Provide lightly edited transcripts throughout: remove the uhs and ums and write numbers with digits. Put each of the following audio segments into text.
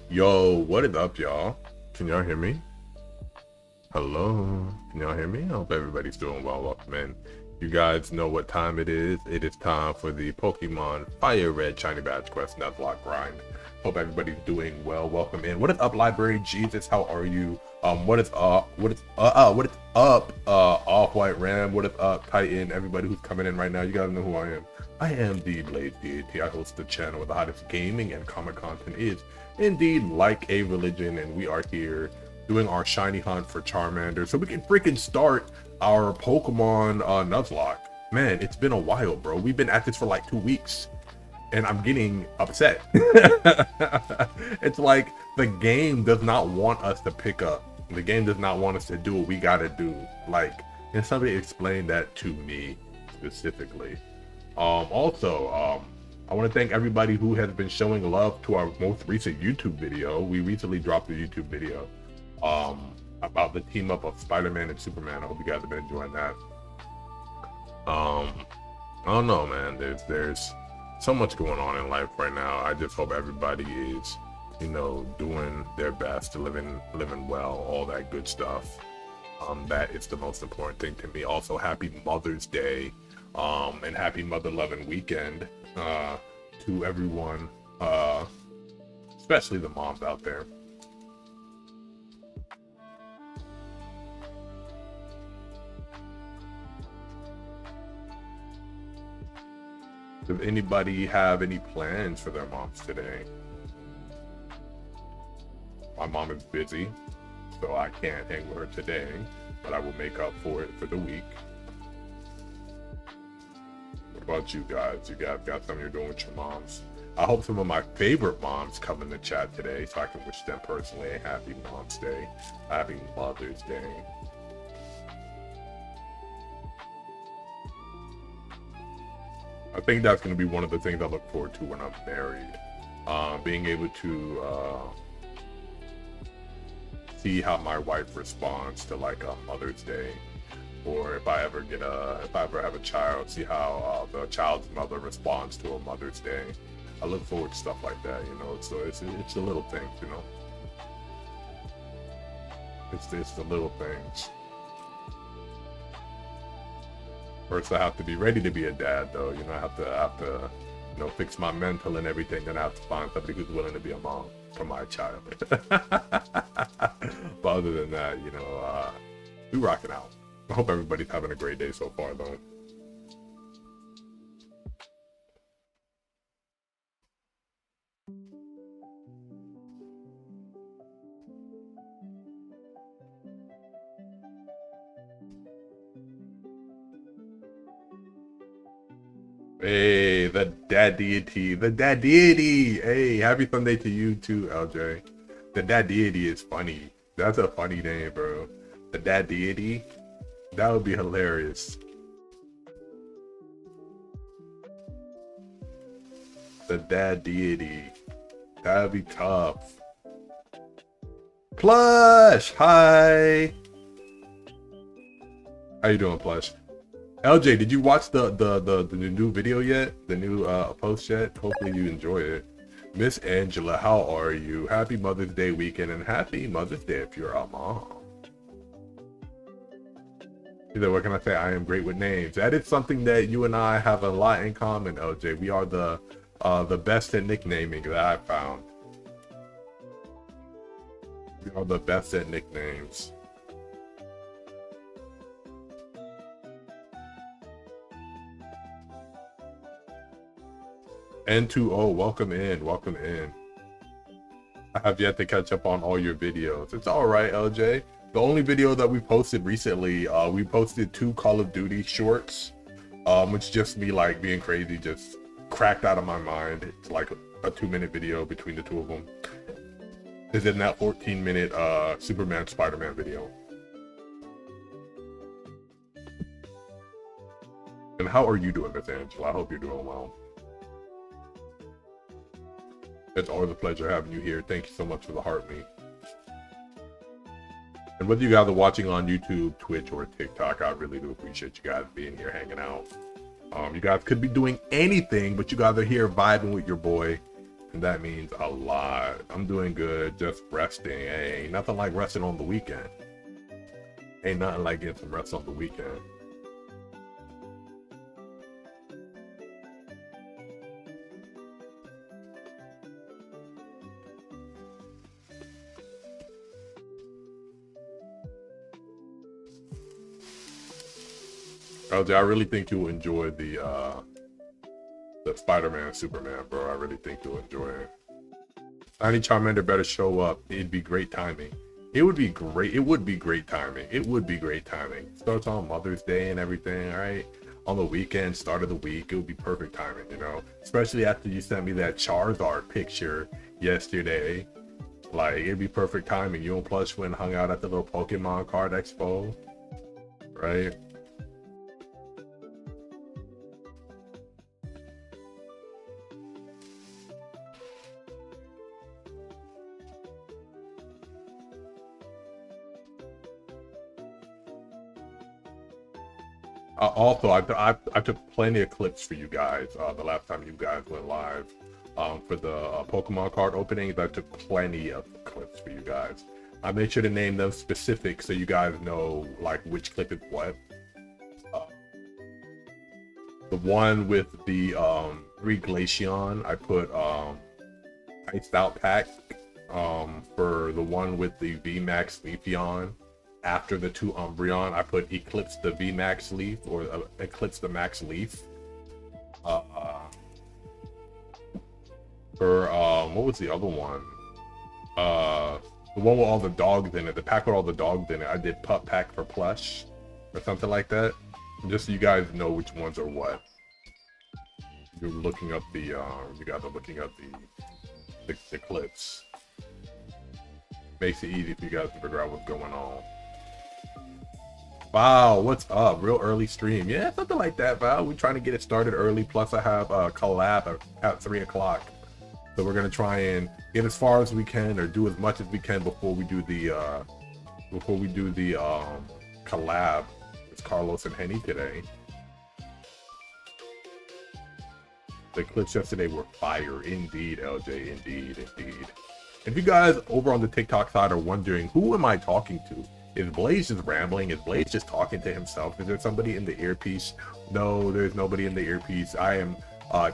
Yo, what is up, y'all? Can y'all hear me? Hello? Can y'all hear me? I hope everybody's doing well. Welcome in. You guys know what time it is. It is time for the Pokemon Fire Red Shiny Badge Quest Nuzlocke grind. Hope everybody's doing well. Welcome in. What is up, Library Jesus? How are you? What is up? Off-White Ram. What is up, Titan? Everybody who's coming in right now, you guys know who I am. I am the Blaze Deity. I host the channel where the hottest gaming and comic content is indeed like a religion, and we are here doing our shiny hunt for Charmander so we can freaking start our Pokemon Nuzlocke. Man, it's been a while, bro. We've been at this for like 2 weeks and I'm getting upset. It's like the game does not want us to pick up. The game does not want us to do what we gotta do. Like, can somebody explain that to me specifically? Also, I want to thank everybody who has been showing love to our most recent YouTube video. We recently dropped a YouTube video about the team up of Spider-Man and Superman. I hope you guys have been enjoying that. I don't know, man. There's so much going on in life right now. I just hope everybody is, you know, doing their best, living well, all that good stuff. That is the most important thing to me. Also, happy Mother's Day, and happy Mother Lovin' weekend to everyone, especially the moms out there. Does anybody have any plans for their moms today? My mom is busy, so I can't hang with her today, but I will make up for it for the week. What about you guys? You guys got something you're doing with your moms? I hope some of my favorite moms come in the chat today so I can wish them personally a happy Mom's Day, happy Mother's Day. I think that's going to be one of the things I look forward to when I'm married. Being able to see how my wife responds to like a Mother's Day, or if I ever have a child, see how the child's mother responds to a Mother's Day. I look forward to stuff like that, you know. So it's the little things, you know. It's the little things. First, I have to be ready to be a dad, though. You know, I have to, you know, fix my mental and everything. Then I have to find somebody who's willing to be a mom for my child. But other than that, you know, we rocking out. I hope everybody's having a great day so far, though. Hey, the dad deity. Hey, happy Sunday to you too, LJ. The dad deity is funny. That's a funny name, bro. The dad deity. That would be hilarious. The dad deity. That would be tough. Plush, hi. How you doing, Plush? LJ, did you watch the new video yet? The new post yet? Hopefully you enjoy it. Miss Angela, how are you? Happy Mother's Day weekend and happy Mother's Day if you're a mom. Either what can I say? I am great with names. That is something that you and I have a lot in common, LJ. We are the best at nicknaming that I've found. We are the best at nicknames. N2O, welcome in, welcome in. I have yet to catch up on all your videos. It's all right, LJ. The only video that we posted recently, we posted 2 Call of Duty shorts, which just me like being crazy, just cracked out of my mind. It's like a 2-minute video between the 2 of them. Is in that 14-minute Superman Spider-Man video. And how are you doing, Miss Angela? I hope you're doing well. It's always a pleasure having you here. Thank you so much for the heart me. And whether you guys are watching on YouTube, Twitch, or TikTok, I really do appreciate you guys being here hanging out. You guys could be doing anything, but you guys are here vibing with your boy. and that means a lot. I'm doing good, just resting. Hey, ain't nothing like resting on the weekend. Ain't nothing like getting some rest on the weekend. LJ, I really think you'll enjoy the Spider-Man Superman, bro. I really think you'll enjoy it. Tiny Charmander better show up. It'd be great timing. It would be great. It would be great timing. It would be great timing. Starts on Mother's Day and everything, all right? On the weekend, start of the week, it would be perfect timing, you know? Especially after you sent me that Charizard picture yesterday. Like, it'd be perfect timing. You and Plushwin hung out at the little Pokemon card expo, right? Also, I took plenty of clips for you guys the last time you guys went live for the Pokemon card openings. I took plenty of clips for you guys. I made sure to name them specific so you guys know like which clip is what. The one with the 3 Glaceon, I put Iced Out pack. For the one with the VMAX Leafeon. After the 2 Umbreon, I put Eclipse the VMAX Leaf, or Eclipse the Max Leaf. What was the other one? The one with all the dogs in it, the pack with all the dogs in it, I did Pup Pack for Plush, or something like that. Just so you guys know which ones are what. You're looking up the, you guys are looking up the clips. Makes it easy for you guys to figure out what's going on. Wow, what's up? Real early stream. Yeah, something like that, Val. We're trying to get it started early. Plus, I have a collab at 3 o'clock. So we're gonna try and get as far as we can, or do as much as we can before we do the collab with Carlos and Henny today. The clips yesterday were fire, indeed, LJ, indeed. If you guys over on the TikTok side are wondering, who am I talking to? Is Blaze just rambling? Is Blaze just talking to himself? Is there somebody in the earpiece? No, there's nobody in the earpiece. I am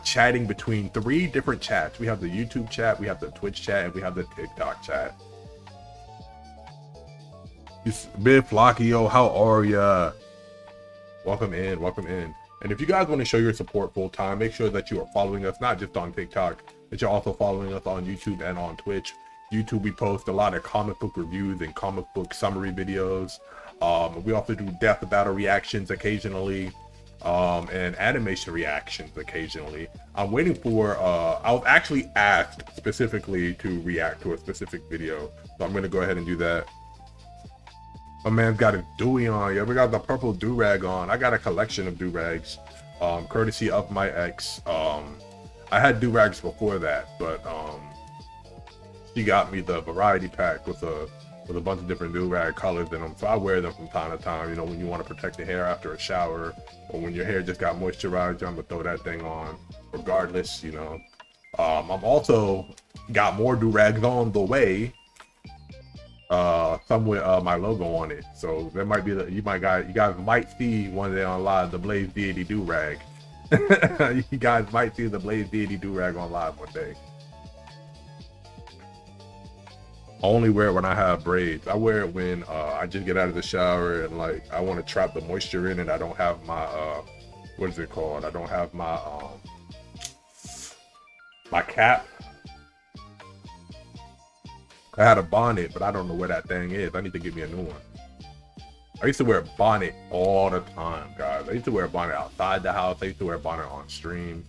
chatting between 3 different chats. We have the YouTube chat, we have the Twitch chat, and we have the TikTok chat. It's Big Flockio, how are ya? Welcome in, welcome in. And if you guys want to show your support full time, make sure that you are following us, not just on TikTok, that you're also following us on YouTube and on Twitch. YouTube, we post a lot of comic book reviews and comic book summary videos. We also do death battle reactions occasionally, and animation reactions occasionally. I'm waiting for, I was actually asked specifically to react to a specific video, so I'm gonna go ahead and do that. My man's got a Dewey on. Yeah, we got the purple do-rag on. I got a collection of do-rags, courtesy of my ex. I had do-rags before that, but she got me the variety pack with a bunch of different do-rag colors in them, so I wear them from time to time. You know, when you want to protect the hair after a shower, or when your hair just got moisturized, I'm gonna throw that thing on regardless, you know. I'm also got more do-rags on the way, some with my logo on it, so there might be you guys might see one day on live the Blaze Deity do-rag. You guys might see the Blaze Deity do-rag on live one day. I only wear it when I have braids. I wear it when I just get out of the shower and like I want to trap the moisture in, and I don't have my what is it called? I don't have my my cap. I had a bonnet, but I don't know where that thing is. I need to get me a new one. I used to wear a bonnet all the time, guys. I used to wear a bonnet outside the house. I used to wear a bonnet on stream.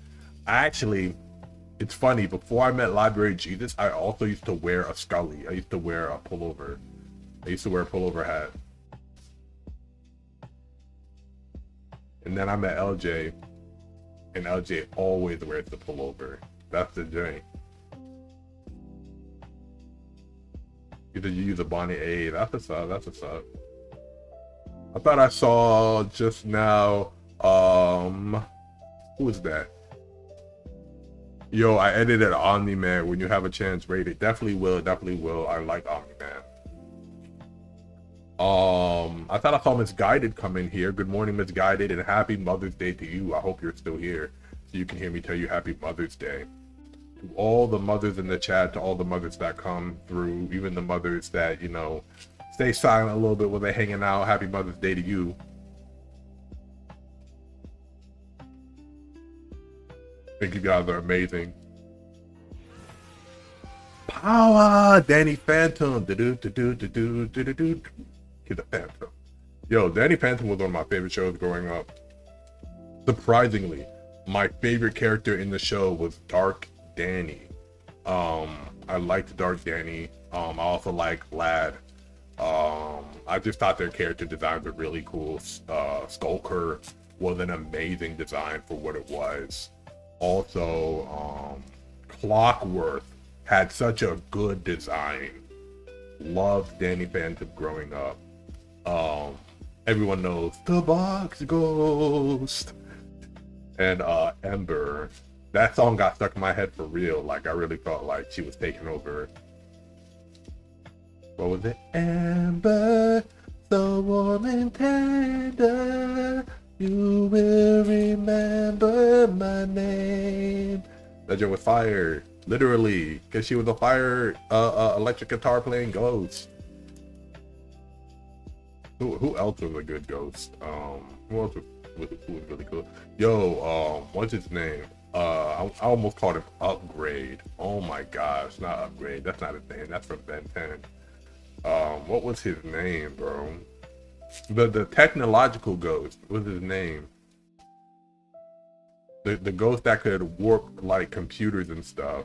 It's funny, before I met Library Jesus, I also used to wear a Scully. I used to wear a pullover. I used to wear a pullover hat. And then I met LJ, and LJ always wears the pullover. That's the joint. Either you use a bonnet A, that's what's up, that's what's up. I thought I saw just now, who was that? Yo, I edited Omni-Man. When you have a chance, rate it. Definitely will. Definitely will. I like Omni-Man. I thought I saw Misguided come in here. Good morning, Misguided, and happy Mother's Day to you. I hope you're still here so you can hear me tell you happy Mother's Day. To all the mothers in the chat, to all the mothers that come through, even the mothers that, you know, stay silent a little bit while they're hanging out. Happy Mother's Day to you. I think you guys are amazing. Power, Danny Phantom. Do-do, do-do, do-do, do-do-do. Get the Phantom. Yo, Danny Phantom was one of my favorite shows growing up. Surprisingly, my favorite character in the show was Dark Danny. I liked Dark Danny. I also like Lad. I just thought their character designs were really cool. Skulker was an amazing design for what it was. Also, Clockworth had such a good design. Loved Danny Phantom growing up. Everyone knows the Box Ghost and Ember. That song got stuck in my head for real. Like, I really felt like she was taking over. What was it? Ember, so warm and tender, you will remember my name. That joke was fire, literally, because she was a fire electric guitar playing ghost. Who else was a good ghost? Who else was really cool? Yo, what's his name? I almost called him Upgrade. Oh my gosh, not Upgrade. That's not his name. That's from Ben 10. What was his name, bro? The technological ghost. What was his name? The ghost that could warp like computers and stuff.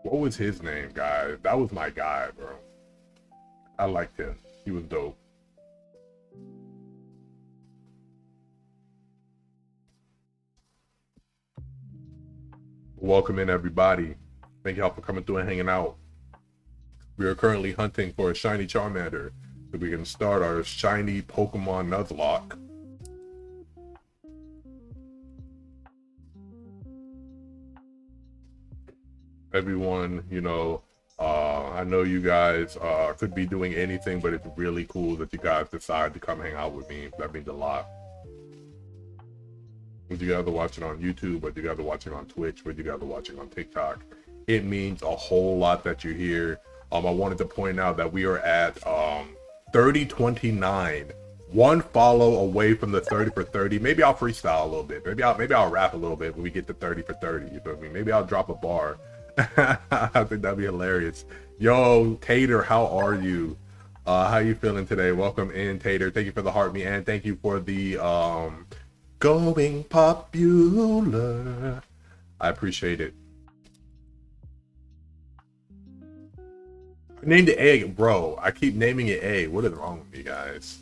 What was his name, guys? That was my guy, bro. I liked him. He was dope. Welcome in, everybody. Thank y'all for coming through and hanging out. We are currently hunting for a shiny Charmander so we can start our shiny Pokemon Nuzlocke. Everyone, you know, I know you guys could be doing anything, but it's really cool that you guys decide to come hang out with me. That means a lot. Whether you guys are watching on YouTube, whether you guys are watching on Twitch, whether you guys are watching on TikTok, it means a whole lot that you're here. I wanted to point out that we are at 3029, one follow away from the 30 for 30. Maybe I'll freestyle a little bit. Maybe I'll rap a little bit when we get to 30 for 30. You feel me? Maybe I'll drop a bar. I think that'd be hilarious. Yo, Tater, how are you? How you feeling today? Welcome in, Tater. Thank you for the heart me, and thank you for the going popular. I appreciate it. I named it A, bro. I keep naming it A. What is wrong with me, guys?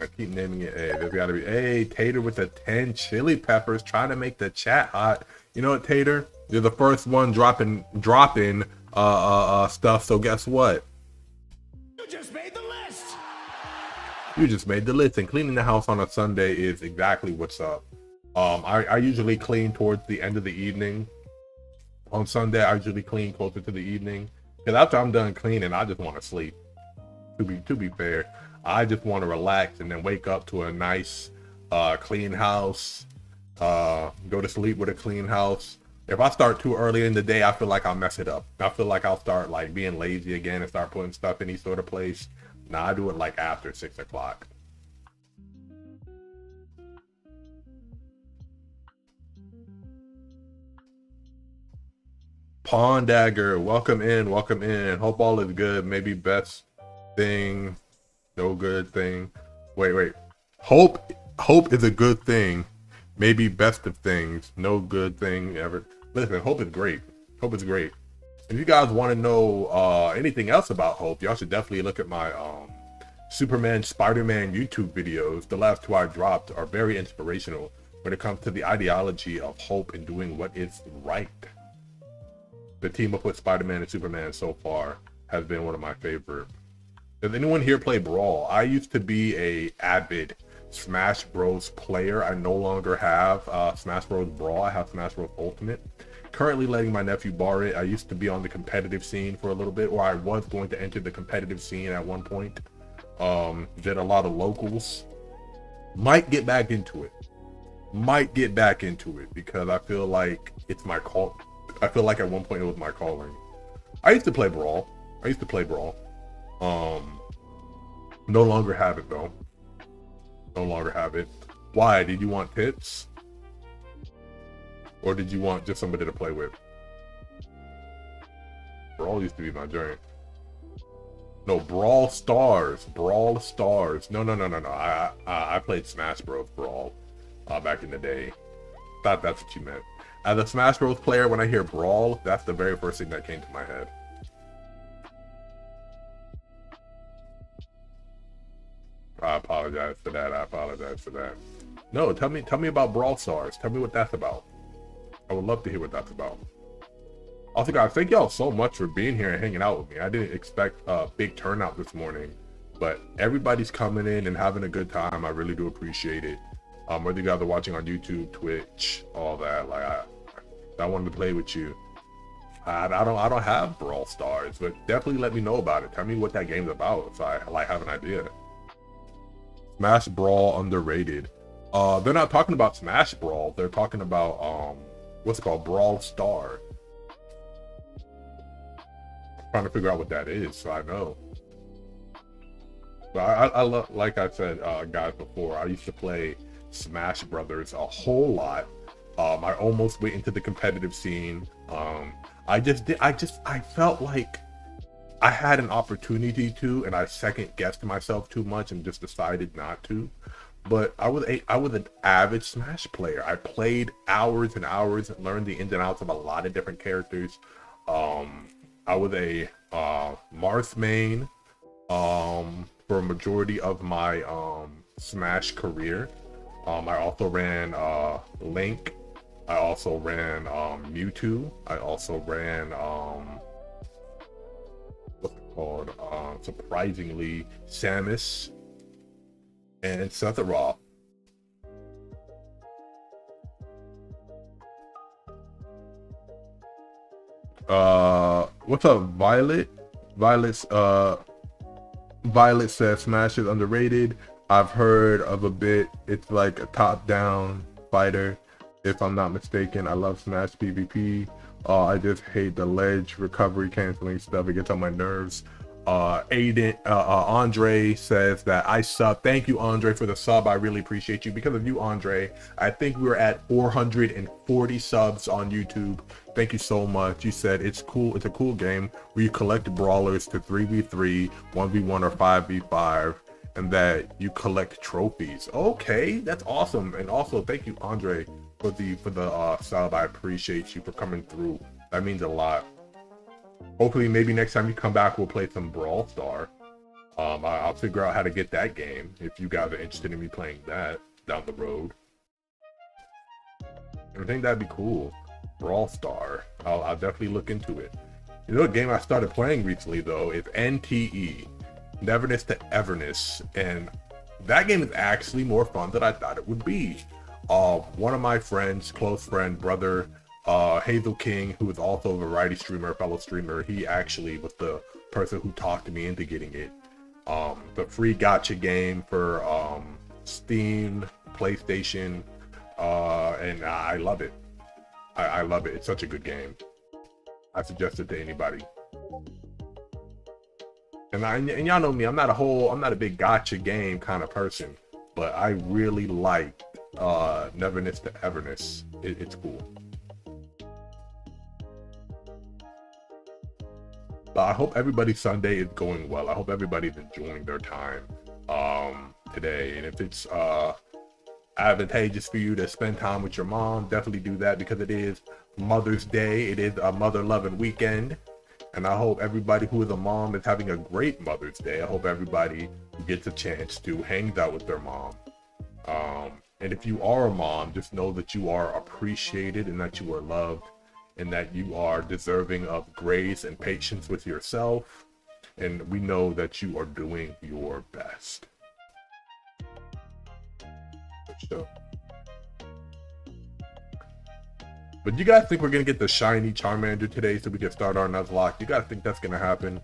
I keep naming it A. There's gotta be A. Tater with the 10 chili peppers, trying to make the chat hot. You know what, Tater? You're the first one dropping stuff. So guess what? You just made the list. You just made the list. And cleaning the house on a Sunday is exactly what's up. I usually clean towards the end of the evening. On Sunday, I usually clean closer to the evening. Because after I'm done cleaning, I just want to sleep. To be fair, I just want to relax and then wake up to a nice, clean house. Go to sleep with a clean house. If I start too early in the day, I feel like I'll mess it up. I feel like I'll start like being lazy again and start putting stuff in any sort of place. Now I do it like after 6 o'clock. Pawn Dagger, welcome in, welcome in. Hope all is good. Maybe best thing, no good thing. Wait. Hope is a good thing. Maybe best of things, no good thing ever. Listen, Hope is great. Hope is great. If you guys want to know anything else about Hope, y'all should definitely look at my Superman, Spider-Man YouTube videos. The last two I dropped are very inspirational when it comes to the ideology of Hope and doing what is right. The team up with Spider-Man and Superman so far has been one of my favorite. Does anyone here play Brawl? I used to be a avid Smash Bros. Player. I no longer have Smash Bros. Brawl. I have Smash Bros. Ultimate. Currently letting my nephew borrow it. I used to be on the competitive scene for a little bit, or I was going to enter the competitive scene at one point. Did a lot of locals. Might get back into it. Because I feel like it's my call. I feel like at one point it was my calling. I used to play Brawl. No longer have it though. No longer have it. Why? Did you want tips? Or did you want just somebody to play with? Brawl used to be my joint. No, Brawl Stars. No. I played Smash Bros. Brawl back in the day. Thought that's what you meant. As a Smash Bros. Player, when I hear Brawl, that's the very first thing that came to my head. I apologize for that. No, tell me about Brawl Stars. Tell me what that's about. I would love to hear what that's about. Also, guys, thank y'all so much for being here and hanging out with me. I didn't expect a big turnout this morning, but everybody's coming in and having a good time. I really do appreciate it. Whether you guys are watching on YouTube, Twitch, all that, like I wanted to play with you. I don't have Brawl Stars, but definitely let me know about it. Tell me what that game's about, so I have an idea. Smash Brawl underrated. They're not talking about Smash Brawl. They're talking about what's it called, Brawl Star. I'm trying to figure out what that is, so I know. But I love, like I said, guys, before, I used to play Smash Brothers a whole lot. I almost went into the competitive scene. I felt like I had an opportunity to, and I second guessed myself too much and just decided not to. But I was an avid Smash player. I played hours and hours and learned the ins and outs of a lot of different characters. I was a Marth main for a majority of my Smash career. I also ran Link. I also ran Mewtwo. I also ran what's it called? Surprisingly, Samus and Sephiroth. What's up, Violet? Violet says Smash is underrated. I've heard of a bit. It's like a top-down fighter, if I'm not mistaken. I love Smash PvP. I just hate the ledge recovery canceling stuff. It gets on my nerves. Andre says that I sub. Thank you, Andre, for the sub. I really appreciate you. Because of you, Andre, I think we're at 440 subs on YouTube. Thank you so much. You said it's cool. It's a cool game where you collect brawlers to 3v3, 1v1, or 5v5, and that you collect trophies. Okay, that's awesome. And also, thank you, Andre, for the sub. I appreciate you for coming through. That means a lot. Hopefully, maybe next time you come back, we'll play some Brawl Star. I'll figure out how to get that game if you guys are interested in me playing that down the road. I think that'd be cool. Brawl Star. I'll definitely look into it. You know, a game I started playing recently though is NTE, Neverness to Everness, and that game is actually more fun than I thought it would be. One of my friends, close friend, brother, Hazel King, who is also a variety streamer, fellow streamer, he actually was the person who talked me into getting it. The free gacha game for Steam, PlayStation, and I love it. I love it. It's such a good game. I suggest it to anybody. And y'all know me, I'm not a big gacha game kind of person, but I really like Neverness to Everness. It's cool. But I hope everybody's Sunday is going well. I hope everybody's enjoying their time today. And if it's advantageous for you to spend time with your mom, definitely do that, because it is Mother's Day. It is a mother loving weekend. And I hope everybody who is a mom is having a great Mother's Day. I hope everybody gets a chance to hang out with their mom. And if you are a mom, just know that you are appreciated and that you are loved, and that you are deserving of grace and patience with yourself. And we know that you are doing your best. Sure. But you guys think we're gonna get the shiny Charmander today so we can start our Nuzlocke? You guys think that's gonna happen?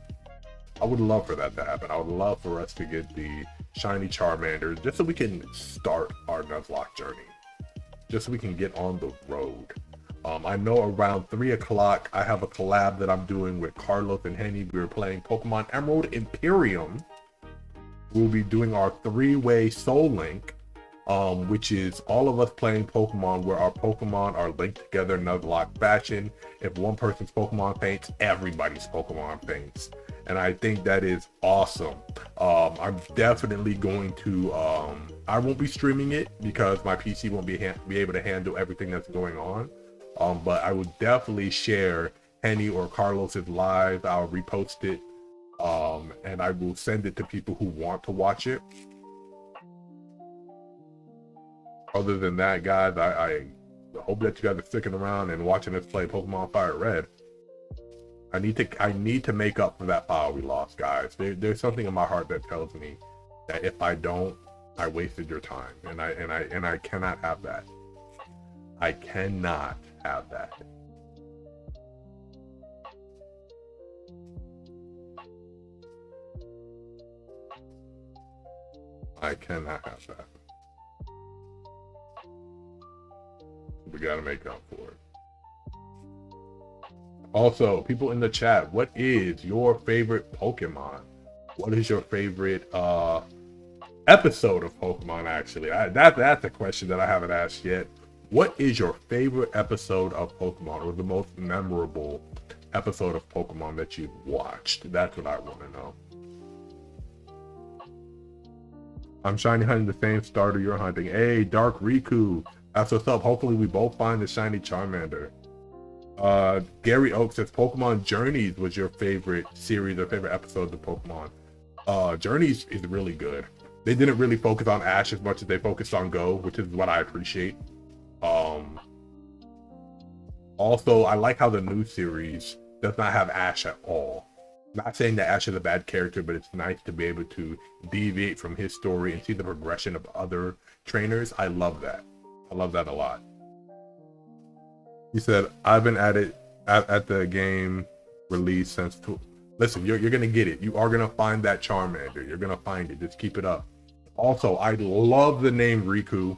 I would love for that to happen. I would love for us to get the shiny Charmander just so we can start our Nuzlocke journey. Just so we can get on the road. I know around 3 o'clock I have a collab that I'm doing with Carlos and Henny. We were playing Pokemon Emerald Imperium. We'll be doing our 3-way Soul Link, which is all of us playing Pokemon where our Pokemon are linked together in Nuzlocke fashion. If one person's Pokemon faints, everybody's Pokemon faints. And I think that is awesome. I'm definitely going to, I won't be streaming it because my PC won't be able to handle everything that's going on. But I would definitely share Henny or Carlos's live. I'll repost it. And I will send it to people who want to watch it. Other than that, guys, I hope that you guys are sticking around and watching us play Pokemon Fire Red. I need to make up for that file we lost, guys. There's something in my heart that tells me that if I don't, I wasted your time, and I cannot have that. I cannot have that. I cannot have that. We gotta make up for it. Also, people in the chat, what is your favorite Pokemon? What is your favorite episode of Pokemon, actually? That's a question that I haven't asked yet. What is your favorite episode of Pokemon, or the most memorable episode of Pokemon that you've watched? That's what I want to know. I'm shiny hunting the same starter you're hunting. Hey, Dark Riku. That's what's up. Hopefully we both find the shiny Charmander. Gary Oak says Pokemon Journeys was your favorite series or favorite episode of Pokemon. Journeys is really good. They didn't really focus on Ash as much as they focused on Go, which is what I appreciate. Also, I like how the new series does not have Ash at all. Not saying that Ash is a bad character, but it's nice to be able to deviate from his story and see the progression of other trainers. I love that. I love that a lot. He said, I've been at it at the game release since listen, you're gonna get it. You are gonna find that Charmander. You're gonna find it. Just keep it up. Also, I love the name Riku,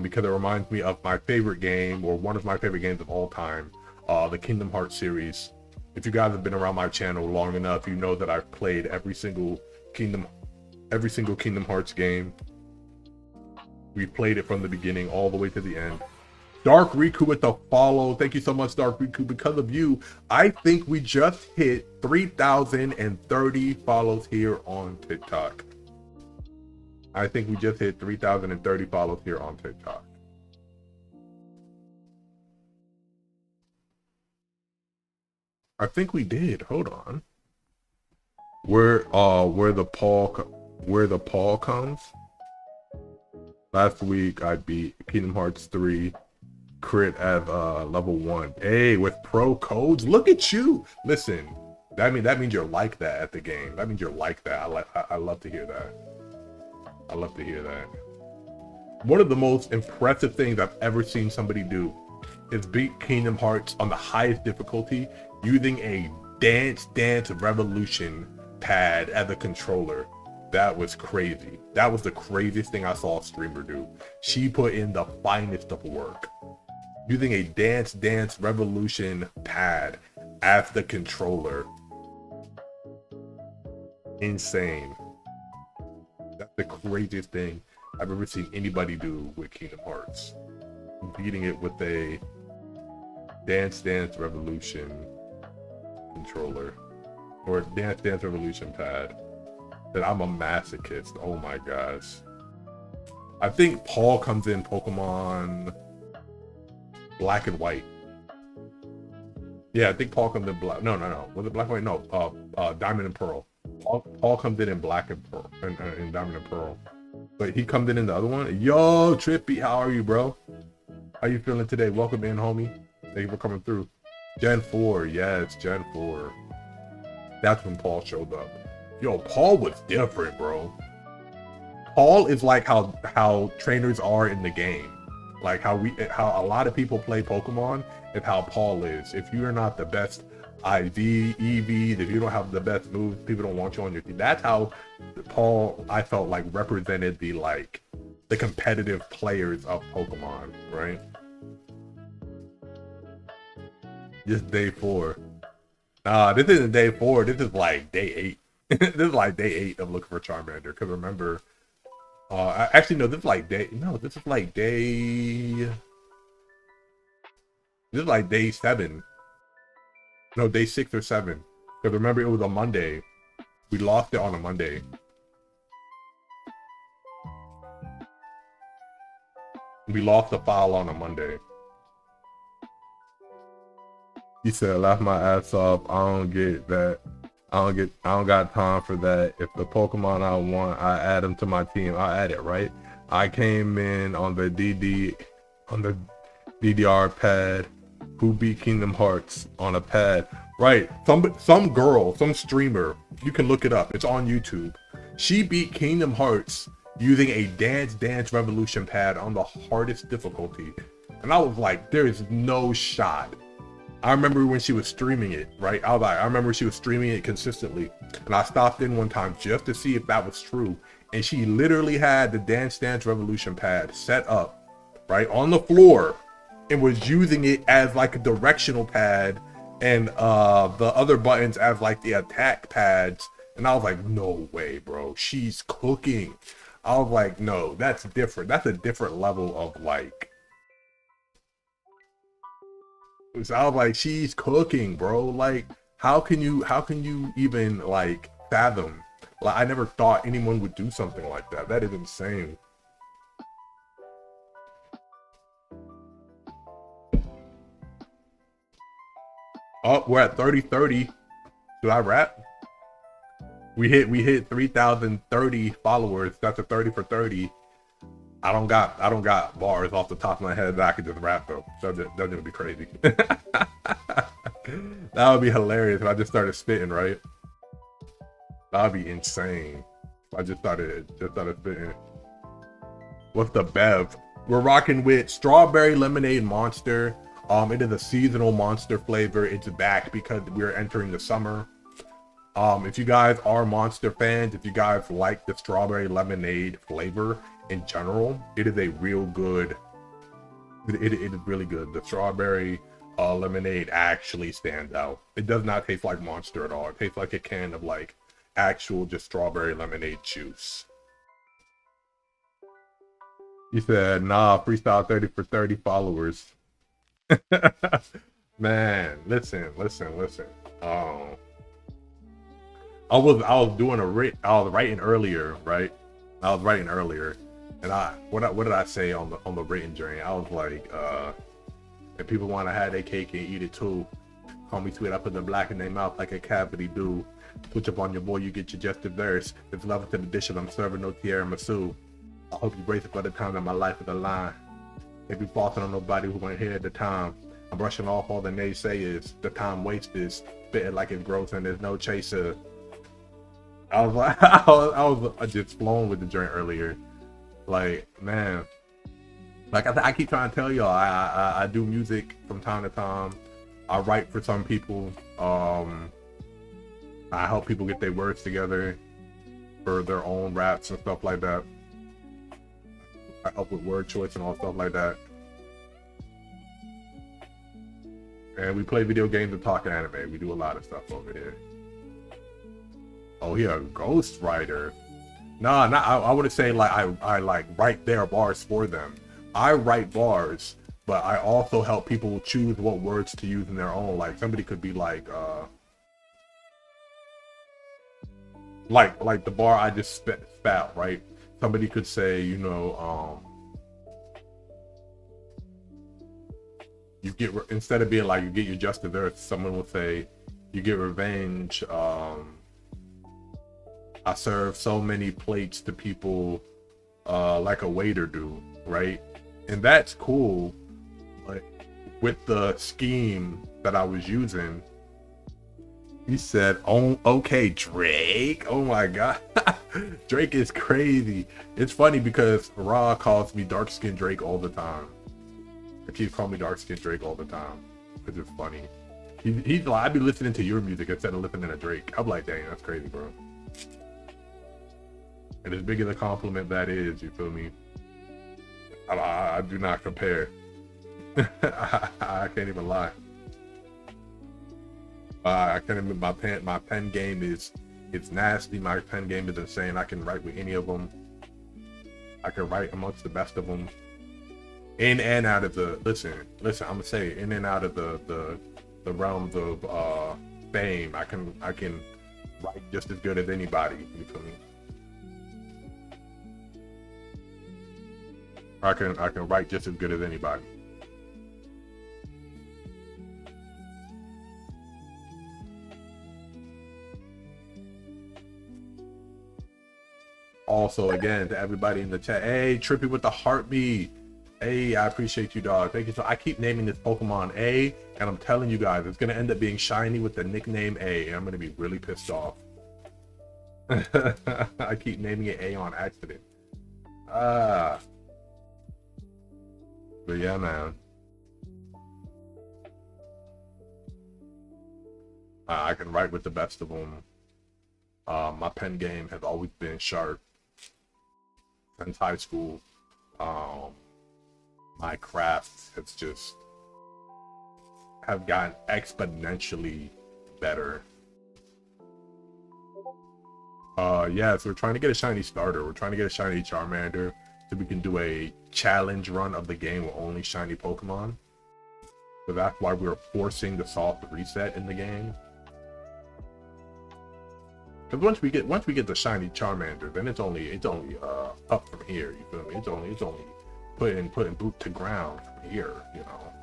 because it reminds me of my favorite game, or one of my favorite games of all time, the Kingdom Hearts series. If you guys have been around my channel long enough, you know that I've played every single Kingdom Hearts game. We played it from the beginning all the way to the end. Dark Riku with the follow. Thank you so much, Dark Riku. Because of you, I think we just hit 3,030 follows here on TikTok. I think we just hit 3,030 follows here on TikTok. I think we did. Hold on. Where the Paul comes. Last week I beat Kingdom Hearts 3 crit at level 1. Hey, with pro codes, look at you. Listen, that means you're like that at the game. That means you're like that. I love to hear that. I love to hear that. One of the most impressive things I've ever seen somebody do is beat Kingdom Hearts on the highest difficulty using a Dance Dance Revolution pad as a controller. That was crazy. That was the craziest thing I saw a streamer do. She put in the finest of work. Using a Dance Dance Revolution pad as the controller. Insane. That's the craziest thing I've ever seen anybody do with Kingdom Hearts. Beating it with a Dance Dance Revolution controller. Or Dance Dance Revolution pad. That I'm a masochist. Oh my gosh. I think Paul comes in Pokemon Black and White. Yeah, I think Paul comes in Black. No. Was it Black and White? No. Diamond and Pearl. Paul comes in Black and Pearl. In Diamond and Pearl. But he comes in the other one. Yo, Trippy, how are you, bro? How you feeling today? Welcome in, homie. Thank you for coming through. Gen 4. Yes, Gen 4. That's when Paul showed up. Yo, Paul was different, bro. Paul is like how trainers are in the game. Like how a lot of people play Pokemon is how Paul is. If you're not the best IV, EVs, if you don't have the best moves, people don't want you on your team. That's how Paul, I felt like, represented the competitive players of Pokemon, right? Just day 4. This isn't day 4. This is like day 8. This is like day 8 of looking for Charmander. Because remember, actually no, this is like day. No, this is like day. This is like day 7. No, day 6 or 7. Because remember, it was a Monday. We lost it on a Monday. We lost the file on a Monday. He said, laugh my ass off. I don't get that. I don't got time for that. If the Pokemon I want, I add them to my team. I add it, right? I came in on the DDR pad. Who beat Kingdom Hearts on a pad? Right. Some girl, some streamer. You can look it up. It's on YouTube. She beat Kingdom Hearts using a Dance Revolution pad on the hardest difficulty. And I was like, there is no shot. I remember when she was streaming it, right? I remember she was streaming it consistently. And I stopped in one time just to see if that was true. And she literally had the Dance Revolution pad set up, right, on the floor and was using it as like a directional pad and the other buttons as like the attack pads. And I was like, no way, bro. She's cooking. I was like, no, that's different. That's a different level of like. So I was like, she's cooking, bro. Like, how can you even like fathom? Like, I never thought anyone would do something like that. That is insane. Oh, we're at 30. Should I rap? We hit 3,030 followers. That's a 30 for 30. I don't got bars off the top of my head that I could just rap though. That's gonna be crazy. That would be hilarious if I just started spitting, right? That would be insane. I just started spitting. What's the bev? We're rocking with Strawberry Lemonade Monster. It is a seasonal monster flavor. It's back because we're entering the summer. If you guys are Monster fans, if you guys like the strawberry lemonade flavor in general, it is a real good, it is really good. The strawberry lemonade actually stands out. It does not taste like Monster at all. It tastes like a can of like actual just strawberry lemonade juice. He said, nah, freestyle 30 for 30 followers. Man, listen. I was writing earlier, right? I was writing earlier, and what did I say on the written journey? I was like, if people want to have their cake and eat it too, call me sweet. I put the black in their mouth like a cavity do. Switch up on your boy, you get your just desserts. It's love to the dish I'm serving, no tiramisu. I hope you brace it by the time that my life is a line. Can't be falling on nobody who ain't here at the time. I'm brushing off all the naysayers. The time wasted, spitting like it's gross and there's no chaser. I was like, I was just flowing with the joint earlier. Like, man, like I keep trying to tell y'all, I do music from time to time. I write for some people. I help people get their words together for their own raps and stuff like that. I help with word choice and all stuff like that. And we play video games and talk anime. We do a lot of stuff over here. Oh, he a ghostwriter. Nah, I wouldn't say like I like write their bars for them. I write bars, but I also help people choose what words to use in their own. Like somebody could be like the bar I just spat, right? Somebody could say, you know, you get, instead of being like you get your just desserts, someone will say you get revenge. I serve so many plates to people like a waiter do, right? And that's cool, but with the scheme that I was using, He said, "Oh, okay, Drake." Oh my god, Drake is crazy. It's funny because Ra calls me dark skin Drake all the time. He keeps calling me dark skin Drake all the time. It's just funny. He's like, I be listening to your music instead of listening to Drake. I'm like, dang, that's crazy, bro. And as big as a compliment that is, you feel me? I do not compare. I can't even lie. I can't even. My pen game is it's nasty. My pen game is insane. I can write with any of them. I can write amongst the best of them. In and out of the listen. I'm gonna say in and out of the realms of fame. I can write just as good as anybody. You feel me? I can write just as good as anybody. Also, again, to everybody in the chat, hey, Trippy with the heartbeat. Hey, I appreciate you, dog. Thank you. So I keep naming this Pokemon A, and I'm telling you guys, it's gonna end up being shiny with the nickname A, and I'm gonna be really pissed off. I keep naming it A on accident. But yeah, man. I can write with the best of them. My pen game has always been sharp since high school. My craft has just have gotten exponentially better. Yeah, so we're trying to get a shiny starter. We're trying to get a shiny Charmander so we can do a challenge run of the game with only shiny Pokemon. So that's why we're forcing the soft reset in the game. Because once we get the shiny Charmander, then it's only up from here. You feel me? It's only putting boot to ground from here. You know.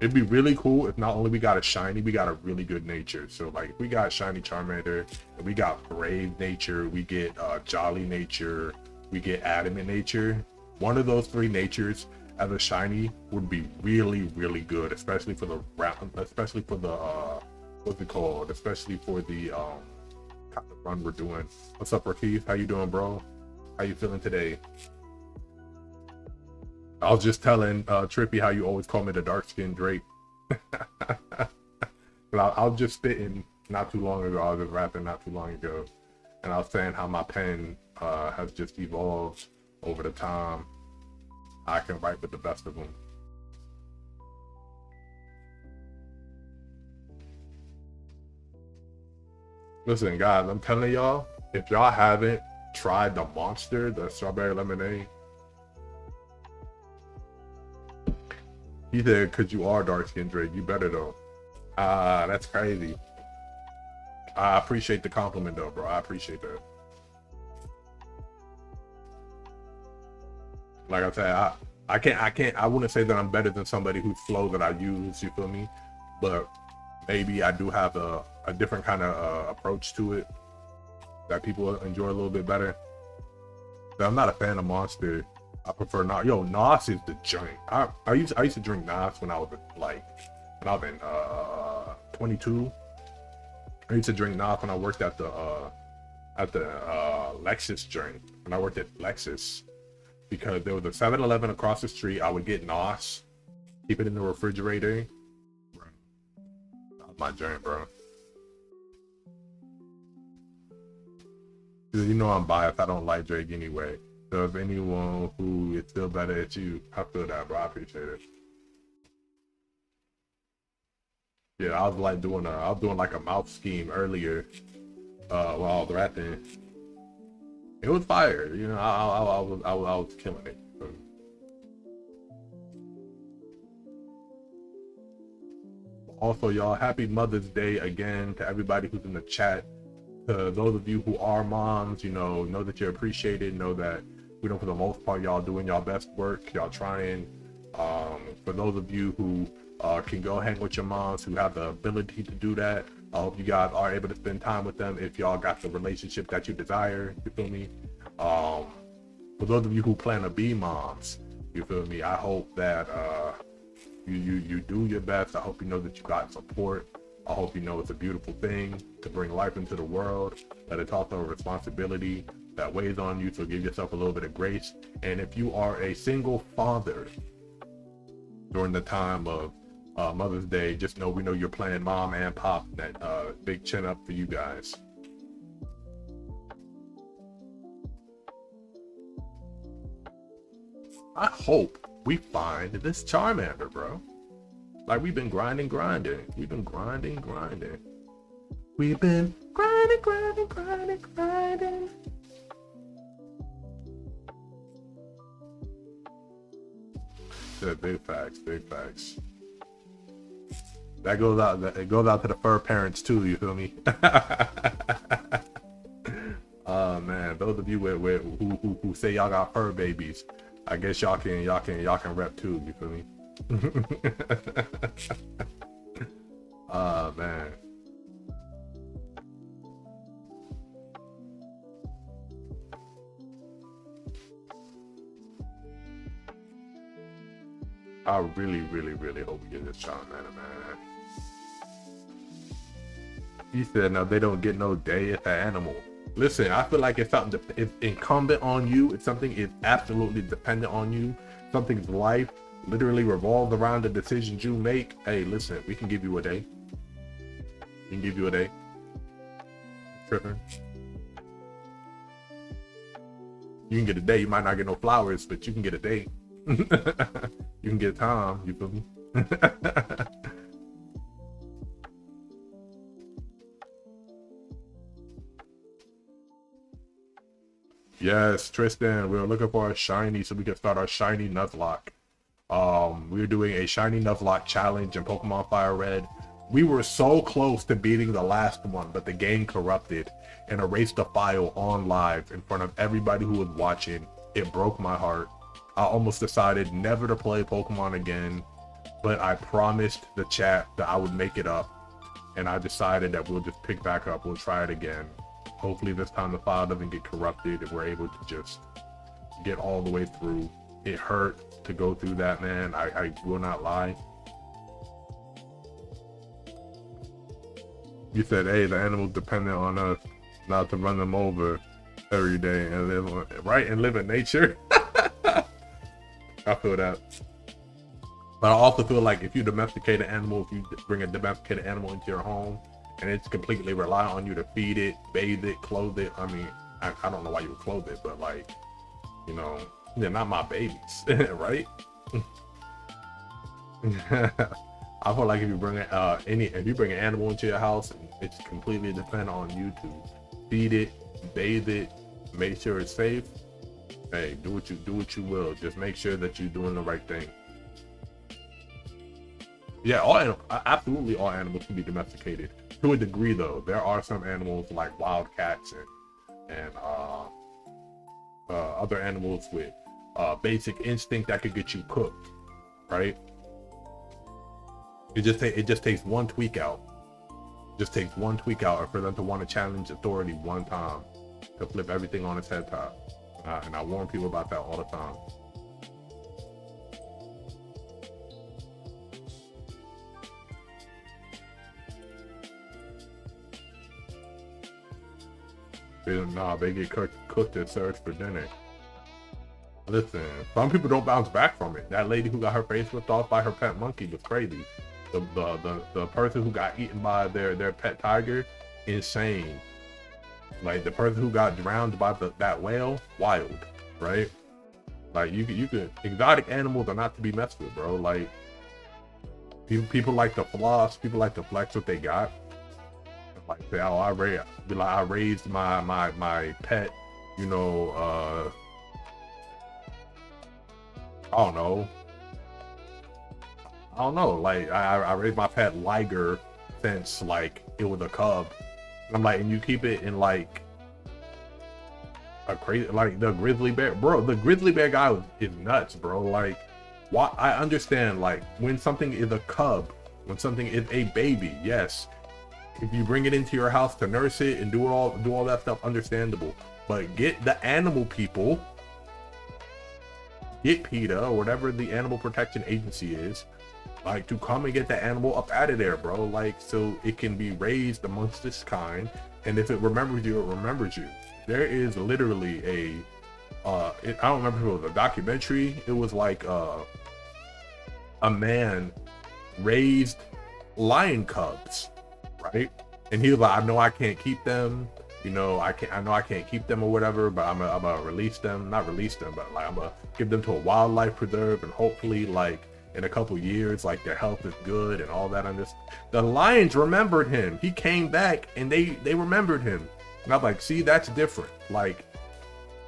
It'd be really cool if not only we got a shiny, we got a really good nature. So like if we got shiny Charmander, and we got brave nature, we get jolly nature, we get adamant nature. One of those three natures as a shiny would be really, really good, especially for the round, especially for the what's it called? Especially for the kind of run we're doing. What's up, Rakif? How you doing, bro? How you feeling today? I was just telling Trippy how you always call me the dark skinned Drake. But I was just spitting not too long ago. I was just rapping not too long ago, and I was saying how my pen has just evolved over the time. I can write with the best of them. Listen, guys, I'm telling y'all, if y'all haven't tried the Monster, the strawberry lemonade, he said, "Cause you are dark skinned Drake, you better though." That's crazy. I appreciate the compliment though, bro. I appreciate that. Like I said, I wouldn't say that I'm better than somebody whose flow that I use, you feel me? But maybe I do have a different kind of approach to it that people enjoy a little bit better. But I'm not a fan of Monster. I prefer Nos. Yo, Nos is the joint. I used to drink Nos when I was in 22. I used to drink Nos when I worked at the Lexus joint. When I worked at Lexus, because there was a 7-Eleven across the street. I would get Nos, keep it in the refrigerator. Bro, that's my joint, bro. You know I'm biased. I don't like Drake anyway. So if anyone who is still better at you, I feel that, bro. I appreciate it. Yeah, I was doing like a mouth scheme earlier while I was rapping. It was fire, you know. I was killing it. Also, y'all, happy Mother's Day again to everybody who's in the chat. To those of you who are moms, you know that you're appreciated. Know that for the most part, y'all doing y'all best work. Y'all trying. For those of you who can go hang with your moms, who have the ability to do that, I hope you guys are able to spend time with them if y'all got the relationship that you desire. You feel me? For those of you who plan to be moms, you feel me? I hope that You do your best. I hope you know that you got support. I hope you know it's a beautiful thing to bring life into the world, that it's also a responsibility that weighs on you, so give yourself a little bit of grace. And if you are a single father during the time of Mother's Day, just know we know you're playing mom and pop. That big chin up for you guys. I hope we find this Charmander, bro. Like, we've been grinding. We've been grinding. We've been grinding. Yeah, big facts. That goes out. It goes out to the fur parents too. You feel me? Oh man, those of you who say y'all got fur babies, I guess y'all can rep too. You feel me? Oh man. I really hope we get this Charmander, man. He said, "No, they don't get no day. It's an animal." Listen, I feel like it's something. It's incumbent on you. It's something. It's absolutely dependent on you. Something's life literally revolves around the decisions you make. Hey, listen, we can give you a day. We can give you a day. Tripping. You can get a day. You might not get no flowers, but you can get a day. You can get time. You feel me? Yes, Tristan, we're looking for a shiny so we can start our shiny Nuzlocke. We're doing a shiny Nuzlocke challenge in Pokemon Fire Red. We were so close to beating the last one, but the game corrupted and erased the file on live in front of everybody who was watching. It broke my heart. I almost decided never to play Pokemon again, but I promised the chat that I would make it up, and I decided that we'll just pick back up. We'll try it again. Hopefully this time the file doesn't get corrupted and we're able to just get all the way through. It hurt to go through that, man. I will not lie. You said, hey, the animals dependent on us not to run them over every day and live in nature. I feel that. But I also feel like if you domesticate an animal, if you bring a domesticated animal into your home and it's completely reliant on you to feed it, bathe it, clothe it. I mean, I don't know why you would clothe it, but like, you know, they're not my babies, right? I feel like if you bring an animal into your house, it's completely dependent on you to feed it, bathe it, make sure it's safe. Hey, do what you will. Just make sure that you're doing the right thing. Yeah, absolutely all animals can be domesticated to a degree, though. There are some animals like wild cats and other animals with basic instinct that could get you cooked, right? It just takes one tweak out. Just takes one tweak out for them to want to challenge authority one time to flip everything on its head top. And I warn people about that all the time. They get cooked and served for dinner. Listen, some people don't bounce back from it. That lady who got her face ripped off by her pet monkey was crazy. The person who got eaten by their pet tiger, insane. Like the person who got drowned by that whale, wild, right? Like you could exotic animals are not to be messed with, bro. Like people like to floss, people like to flex what they got. Like say, oh, I raised my pet, you know, I don't know. Like I raised my pet liger since like it was a cub. And I'm like, and you keep it in like a crazy, like the grizzly bear, bro. The grizzly bear guy is nuts, bro. Like, why? I understand like when something is a cub, when something is a baby, yes. If you bring it into your house to nurse it and do all that stuff, understandable. But get the animal people, get PETA or whatever the animal protection agency is, like to come and get the animal up out of there, bro, like so it can be raised amongst its kind, and if it remembers you, it remembers you. There is literally a I don't remember if it was a documentary. It was like a man raised lion cubs, right? And he was like, I know I can't keep them, you know, I know I can't keep them or whatever, but I'm gonna release them, not release them, but like I'm gonna give them to a wildlife preserve, and hopefully like in a couple years, like their health is good and all that. The lions remembered him. He came back and they remembered him. And I'm like, see, that's different. Like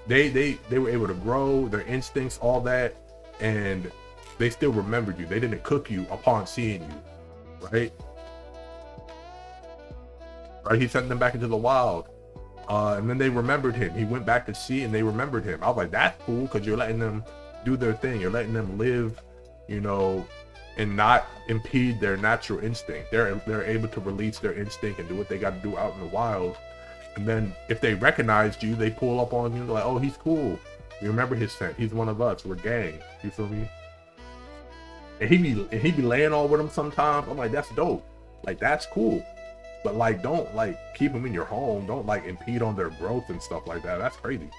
they were able to grow their instincts, all that, and they still remembered you. They didn't cook you upon seeing you, right? Right? He sent them back into the wild, and then they remembered him. He went back to sea, and they remembered him. I was like, that's cool, because you're letting them do their thing. You're letting them live, you know, and not impede their natural instinct. They're able to release their instinct and do what they got to do out in the wild. And then if they recognized you, they pull up on you like, oh, he's cool. You remember his scent. He's one of us. We're gang. You feel me? And he be laying on with them sometimes. I'm like, that's dope. Like, that's cool. But like, don't like keep them in your home. Don't like impede on their growth and stuff like that. That's crazy.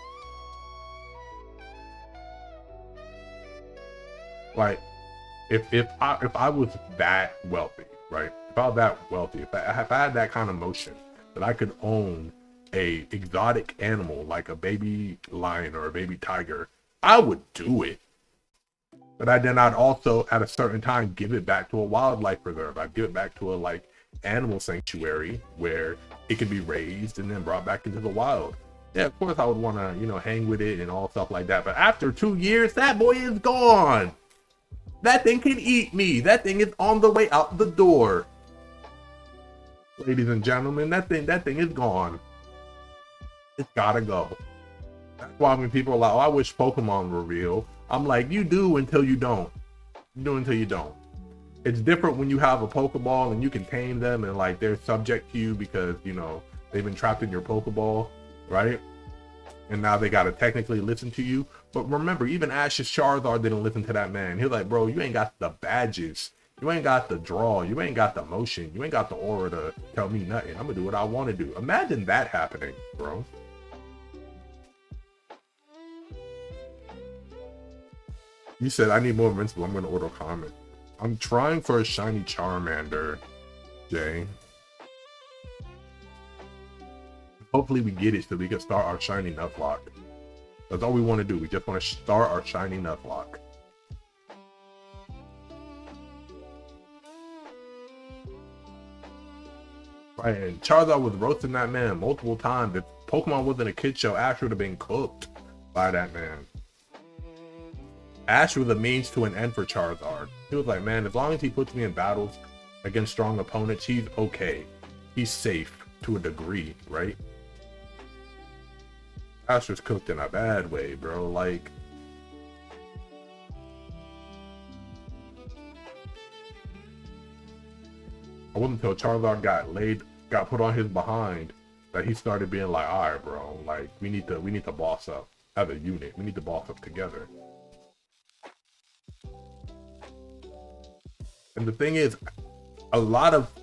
Like, if I was that wealthy, right? If I was that wealthy, if I had that kind of motion that I could own a exotic animal like a baby lion or a baby tiger, I would do it. But I'd also at a certain time give it back to a wildlife preserve. I'd give it back to a like animal sanctuary where it could be raised and then brought back into the wild. Yeah, of course I would want to, you know, hang with it and all stuff like that. But after 2 years, that boy is gone. That thing can eat me. That thing is on the way out the door. Ladies and gentlemen, that thing is gone. It's gotta go. That's why when people are like, oh, I wish Pokemon were real, I'm like, you do until you don't. You do until you don't. It's different when you have a Pokeball and you can tame them and like they're subject to you because, you know, they've been trapped in your Pokeball, right? And now they gotta technically listen to you. But remember, even Ash's Charizard didn't listen to that man. He was like, bro, you ain't got the badges. You ain't got the draw. You ain't got the motion. You ain't got the aura to tell me nothing. I'm gonna do what I want to do. Imagine that happening, bro. You said I need more Invincible. I'm gonna order a comment. I'm trying for a shiny Charmander, Jay. Hopefully we get it so we can start our shiny Nuzlocke. That's all we want to do. We just want to start our shiny Nuzlocke. Right, and Charizard was roasting that man multiple times. If Pokemon wasn't a kid show, Ash would have been cooked by that man. Ash was a means to an end for Charizard. He was like, man, as long as he puts me in battles against strong opponents, he's okay. He's safe to a degree, right? Ash was cooked in a bad way, bro. Like, I wasn't until Charizard got put on his behind that he started being like, all right, bro, like we need to boss up as a unit. We need to boss up together. And the thing is, a lot of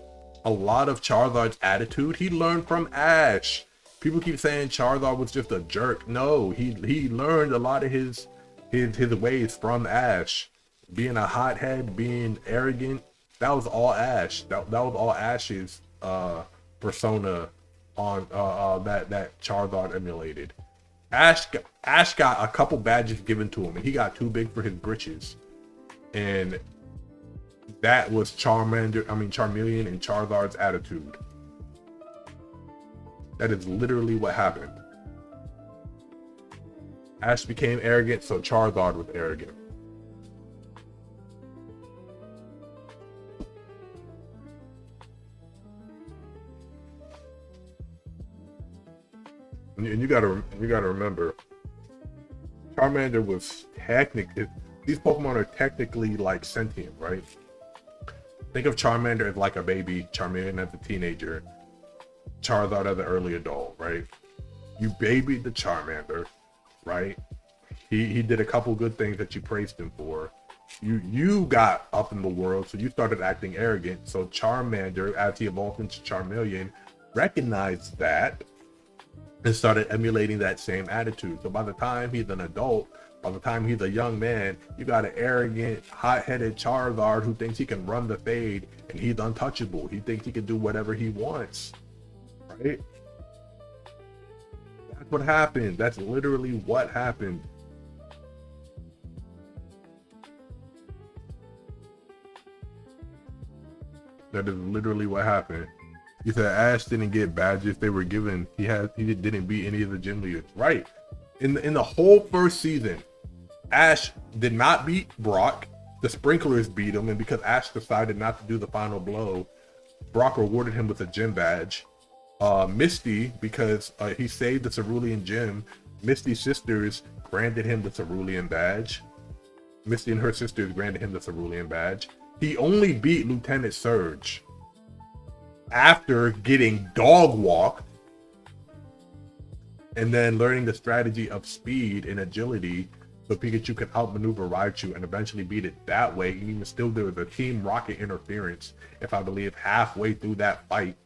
Charizard's attitude he learned from Ash. People keep saying Charizard was just a jerk. No, he learned a lot of his ways from Ash. Being a hothead, being arrogant, that was all Ash. That was all Ash's persona on that Charizard emulated. Ash got a couple badges given to him and he got too big for his britches. And that was Charmeleon and Charizard's attitude. That is literally what happened. Ash became arrogant, so Charizard was arrogant. And you gotta remember, Charmander was technically, these Pokemon are technically like sentient, right? Think of Charmander as like a baby, Charmeleon as a teenager, Charizard as an early adult, right? You babied the Charmander, right? He did a couple good things that you praised him for, You got up in the world, so you started acting arrogant. So Charmander, as he evolved into Charmeleon, recognized that and started emulating that same attitude. So by the time he's an adult, by the time he's a young man, you got an arrogant, hot-headed Charizard who thinks he can run the fade and he's untouchable. He thinks he can do whatever he wants, right? That's what happened. That's literally what happened. That is literally what happened. He said Ash didn't get badges they were given. He didn't beat any of the gym leaders. Right. In the whole first season, Ash did not beat Brock. The sprinklers beat him, and because Ash decided not to do the final blow, Brock rewarded him with a gym badge. Misty, because he saved the Cerulean gym, Misty's sisters granted him the Cerulean badge. Misty and her sisters granted him the Cerulean badge. He only beat Lieutenant Surge after getting dog walked and then learning the strategy of speed and agility so Pikachu can outmaneuver Raichu and eventually beat it that way. And even still, there was a Team Rocket interference, if I believe, halfway through that fight.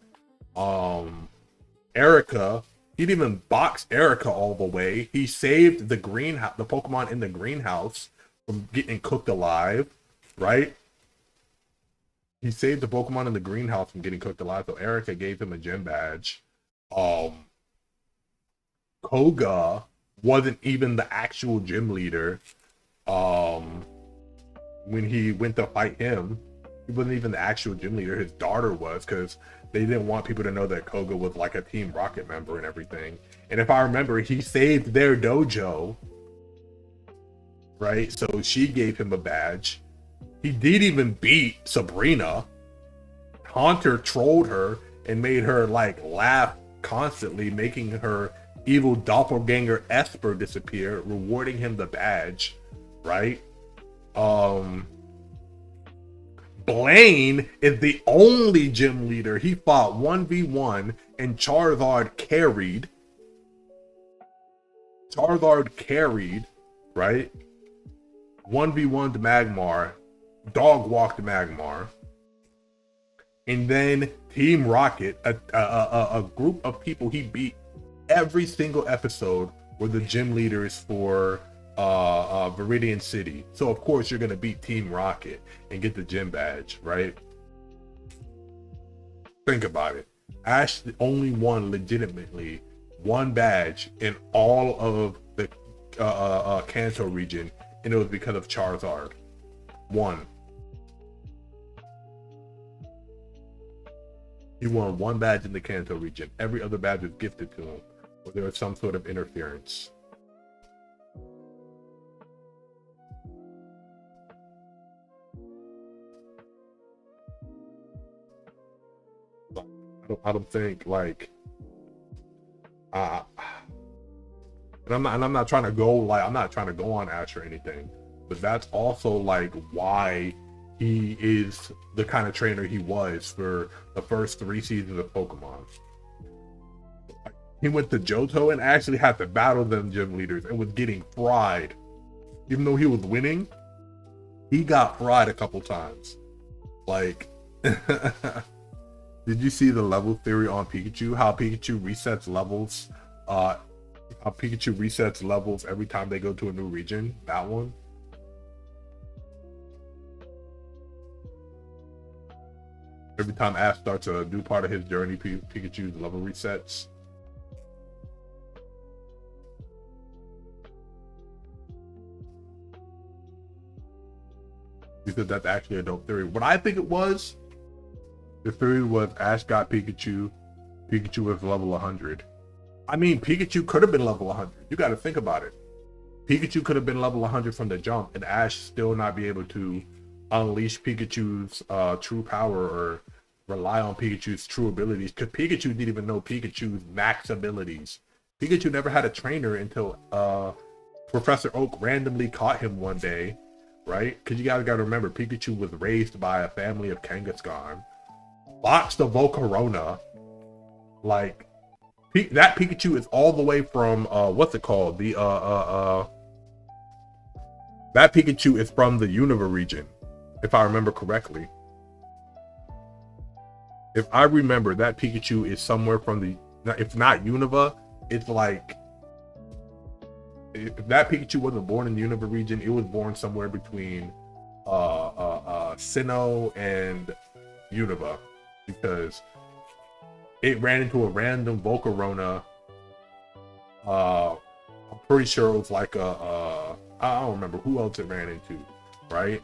Erica, he didn't even box Erica all the way. He saved the Pokemon in the greenhouse from getting cooked alive, right? He saved the Pokemon in the greenhouse from getting cooked alive, so Erica gave him a gym badge. Koga wasn't even the actual gym leader. When he went to fight him, he wasn't even the actual gym leader. His daughter was, because they didn't want people to know that Koga was like a Team Rocket member and everything. And if I remember, he saved their dojo, right? So she gave him a badge. He did even beat Sabrina. Haunter trolled her and made her like laugh constantly, making her evil doppelganger Esper disappear, rewarding him the badge, right? Blaine is the only gym leader. He fought 1v1 and Charizard carried. Right? 1v1 to Magmar, dog walked Magmar. And then Team Rocket, a group of people he beat every single episode, were the gym leaders for Viridian City. So of course you're gonna beat Team Rocket and get the gym badge, right? Think about it. Ash only won legitimately one badge in all of the Kanto region, and it was because of Charizard. One. He won one badge in the Kanto region. Every other badge was gifted to him, or there was some sort of interference. I don't think like and I'm not trying to go on Ash or anything, but that's also like why he is the kind of trainer he was for the first 3 seasons of Pokemon. He went to Johto and actually had to battle them gym leaders and was getting fried. Even though he was winning, he got fried a couple times. Like, did you see the level theory on Pikachu? How Pikachu resets levels? Every time they go to a new region? That one? Every time Ash starts a new part of his journey, Pikachu's level resets. Because that's actually a dope theory. What I think it was, the theory was Ash got Pikachu. Pikachu was level 100. I mean, Pikachu could have been level 100. You got to think about it. Pikachu could have been level 100 from the jump, and Ash still not be able to unleash Pikachu's true power or rely on Pikachu's true abilities, because Pikachu didn't even know Pikachu's max abilities. Pikachu never had a trainer until Professor Oak randomly caught him one day, right? Because you guys got to remember, Pikachu was raised by a family of Kangaskhan. Boxed the Volcarona. Like, that Pikachu is all the way from, what's it called? The That Pikachu is from the Unova region, if I remember correctly. If I remember, that Pikachu is somewhere from the, if not Unova, it's like, if that Pikachu wasn't born in the Unova region, it was born somewhere between Sinnoh and Unova, because it ran into a random Volcarona. I'm pretty sure it was like I don't remember who else it ran into, right?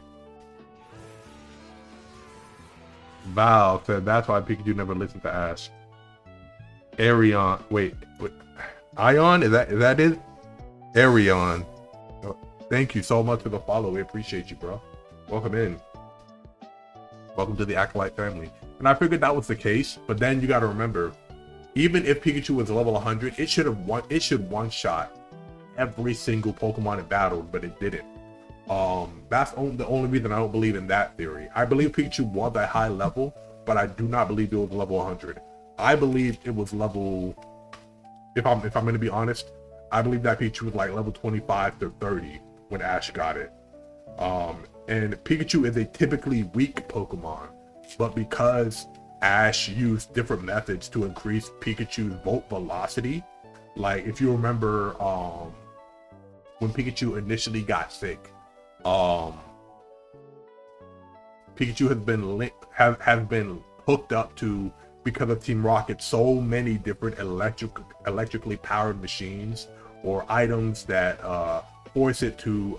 Val said that's why Pikachu never listened to Ash. Arion, wait, Ion, is that it? Arion, oh, thank you so much for the follow. We appreciate you, bro. Welcome in. Welcome to the Acolyte family. And I figured that was the case, but then you got to remember, even if Pikachu was level 100, it should one-shot every single Pokemon it battled, but it didn't. That's the only reason I don't believe in that theory. I believe Pikachu was at high level, but I do not believe it was level 100. I believe it was level, if I'm going to be honest, I believe that Pikachu was like level 25 to 30 when Ash got it. And Pikachu is a typically weak Pokemon, but because Ash used different methods to increase Pikachu's volt velocity, like if you remember, when Pikachu initially got sick, Pikachu has been hooked up to, because of Team Rocket, so many different electrically powered machines or items that force it to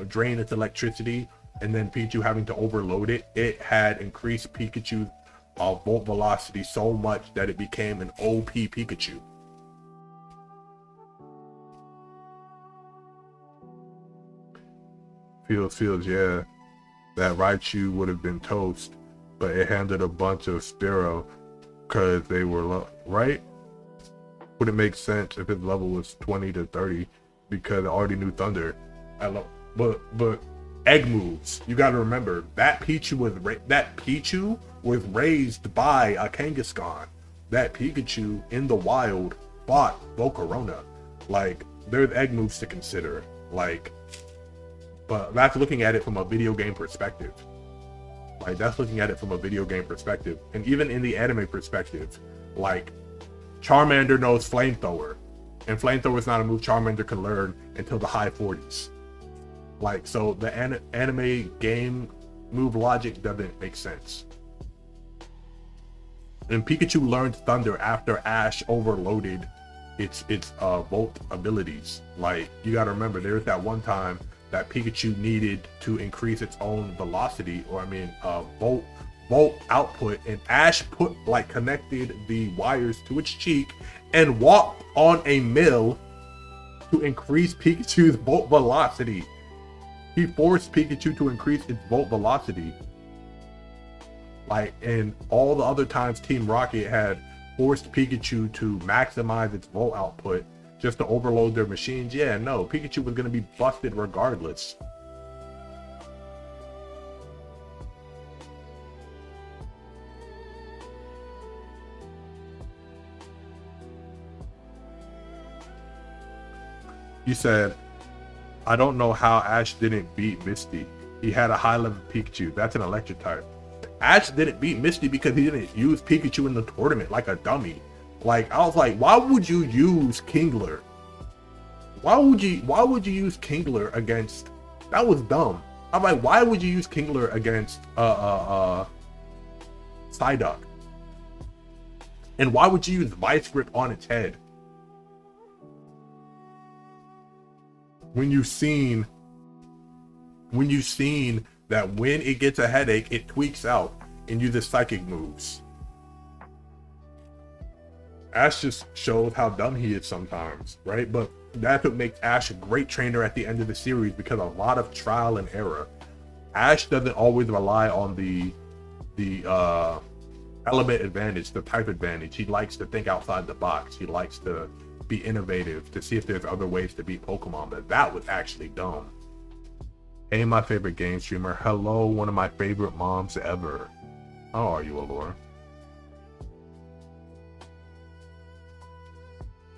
drain its electricity, and then Pikachu having to overload it. It had increased Pikachu's volt velocity so much that it became an OP Pikachu. Feels, yeah. That Raichu would have been toast, but it handled a bunch of Spearow because they were low, right? Would it make sense if its level was 20 to 30 because it already knew Thunder? But egg moves. You got to remember that Pichu was raised by a Kangaskhan. That Pikachu in the wild fought Volcarona. Like, there's egg moves to consider. Like, but that's looking at it from a video game perspective. Like, that's looking at it from a video game perspective. And even in the anime perspective, like, Charmander knows Flamethrower, and Flamethrower is not a move Charmander can learn until the high 40s. Like, so the anime game move logic doesn't make sense. And Pikachu learned Thunder after Ash overloaded its Volt abilities. Like, you gotta remember, there was that one time that Pikachu needed to increase its own velocity, or Volt output, and Ash connected the wires to its cheek and walked on a mill to increase Pikachu's Volt velocity. He forced Pikachu to increase its Volt velocity. Like, and all the other times Team Rocket had forced Pikachu to maximize its Volt output just to overload their machines, yeah, no, Pikachu was going to be busted regardless. You said, I don't know how Ash didn't beat Misty. He had a high level Pikachu. That's an electric type. Ash didn't beat Misty because he didn't use Pikachu in the tournament like a dummy. Like, I was like, why would you use Kingler? Why would you use Kingler against, that was dumb. I'm like, why would you use Kingler against Psyduck? And why would you use Vice Grip on its head? When you've seen that when it gets a headache, it tweaks out and uses psychic moves. Ash just shows how dumb he is sometimes, right? But that's what makes Ash a great trainer at the end of the series, because a lot of trial and error. Ash doesn't always rely on the element advantage, the type advantage. He likes to think outside the box. He likes to be innovative to see if there's other ways to beat Pokemon, but that was actually dumb. Hey, my favorite game streamer. Hello, one of my favorite moms ever. How are you, Allure?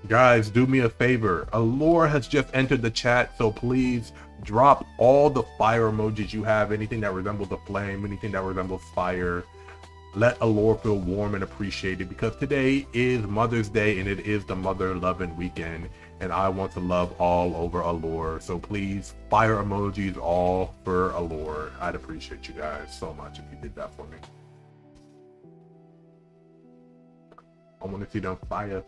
Guys, do me a favor. Allure has just entered the chat, so please drop all the fire emojis you have, anything that resembles a flame, anything that resembles fire. Let Allure feel warm and appreciated, because today is Mother's Day and it is the Mother Lovin' weekend, and I want to love all over Allure. So please, fire emojis all for Allure. I'd appreciate you guys so much if you did that for me. I want to see them fire.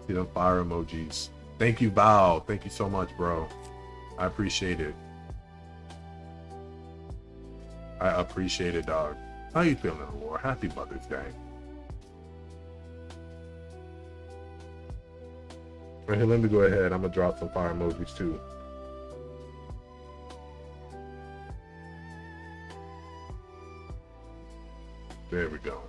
See them fire emojis. Thank you, Val. Thank you so much, bro. I appreciate it. I appreciate it, dog. How you feeling, Allure? Happy Mother's Day. Right here, let me go ahead. I'm gonna drop some fire emojis too. There we go.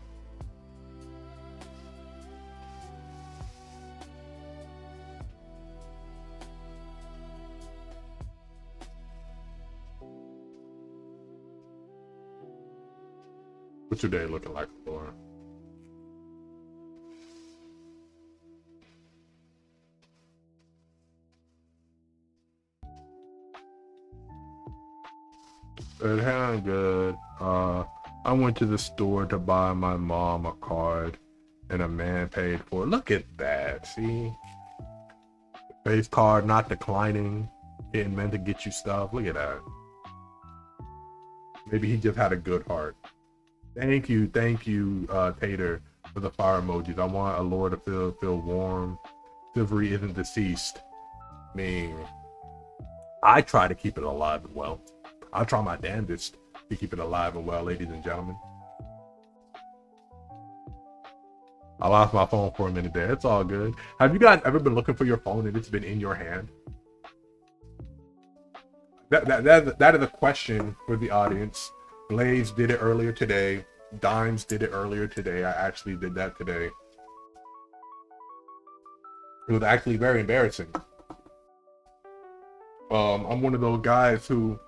What's your day looking like, Laura? It had good. I went to the store to buy my mom a card, and a man paid for it. Look at that. See? Face card not declining. Getting meant to get you stuff. Look at that. Maybe he just had a good heart. Thank you, Tater, for the fire emojis. I want Allure to feel warm. Silvery isn't deceased. I mean, I try to keep it alive and well. I try my damnedest to keep it alive and well, ladies and gentlemen. I lost my phone for a minute there. It's all good. Have you guys ever been looking for your phone and it's been in your hand? That is a question for the audience. Blaze did it earlier today. Dimes did it earlier today. I actually did that today. It was actually very embarrassing. I'm one of those guys who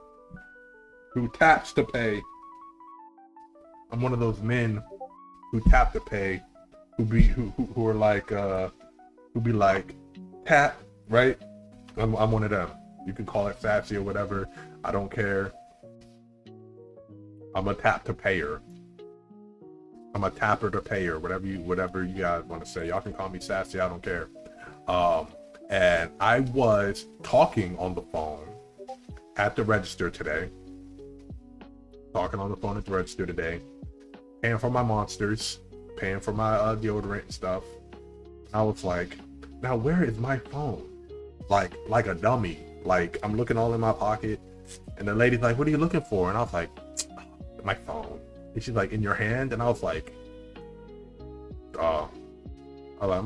taps to pay. I'm one of those men who tap to pay, who are like who be like tap, right? I'm one of them. You can call it sassy or whatever. I don't care. I'm a tap to payer. I'm a tapper to payer, whatever you guys want to say. Y'all can call me sassy, I don't care. And I was talking on the phone at the register today. Paying for my monsters, paying for my deodorant and stuff. And I was like, now where is my phone? Like a dummy. Like, I'm looking all in my pocket, and the lady's like, what are you looking for? And I was like, my phone. And she's like, in your hand? And I was like, oh. I was like,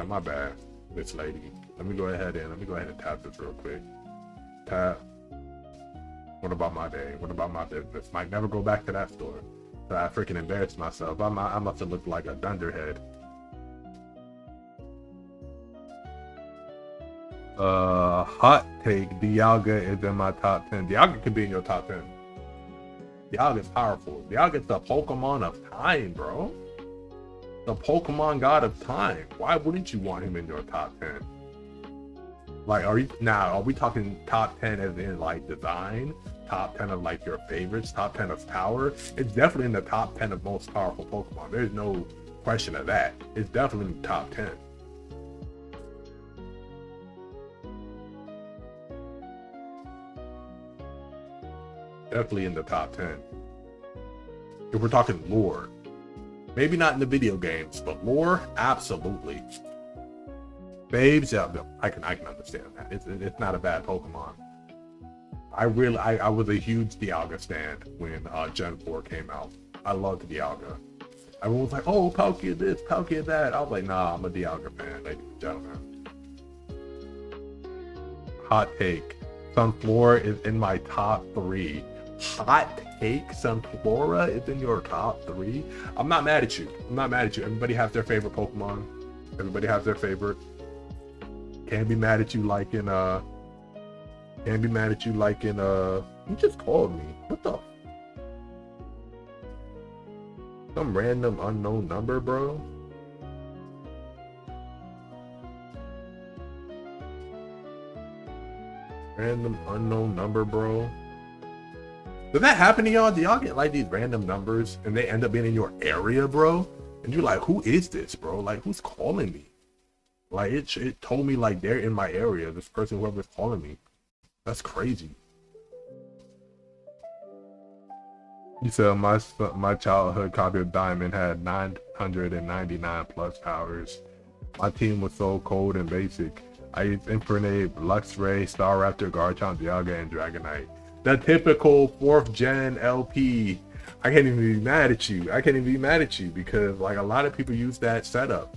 my bad, Miss Lady. Let me go ahead and tap this real quick. Tap. What about my day? What about my business? Might never go back to that store. So I freaking embarrassed myself. I must have looked like a dunderhead. Hot take, Dialga is in my top 10. Dialga could be in your top 10. Dialga is powerful. Dialga is the Pokemon of time, bro. The Pokemon god of time. Why wouldn't you want him in your top 10? Like, are we talking top 10 as in like design? Top 10 of like your favorites? Top 10 of power? It's definitely in the top 10 of most powerful Pokemon. There's no question of that. It's definitely in the top 10. Definitely in the top 10. If we're talking lore. Maybe not in the video games, but lore, absolutely. Babes, yeah, I can understand that. It's not a bad Pokemon. I was a huge Dialga stan when Gen 4 came out. I loved Dialga. Everyone was like, oh, Palkia this, Palkia that. I was like, nah, I'm a Dialga fan, ladies and gentlemen. Hot take. Sunflora is in my top 3. Hot take, Sunflora is in your top 3. I'm not mad at you. Everybody has their favorite Pokemon. Everybody has their favorite. Can't be mad at you like in you just called me. What the? Some random unknown number, bro. Random unknown number, bro. Does that happen to y'all? Do y'all get like these random numbers and they end up being in your area, bro? And you're like, who is this, bro? Like, who's calling me? Like, it told me like they're in my area. This person, whoever's calling me. That's crazy. You said my childhood copy of Diamond had 999 plus powers. My team was so cold and basic. I used Infernape, Luxray, Staraptor, Garchomp, Dialga, and Dragonite. The typical 4th gen LP. I can't even be mad at you. I can't even be mad at you because like a lot of people use that setup.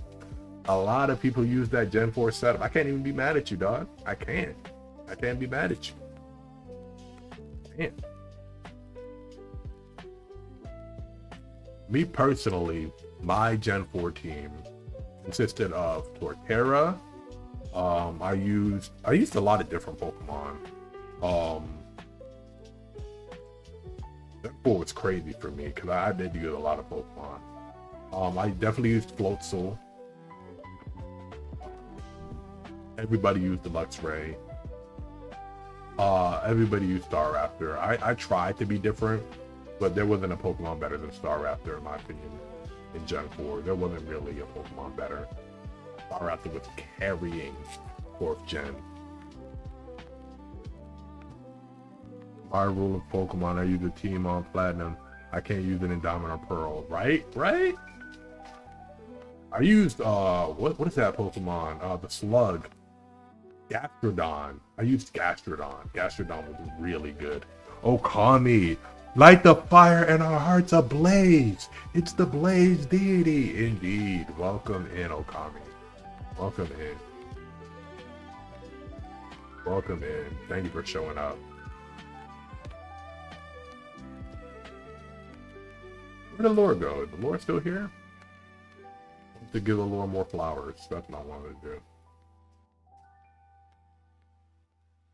A lot of people use that Gen 4 setup. I can't even be mad at you, dog. I can't be mad at you. I can't. Me personally, my Gen 4 team consisted of Torterra. I used a lot of different Pokemon. Gen 4 was crazy for me because I did use a lot of Pokemon. I definitely used Floatzel. Everybody used the Luxray. Everybody used Staraptor. I tried to be different, but there wasn't a Pokemon better than Staraptor in my opinion. In Gen 4, there wasn't really a Pokemon better. Staraptor was carrying 4th gen. My rule of Pokemon, I use a team on Platinum. I can't use it in Diamond or Pearl. Right? I used what is that Pokemon? The Slug. Gastrodon. I used Gastrodon. Gastrodon was really good. Okami. Light the fire and our hearts ablaze. It's the Blaze deity. Indeed. Welcome in, Okami. Welcome in. Welcome in. Thank you for showing up. Where did Laura go? Is Laura still here? To give Laura more flowers. That's not what I wanted to do.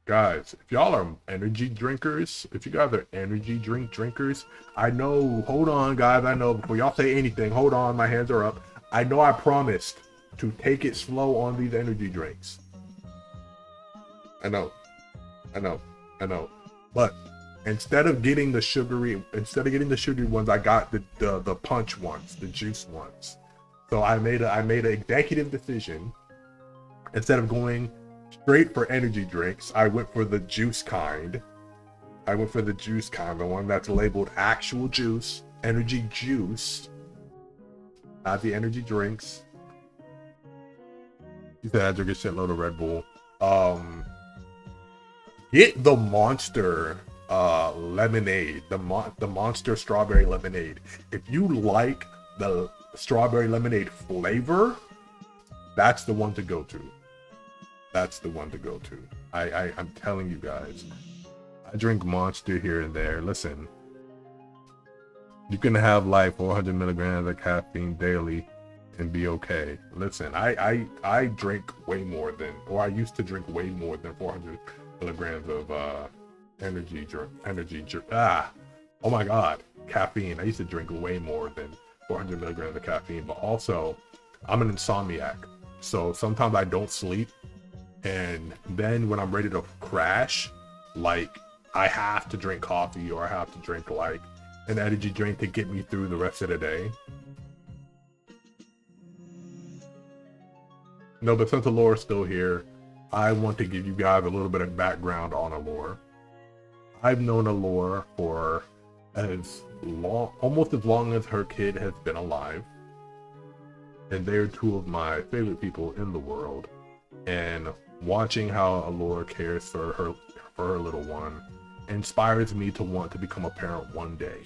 Guys, if y'all are energy drinkers, if you guys are energy drinkers, I know, hold on guys, I know, before y'all say anything, hold on, my hands are up. I know I promised to take it slow on these energy drinks. I know. But instead of getting the sugary ones, I got the punch ones, the juice ones. So I made an executive decision. Instead of going straight for energy drinks, I went for the juice kind. The one that's labeled actual juice, energy juice, not the energy drinks. You said I drink a shitload of Red Bull. Get the Monster lemonade, the Monster strawberry lemonade. If you like the strawberry lemonade flavor, that's the one to go to. I'm telling you guys, I drink Monster here and there. Listen, you can have like 400 milligrams of caffeine daily and be okay. Listen, I drink way more than, or I used to drink way more than 400 milligrams of energy drink. Oh my god, caffeine. I used to drink way more than 400 milligrams of caffeine, but also I'm an insomniac, so sometimes I don't sleep. And then when I'm ready to crash, like I have to drink coffee or I have to drink like an energy drink to get me through the rest of the day. No, but since Alora's still here, I want to give you guys a little bit of background on Alora. I've known Alora for almost as long as her kid has been alive. And they're two of my favorite people in the world. And watching how Alora cares for her little one inspires me to want to become a parent one day.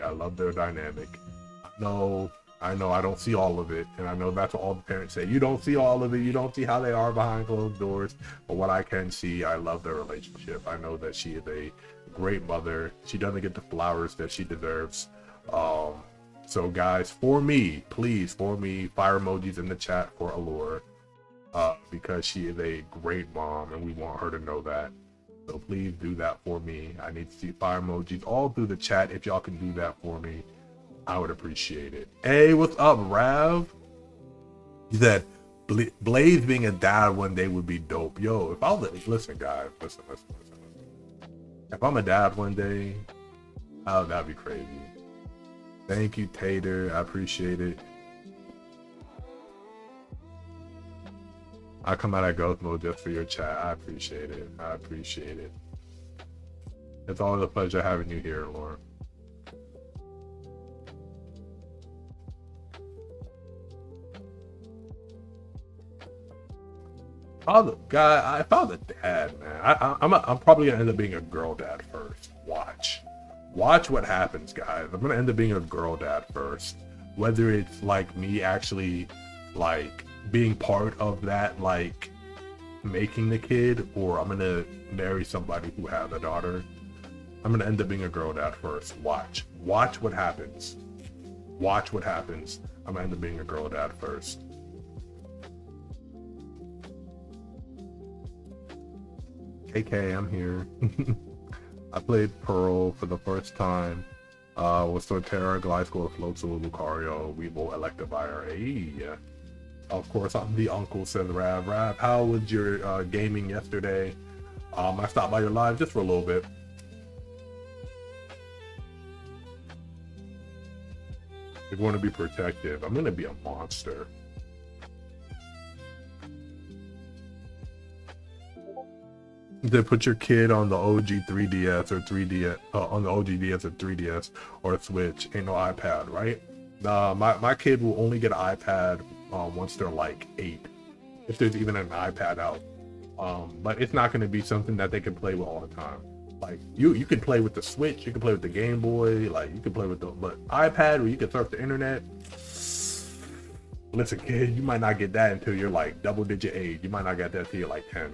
I love their dynamic. I know I don't see all of it, and I know that's what all the parents say. You don't see all of it, you don't see how they are behind closed doors, but what I can see, I love their relationship. I know that she is a great mother. She doesn't get the flowers that she deserves. So guys, for me, please, fire emojis in the chat for Alora, because she is a great mom and we want her to know that. So please do that for me. I need to see fire emojis all through the chat. If y'all can do that for me, I would appreciate it. Hey, what's up, Rav? He said, Blaze being a dad one day would be dope. Yo, if I was listen, guys, listen. If I'm a dad one day, oh, that'd be crazy. Thank you, Tater. I appreciate it. I come out of ghost mode just for your chat. I appreciate it. I appreciate it. It's always a pleasure having you here, Lauren. If I was a dad, man, I'm probably gonna end up being a girl dad first. Watch what happens, guys. I'm gonna end up being a girl dad first. Whether it's like me actually like being part of that, like making the kid, or I'm gonna marry somebody who has a daughter. I'm gonna end up being a girl dad first. Watch what happens. Watch what happens. I'm gonna end up being a girl dad first. KK, I'm here. I played Pearl for the first time. With Sortera, Gliscor, Floatzel, Lucario, Weevil, Electivire. Hey. Of course, I'm the uncle, says Rav. Rav, how was your gaming yesterday? I stopped by your live just for a little bit. You're going to be protective. I'm going to be a monster. To put your kid on the OG 3DS or 3DS, on the OG DS or 3DS or Switch, ain't no iPad, right? My kid will only get an iPad once they're like 8, if there's even an iPad out. But it's not going to be something that they can play with all the time. Like you can play with the Switch, you can play with the Game Boy, like you can play with the iPad where you can surf the internet. Listen, kid, you might not get that until you're like double-digit age. You might not get that until you're like 10.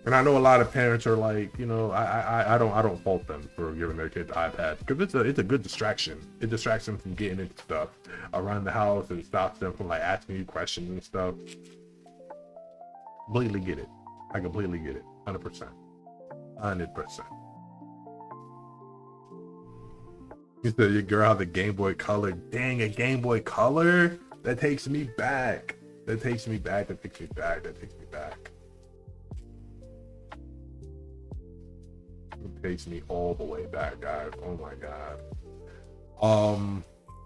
And I know a lot of parents are like, you know, I don't fault them for giving their kids iPads, because it's a good distraction. It distracts them from getting into stuff around the house and stops them from like asking you questions and stuff. Completely get it. I completely get it. 100%. 100%. You said your girl has a Game Boy Color. Dang, a Game Boy Color? That takes me back. That takes me back. That takes me back. That takes me back. It takes me all the way back, guys. Oh my god.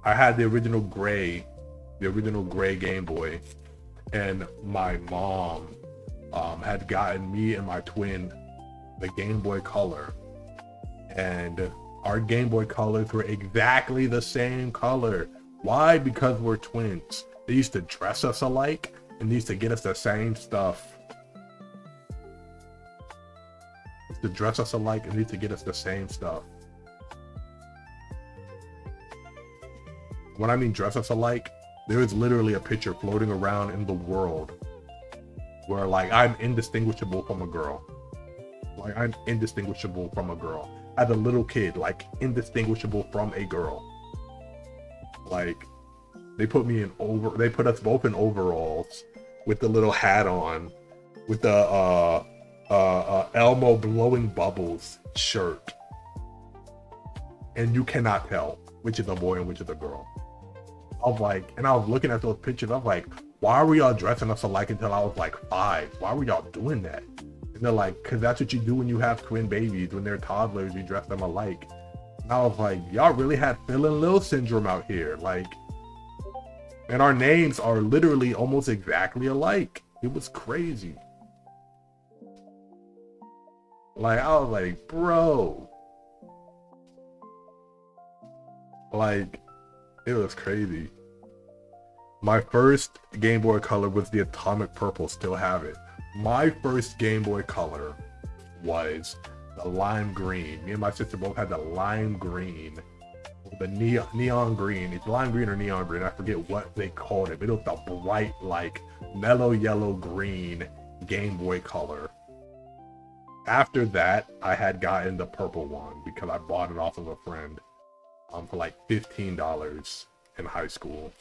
I had the original gray Game Boy, and my mom had gotten me and my twin the Game Boy Color, and our Game Boy Colors were exactly the same color. Why? Because we're twins. They used to dress us alike and they used to get us the same stuff. To dress us alike and need to get us the same stuff. When I mean dress us alike, there is literally a picture floating around in the world where like I'm indistinguishable from a girl. Like I'm indistinguishable from a girl. As a little kid, like indistinguishable from a girl. Like they put us both in overalls with the little hat on, with the Elmo blowing bubbles shirt, and you cannot tell which is a boy and which is a girl. I was looking at those pictures. I was like, why were y'all dressing us alike until I was like 5? Why were y'all doing that? And they're like, because that's what you do when you have twin babies. When they're toddlers, you dress them alike. And I was like, y'all really had Phil and Lil syndrome out here. Like, and our names are literally almost exactly alike. It was crazy. Like, I was like, bro. Like, it was crazy. My first Game Boy Color was the Atomic Purple, still have it. My first Game Boy Color was the lime green. Me and my sister both had the lime green. The neon green. It's lime green or neon green. I forget what they called it. But it was the bright, like, mellow yellow green Game Boy Color. After that, I had gotten the purple one because I bought it off of a friend for like $15 in high school.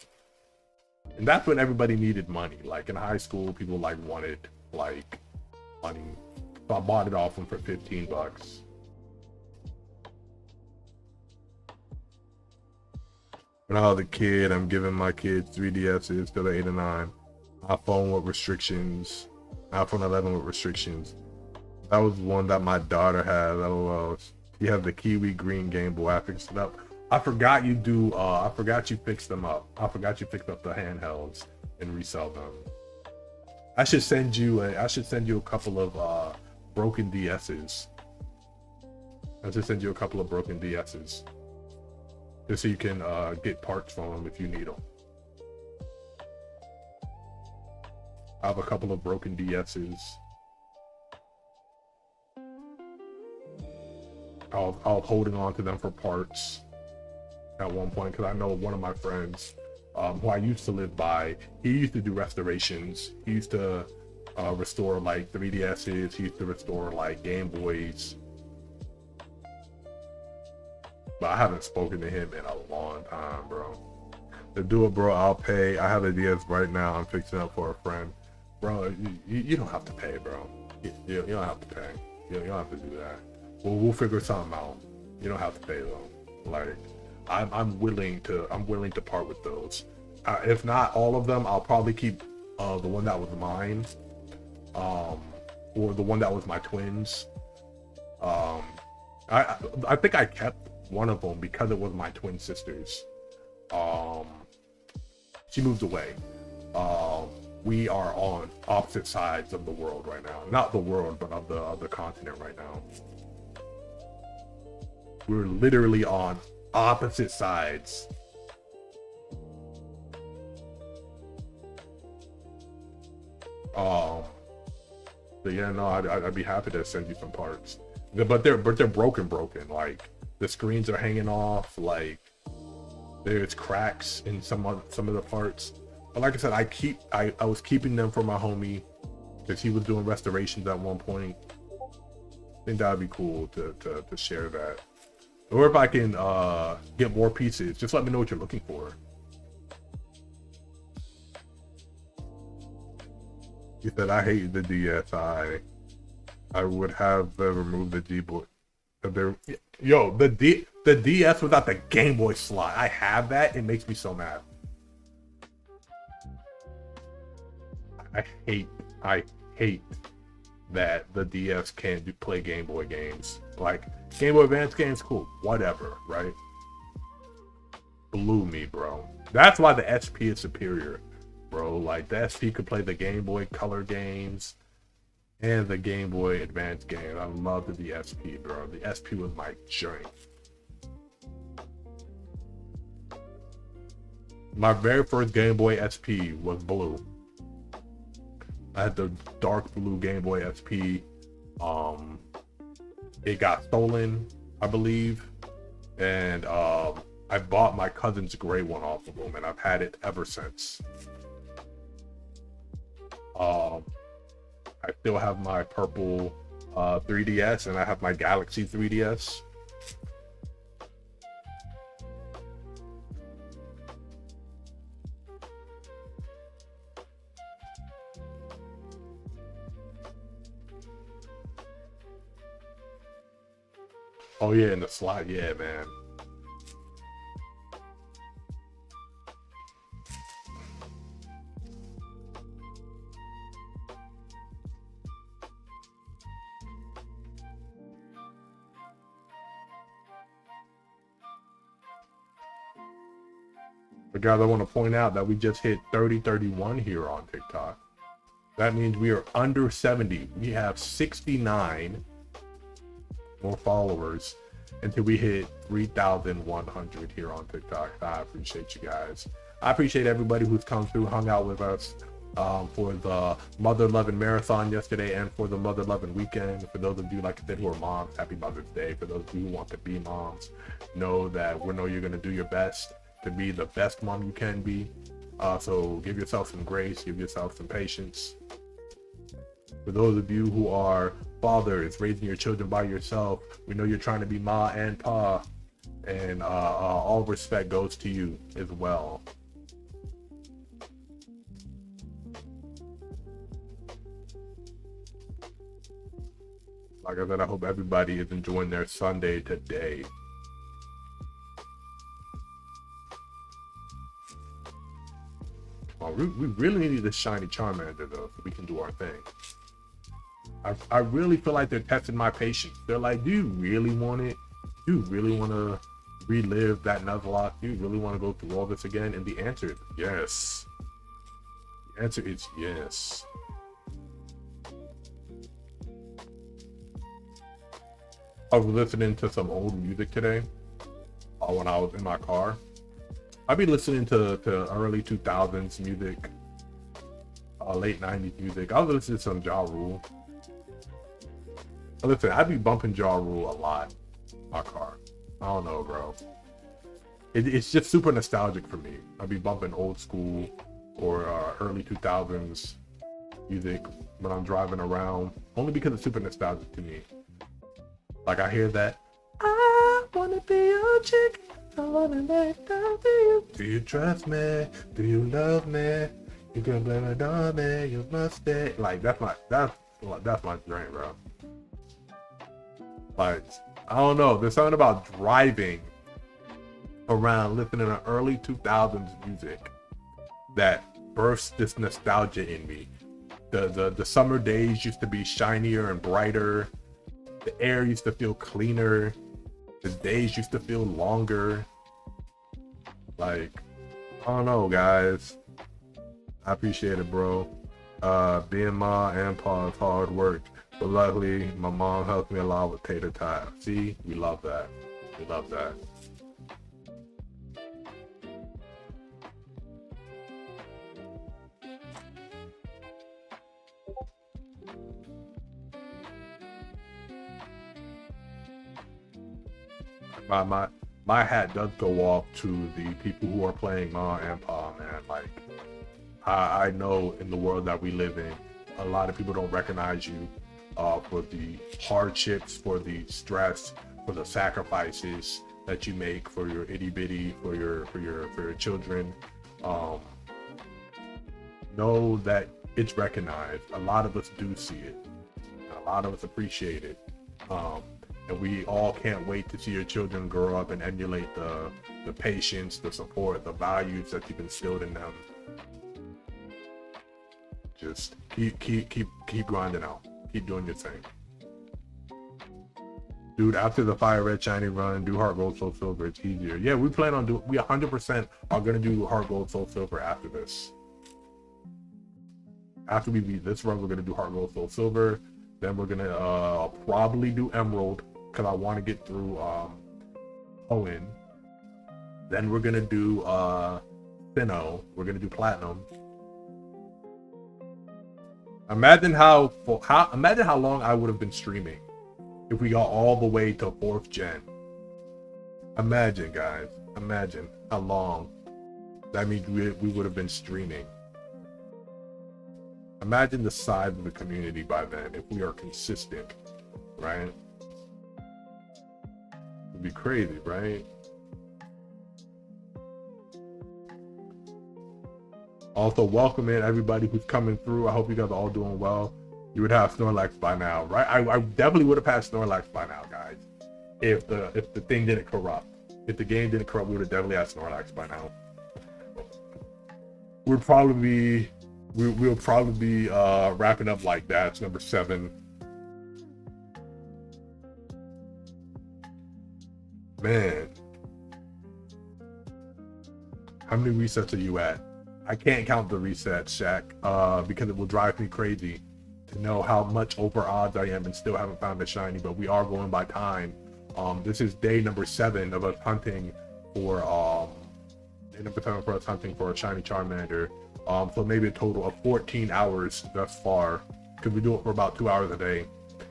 And that's when everybody needed money. Like in high school, people like wanted like money. So I bought it off them for 15 bucks. When I was a kid, I'm giving my kids 3DSs till they're 8 and 9. iPhone with restrictions, iPhone 11 with restrictions. That was one that my daughter had. LOL. You have the Kiwi Green Game Boy. I fixed it up. I forgot you do. I forgot you fixed them up. I forgot you fixed up the handhelds and resell them. I should send you a couple of broken DSs. I should send you a couple of broken DSs, just so you can get parts from them if you need them. I have a couple of broken DSs. I was holding on to them for parts at one point because I know one of my friends who I used to live by, he used to do restorations. He used to restore like 3DSs. He used to restore like Game Boys. But I haven't spoken to him in a long time, bro. To do it, bro, I'll pay. I have a DS right now. I'm fixing up for a friend. Bro, you don't have to pay, bro. You don't have to pay. You don't have to do that. We'll figure something out. You don't have to pay though. Like, I'm willing to part with those. If not all of them, I'll probably keep the one that was mine, or the one that was my twins. I think I kept one of them because it was my twin sister's. She moved away. We are on opposite sides of the world right now. Not the world, but of the continent right now. We're literally on opposite sides. But yeah, no, I'd be happy to send you some parts. But they're broken. Like the screens are hanging off. Like there's cracks in some of the parts. But like I said, I was keeping them for my homie because he was doing restorations at one point. I think that'd be cool to share that. Or if I can get more pieces, just let me know what you're looking for. He said, I hate the DS. I would have removed the D-boy. Yo, the DS without the Game Boy slot. I have that. It makes me so mad. I hate that the DS can't play Game Boy games. Like Game Boy Advance games, cool, whatever, right? Blew me, bro. That's why the SP is superior, bro. Like the SP could play the Game Boy Color games and the Game Boy Advance games. I loved the SP, bro. The SP was my joint. My very first Game Boy SP was blue. I had the dark blue Game Boy SP. It got stolen, I believe, and I bought my cousin's gray one off of him, and I've had it ever since. I still have my purple 3DS, and I have my Galaxy 3DS. Oh yeah, in the slot, yeah, man. But guys, I want to point out that we just hit 3031 here on TikTok. That means we are under 70. We have 69 more followers until we hit 3,100 here on TikTok. I appreciate you guys. I appreciate everybody who's come through, hung out with us for the Mother Lovin Marathon yesterday and for the Mother Lovin weekend. For those of you, like I said, who are moms, happy Mother's Day. For those of you who want to be moms, know that we know you're going to do your best to be the best mom you can be. So give yourself some grace, give yourself some patience. For those of you who are fathers, raising your children by yourself, we know you're trying to be ma and pa, and all respect goes to you as well. Like I said, I hope everybody is enjoying their Sunday today. We really need this shiny Charmander though, so we can do our thing. I really feel like they're testing my patience. They're like, do you really want it? Do you really want to relive that Nuzlocke? Do you really want to go through all this again? And the answer is yes. The answer is yes. I was listening to some old music today when I was in my car. I'd be listening to early 2000s music, late 90s music. I was listening to some Ja Rule. Listen, I'd be bumping Ja Rule a lot in my car. I don't know, bro. It's just super nostalgic for me. I'd be bumping old school or early 2000s music when I'm driving around, only because it's super nostalgic to me. Like I hear that, I wanna be your chick, I wanna make love to you. Do you trust me? Do you love me? You can blame it on me, you must stay. Like that's my dream, bro. Like, I don't know, there's something about driving around listening to early 2000s music that bursts this nostalgia in me. The summer days used to be shinier and brighter. The air used to feel cleaner. The days used to feel longer. Like, I don't know, guys. I appreciate it, bro. Being Ma and Pa is hard work, but luckily my mom helped me a lot with tater tot. See, we love that. We love that. My hat does go off to the people who are playing Ma and Pa, man. Like, I know in the world that we live in, a lot of people don't recognize you for the hardships, for the stress, for the sacrifices that you make for your itty bitty, for your children. Know that it's recognized. A lot of us do see it. A lot of us appreciate it. And we all can't wait to see your children grow up and emulate the patience, the support, the values that you've instilled in them. Just keep grinding out. Keep doing your thing. Dude, after the Fire Red Shiny run, do Heart Gold Soul Silver. It's easier. Yeah, we plan on we 100% are gonna do Heart Gold Soul Silver after this. After we beat this run, we're gonna do Heart Gold Soul Silver. Then we're gonna probably do Emerald, because I want to get through Owen. Then we're gonna do Sinnoh. We're gonna do Platinum. Imagine how long I would have been streaming if we got all the way to 4th gen. Imagine, guys. Imagine how long that means we would have been streaming. Imagine the size of the community by then if we are consistent, right? It'd be crazy, right? Also, welcome in everybody who's coming through. I hope you guys are all doing well. You would have Snorlax by now, right? I definitely would have had Snorlax by now, guys. If the thing didn't corrupt. If the game didn't corrupt, we would have definitely had Snorlax by now. We'll probably be wrapping up like that. It's number 7. Man. How many resets are you at? I can't count the resets, Shaq, because it will drive me crazy to know how much over odds I am and still haven't found a shiny, but we are going by time. This is day number 7 of us hunting for a shiny Charmander. So maybe a total of 14 hours thus far, because we do it for about 2 hours a day.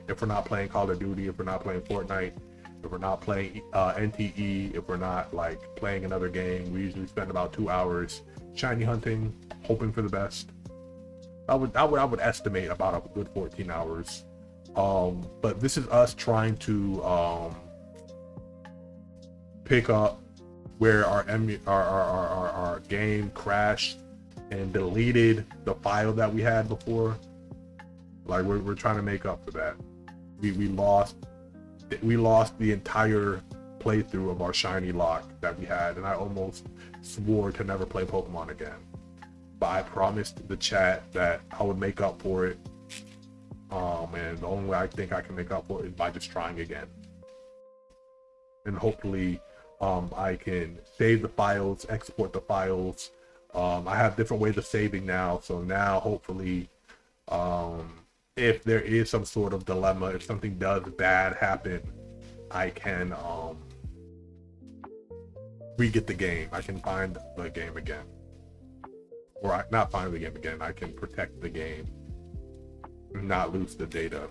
If we're not playing Call of Duty, if we're not playing Fortnite, if we're not playing NTE, if we're not like playing another game, we usually spend about 2 hours shiny hunting, hoping for the best. I would estimate about a good 14 hours. But this is us trying to pick up where our game crashed and deleted the file that we had before. Like we're trying to make up for that. We lost the entire playthrough of our shiny lock that we had, and I almost swore to never play Pokemon again. but I promised the chat that I would make up for it. And the only way I think I can make up for it is by just trying again. And hopefully, I can save the files, export the files. I have different ways of saving now, so now hopefully, if there is some sort of dilemma, if something does bad happen, I can re-get the game. I can find the game again, or not find the game again. I can protect the game, and not lose the data.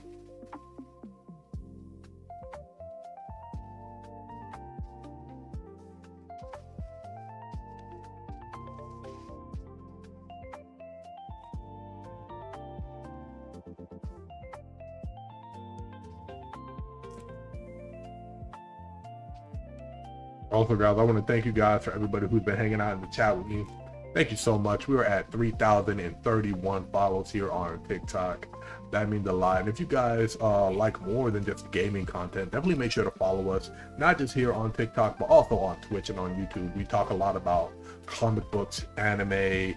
Also, guys, I want to thank you guys for everybody who's been hanging out in the chat with me. Thank you so much. We are at 3,031 follows here on TikTok. That means a lot. And if you guys like more than just gaming content, definitely make sure to follow us, not just here on TikTok, but also on Twitch and on YouTube. We talk a lot about comic books, anime.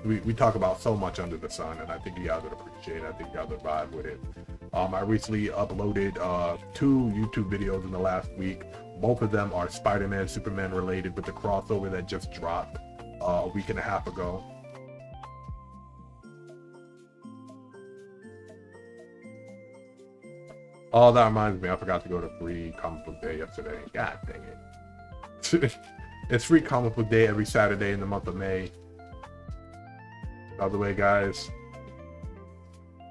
We talk about so much under the sun, and I think you guys would appreciate it. I think you guys would vibe with it. I recently uploaded 2 YouTube videos in the last week. Both of them are Spider-Man, Superman related, with the crossover that just dropped a week and a half ago. Oh, that reminds me, I forgot to go to Free Comic Book Day yesterday. God dang it. It's Free Comic Book Day every Saturday in the month of May. By the way, guys,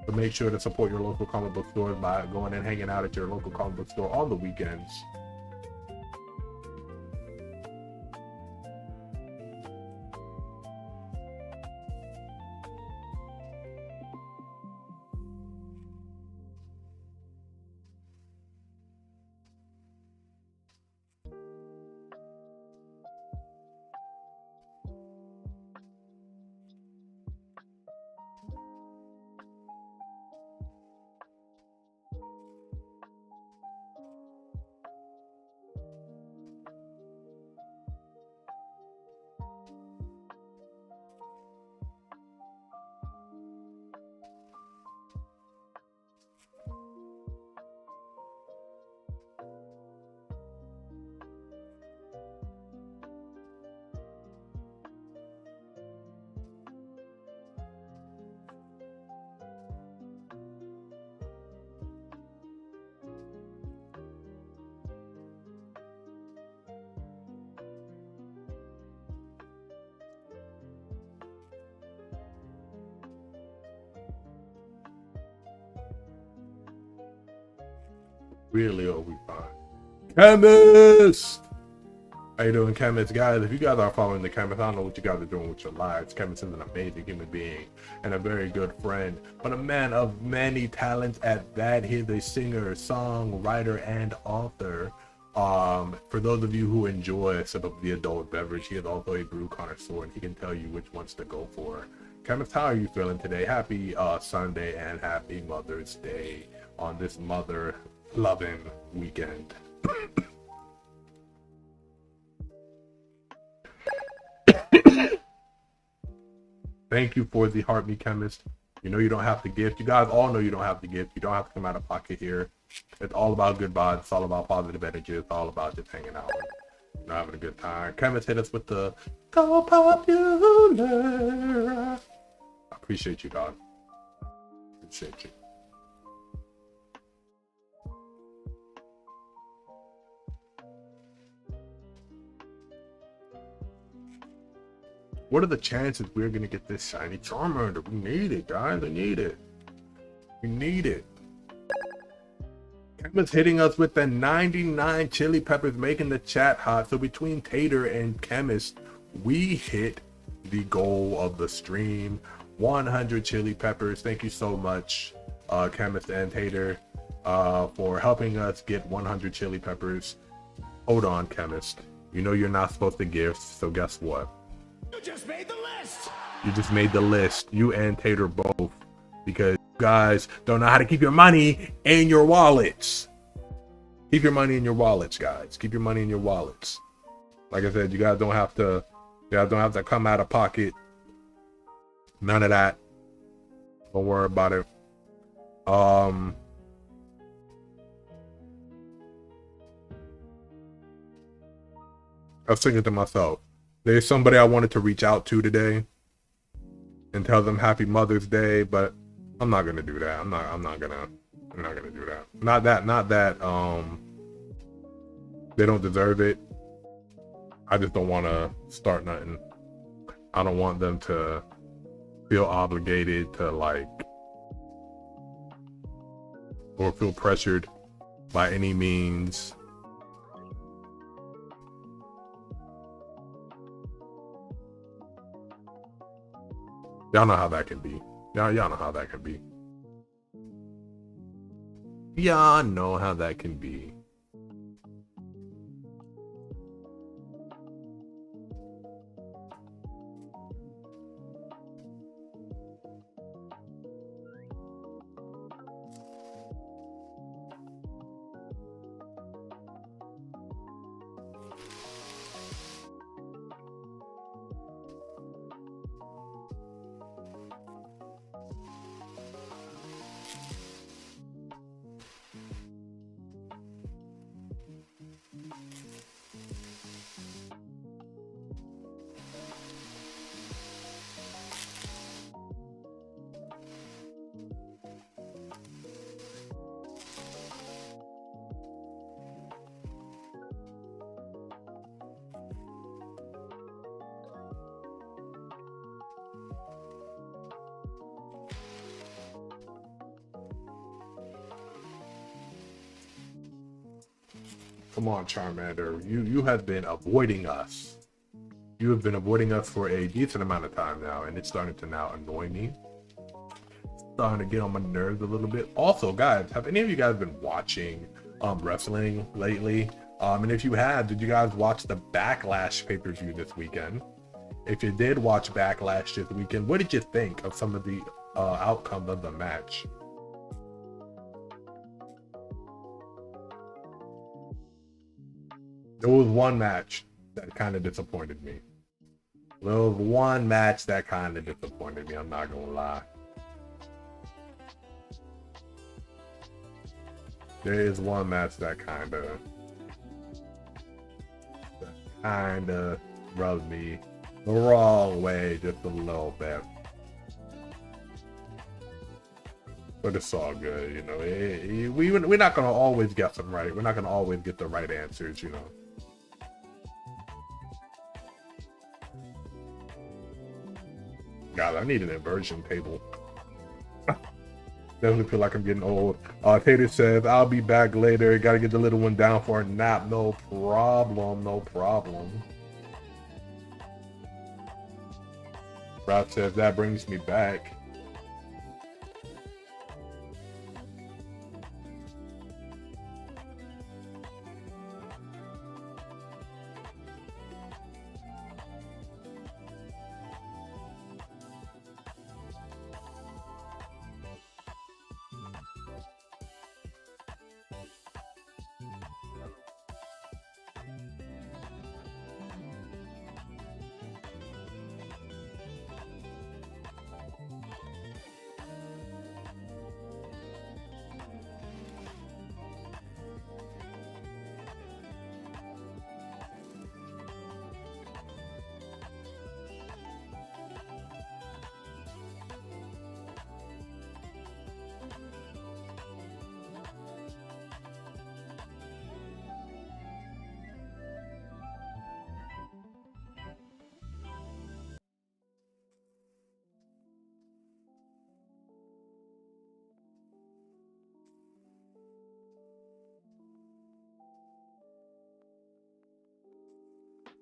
so make sure to support your local comic book stores by going and hanging out at your local comic book store on the weekends. Really, oh, we fine. Chemist! How you doing, Chemist? Guys, if you guys are following the Chemist, I don't know what you guys are doing with your lives. Chemist is an amazing human being and a very good friend, but a man of many talents at that. He's a singer, songwriter, and author. For those of you who enjoy a sip of the adult beverage, he is also a brew connoisseur, and he can tell you which ones to go for. Chemist, how are you feeling today? Happy Sunday and happy Mother's Day on this mother Lovin weekend. Thank you for the heart, me Chemist. You know you don't have to gift. You guys all know you don't have to gift. You don't have to come out of pocket here. It's all about good vibes. It's all about positive energy. It's all about just hanging out and having a good time. Chemist hit us with the go popular. I appreciate you, dog. Appreciate you. What are the chances we're gonna get this shiny Charmander? We need it, guys. We need it. We need it. Chemist hitting us with the 99 chili peppers, making the chat hot. So between Tater and Chemist, we hit the goal of the stream. 100 chili peppers. Thank you so much, Chemist and Tater, for helping us get 100 chili peppers. Hold on, Chemist. You know you're not supposed to give, so guess what? You just made the list. You just made the list. You and Tater both. Because you guys don't know how to keep your money in your wallets. Keep your money in your wallets, guys. Keep your money in your wallets. Like I said, you guys don't have to Yeah, don't have to come out of pocket. None of that. Don't worry about it. I was thinking to myself, there's somebody I wanted to reach out to today and tell them Happy Mother's Day, but I'm not gonna do that. I'm not gonna do that. Not that they don't deserve it. I just don't want to start nothing. I don't want them to feel obligated to like, or feel pressured by any means. Y'all know how that can be. Y'all know how that can be. Y'all know how that can be. Come on, Charmander. You have been avoiding us. You have been avoiding us for a decent amount of time now, and it's starting to now annoy me. It's starting to get on my nerves a little bit. Also, guys, have any of you guys been watching wrestling lately? And if you have, did you guys watch the Backlash pay-per-view this weekend? If you did watch Backlash this weekend, what did you think of some of the outcomes of the match? There was one match that kind of disappointed me. There was one match that kind of disappointed me, I'm not gonna lie. There is one match that kind of rubbed me the wrong way just a little bit. But it's all good, you know. We're not gonna always get them right. We're not gonna always get the right answers, you know. God, I need an inversion table. Definitely feel like I'm getting old. Tater says, I'll be back later. Gotta get the little one down for a nap. No problem, no problem. Brad says, that brings me back.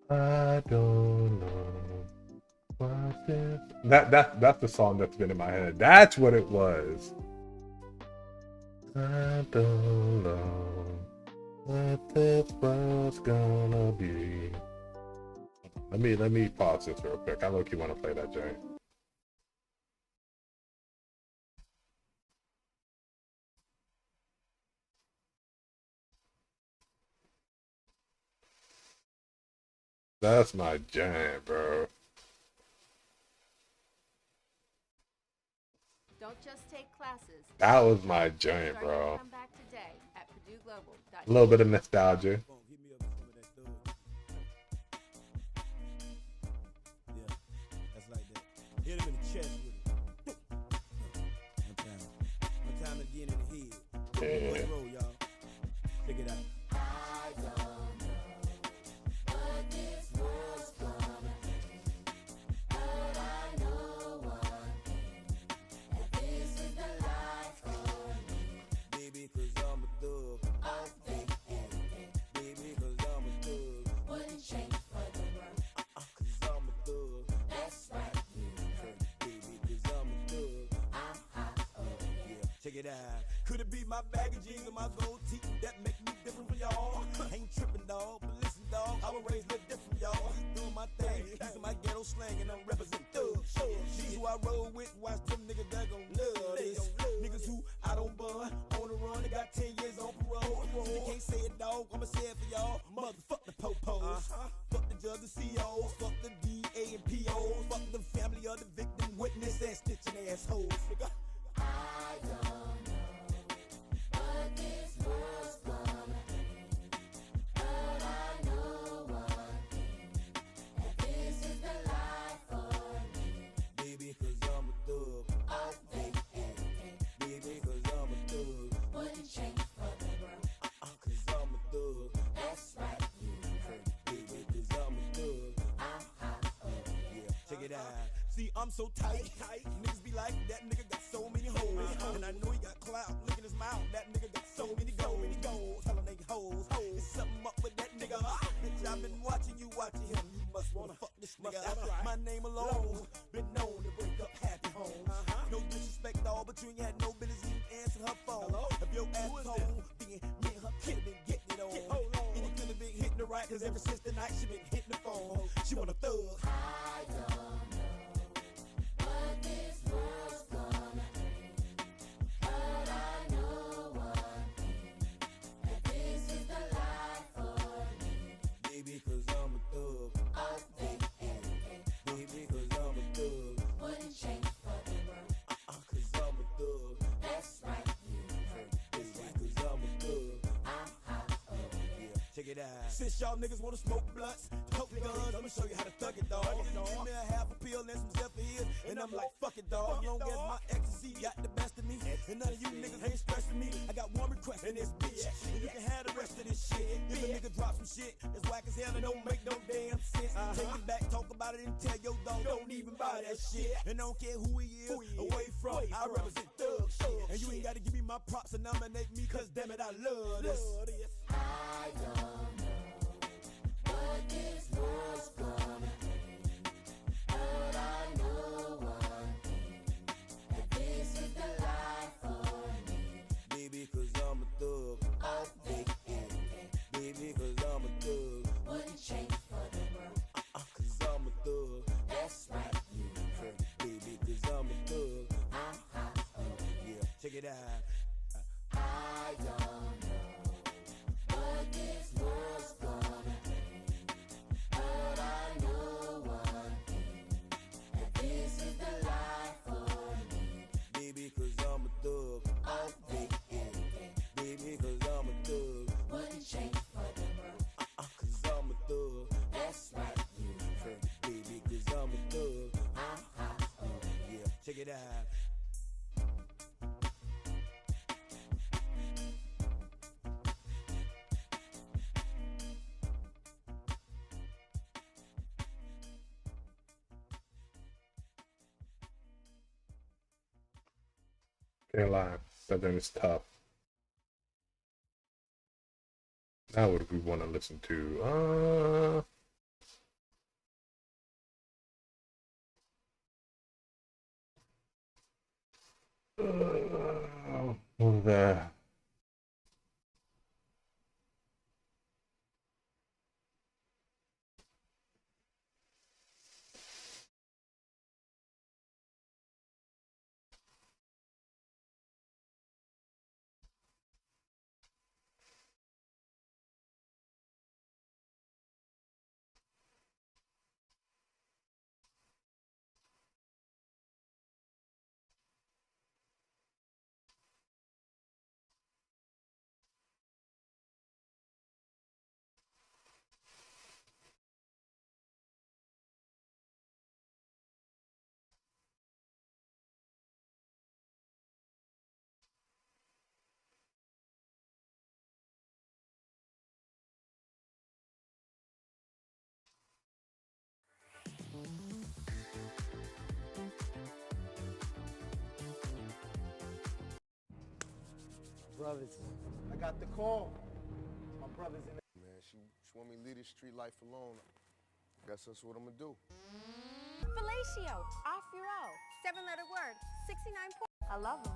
I don't know what this. That's the song that's been in my head. That's what it was. I don't know what this was gonna be. Let me pause this real quick. I look, you want to play that joint. That's my jam, bro. Don't just take classes. That was my jam, Start your bro. comeback today at A little bit of nostalgia. Yeah, that's like that. Hit him in the chest with it. One time again in the head. Yeah. One roll, y'all. Check it out. Baby, cause I'm a thug. Baby, cause I'm a thug. Wouldn't change for the world. Cause I'm a thug. That's right, you heard. Baby, cause I'm a thug. I'm hot, oh yeah. Check it out. Could it be my bag of jeans and my gold teeth that make me different from y'all? Ain't tripping, dog, but listen, dog, I was raised a little different, y'all. Doing my thing, using my ghetto slang, and I'm representing thug. She's who I roll with, watch them niggas that gon' love this. Niggas who I don't bun, on the run, they got 10 years on parole. So they can't say it, dog, I'ma say it for y'all. Motherfuck the popos, fuck the judge and COs, fuck the DA and POs, fuck the family of the victim, witness and snitching assholes. Nigga. I don't know what this world's gonna be, but I know one thing, that this is the life for me. Baby, cause I'm a thug. Oh, baby, cause I'm a thug. Wouldn't change for the world. Cause I'm a thug. That's right, you heard. Baby, cause I'm a thug. I'm hot, oh yeah. Check it out. See, I'm so tight. Niggas be like, that nigga got so many hoes. And I know he got clout. Look at his mouth. That nigga got so many goals. Telling they hoes. It's something up with that nigga. Bitch, I've been watching you, him. You must wanna fuck this nigga. My name alone been known to break up happy homes. No disrespect, dog, but you ain't had no business even answering her phone. If your ass was home, then me and her could've been getting it on. And you could've been hitting her right, cause ever since the night she been hitting the phone. She want a thug. I don't know what this world's gonna bring, but I know one thing, that this is the life for me. Baby, cause I'm a thug. Oh, baby, cause I'm a thug. Wouldn't change for the world. Cause I'm a thug. That's right, you heard. Baby, cause I'm a thug. I'm hot, oh yeah. Check it out. Since y'all niggas wanna smoke blunts, tote guns, I'ma show you how to thug it, dog. Give me a half a pill and some Zephyrs, and I'm like, fuck it, dog. Long as my ecstasy got the best of me, and none of you niggas ain't stressing me. I got one request in this bitch, and you can have the rest of this shit. If a nigga drop some shit that's whack as hell and don't make no damn sense, take it back, talk about it, and tell your dog don't even buy that shit. And I don't care who he is, away from, I represent thug shit. And you ain't gotta give me my props and nominate me, cause damn it, I love this. I don't know what this world's gonna bring, but I know one thing, that this is the life for me. Baby, cause I'm a thug. Oh, baby, cause I'm a thug. Wouldn't change for the world. Cause I'm a thug. That's right, you heard. Baby, cause I'm a thug. I'm hot, oh yeah. Check it out. I don't know what this world's gonna bring, but I know one thing, that this is the life for me. Baby, cause I'm a thug. Oh, baby, cause I'm a thug. Wouldn't change for the world. Cause I'm a thug. That's right, you heard. Baby, cause I'm a thug. I'm hot, oh yeah. Check it out. Can't lie. That thing is tough. Now what do we want to listen to? What was that? brothers. I got the call. My brother's in the... Man, she want me to leave this street life alone. Guess that's what I'm gonna do. Fellatio, off your row. 7-letter word, 69 points. I love them.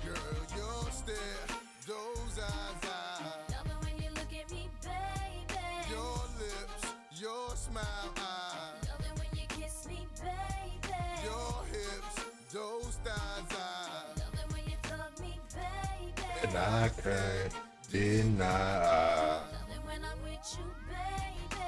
Girl, your stare, those eyes, Love it when you look at me, baby. your lips, your smile, Love it when you kiss me, baby. your hips, those thighs, Love it when you fuck me, baby. And I can't deny. Love it when I'm with you, baby.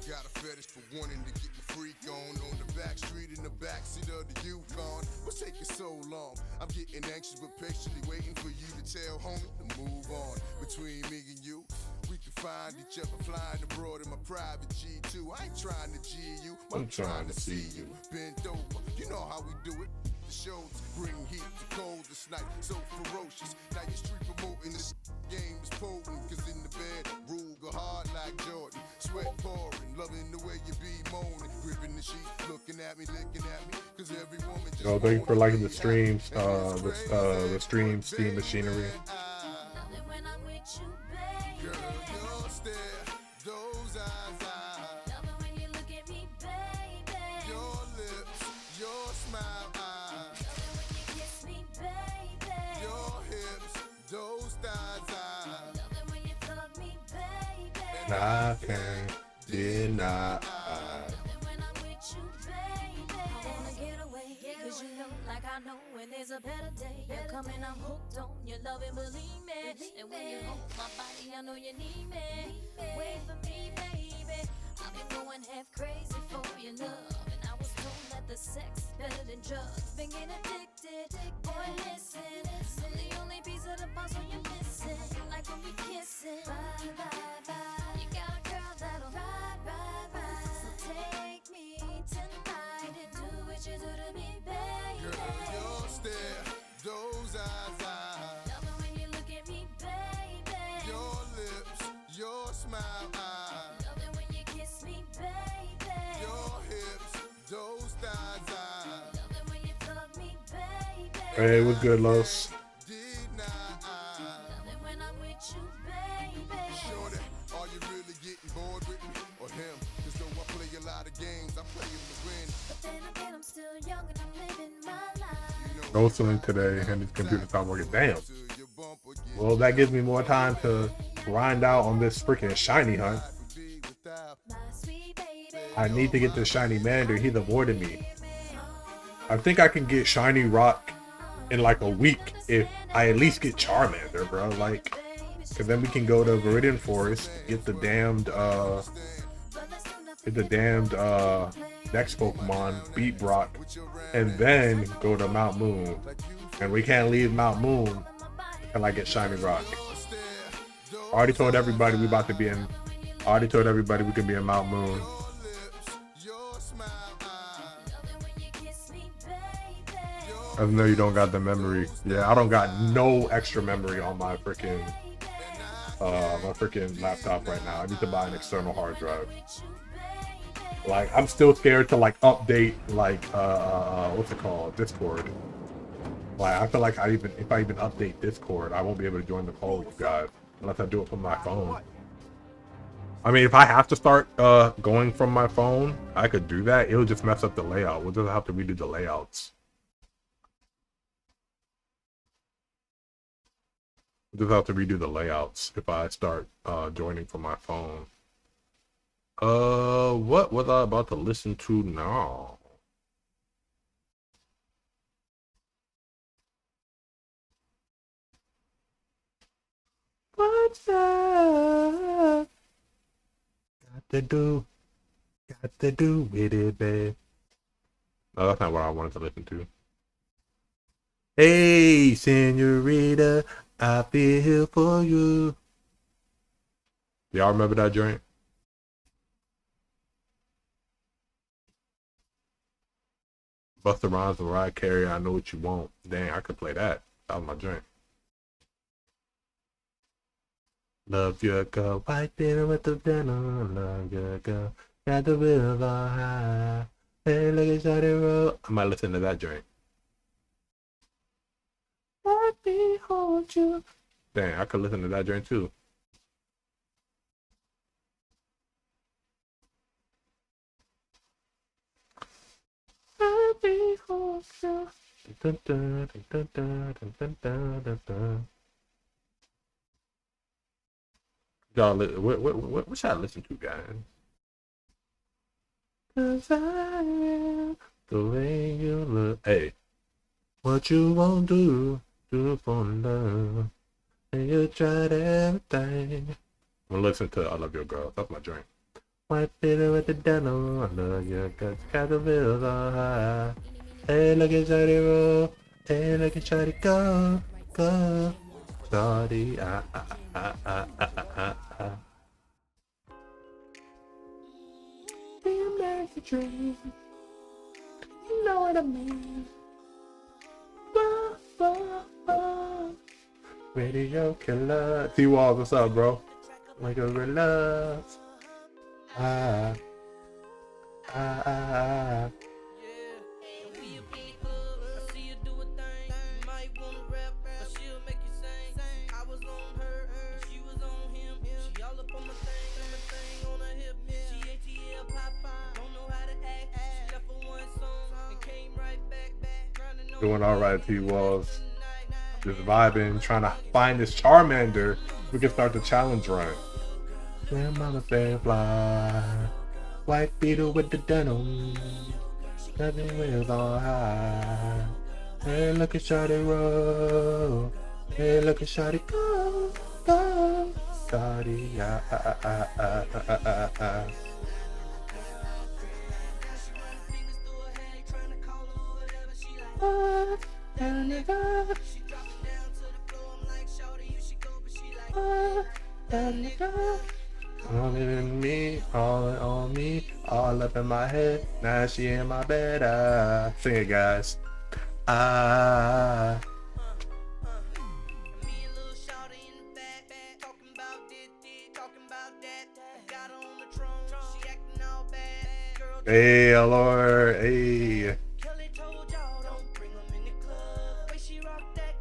Got a fetish for wanting to get the freak on the back street in the backseat of the Yukon. What's taking so long? I'm getting anxious but patiently waiting for you to tell homie to move on. Between me and you, we can find each other flying abroad in my private G2. I ain't trying to G you, I'm trying to see you. Bend over, you know how we do it. The shows bring heat to cold this night, so ferocious. Now your street promoting this game is potent, cause in the bed, rule go hard like Jordan. Sweat pouring, loving the way you be moaning, gripping the sheet, looking at me, cause every woman just Yo, thank you for liking the streams, the stream steam machinery. Love it when I'm with you, baby. Girl, your stare, those eyes, Love it when you look at me, baby. your lips, your smile, Love it when you kiss me, baby. your hips, those thighs, Love it when you fuck me, baby. And I can't deny. Love it when I'm with you, baby. I wanna get away, cause you know, like I know when there's a better day. You're coming, I'm hooked on your love and believe me. And when you hold my body, I know you need me. Wait for me, baby. I've been going half crazy for your love. And I was told that the sex is better than drugs. Been getting addicted, boy, listen. I'm the only piece of the puzzle you're missing. Like when we kissing. Bye, bye, bye. You got a girl that'll ride, ride, ride. So take me tonight and do what you do to me, baby. girl, your stare, those eyes, Love it when you look at me, baby. your lips, your smile, Love it when you kiss me, baby. your hips, those thighs, Love it when you fuck me, baby. Hey, what's good, Los? deny. Love it when I'm with you, baby. Shorty, are you really getting bored with me or him? Cause though I play a lot of games, I play them to win. But then again, I'm still young and I'm living my life. No ceiling today, and his computer stopped working. Damn. To your bumper, get Well, that gives me more time to grind out on this freaking shiny hunt. be without. My sweet baby. I need to get this shiny Mander. He's avoided me. I think I can get shiny Rock in like a week if I at least get Charmander, bro. Like, cause then we can go to Viridian Forest, get the damned next Pokemon, beat Brock, and then go to Mount Moon. And we can't leave Mount Moon until I get shiny Rock. I already told everybody we about to be in. I already told everybody we can be in Mount Moon. Even though you don't got the memory. Yeah, I don't got no extra memory on my freaking laptop right now. I need to buy an external hard drive. Like, I'm still scared to like update like what's it called? Discord. Like, I feel like if I even update Discord, I won't be able to join the call with you guys unless I do it from my phone. I mean, if I have to start going from my phone, I could do that. It'll just mess up the layout. We'll just have to redo the layouts. We'll just have to redo the layouts if I start joining from my phone. What was I about to listen to now? What's up? Got to do with it, babe. No, that's not what I wanted to listen to. Hey, senorita, I feel for you. Y'all remember that joint? Busta Rhymes and Mariah Carey, I Know What You Want. Dang, I could play that. That was my drink. Love your girl, white dinner with the denim. Love your girl, got the wheels on high. Hey, look at Shawty roll. I might listen to that drink. Let me hold you. Dang, I could listen to that drink too. Let me hold you. Dun, dun, dun, dun, dun, dun, dun, dun, dun. Y'all, what should I listen to, guys? 'Cause I am the way you look. Hey, what you won't do for love. And you tried everything. I'm gonna listen to I Love Your Girl. That's my drink. White bitter with the denim. I love your guts. Got the bills on high. Hey, look at Shawty roll. Hey, look at Shawty go. Go. Shawty, the American dream. You know what I mean. Whoa, whoa, whoa. Radio killer. T-Walls, what's up, bro? Like a relax. Ah. Ah, ah, ah. Doing all right, T-Walls. Just vibing, trying to find this Charmander. We can start the challenge run. Grandmama say fly. White beetle with the denim. Nothing wheels on high. Hey, look at Shawty roll. Hey, look at Shawty go. Go. Shawty, ah, ah, ah, ah, ah, ah, ah, ah. All in me, all on me, all up in my head. Now she in my bed. Sing it, guys. Ah. Hey, Lord, hey.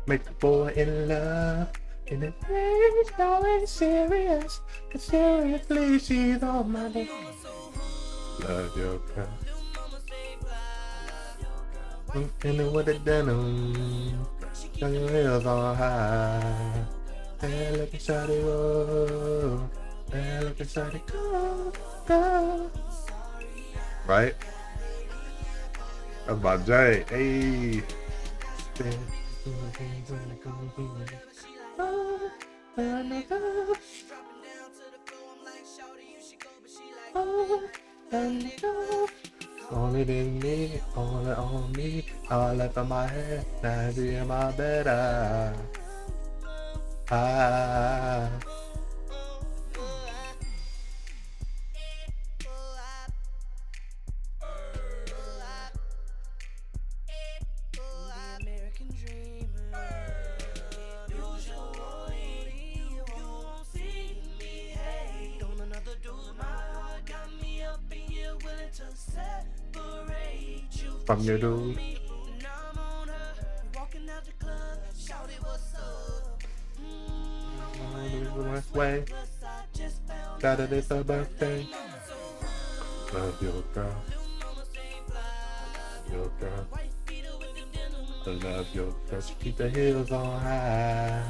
Make the boy in love. And the thing's always serious. Cause seriously, she's on my list. Love your girl. And with the denim. Got your heels on high. Hey, look at Shawty roll. Hey, look at Shawty go, go. Right? That's my J. Hey. Only in me, only on me, all up in my head, now she in my bed. Ah. From your dude. Way. Saturday is her birthday. Love your girl. Your girl. I love your girl. She keep the heels on high.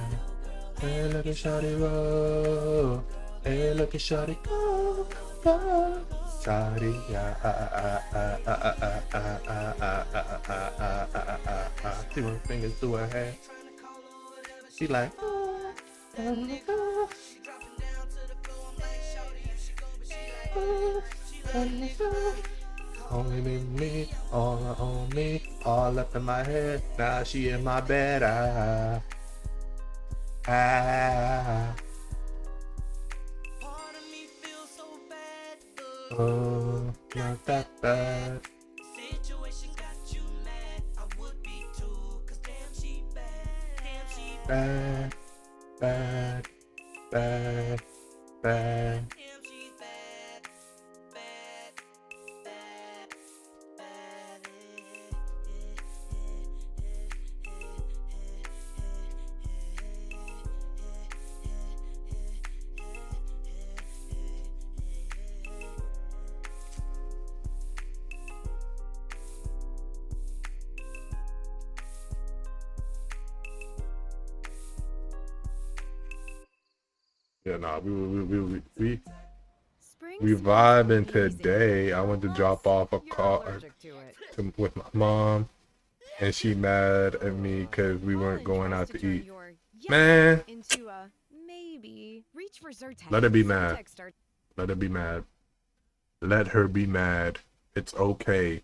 Hey, look at Shawty roll. Hey, look at Shawty go, go. Shawty, see her fingers through her hair. She like, only me, all on me, all up in my head. Now she in my bed. Oh, not that bad. bad, bad, bad, bad. Yeah, nah, we vibing today. I went to drop off a car with my mom, and she mad at me because we weren't going out to eat. Man, let her be mad. Let her be mad. Let her be mad. It's okay.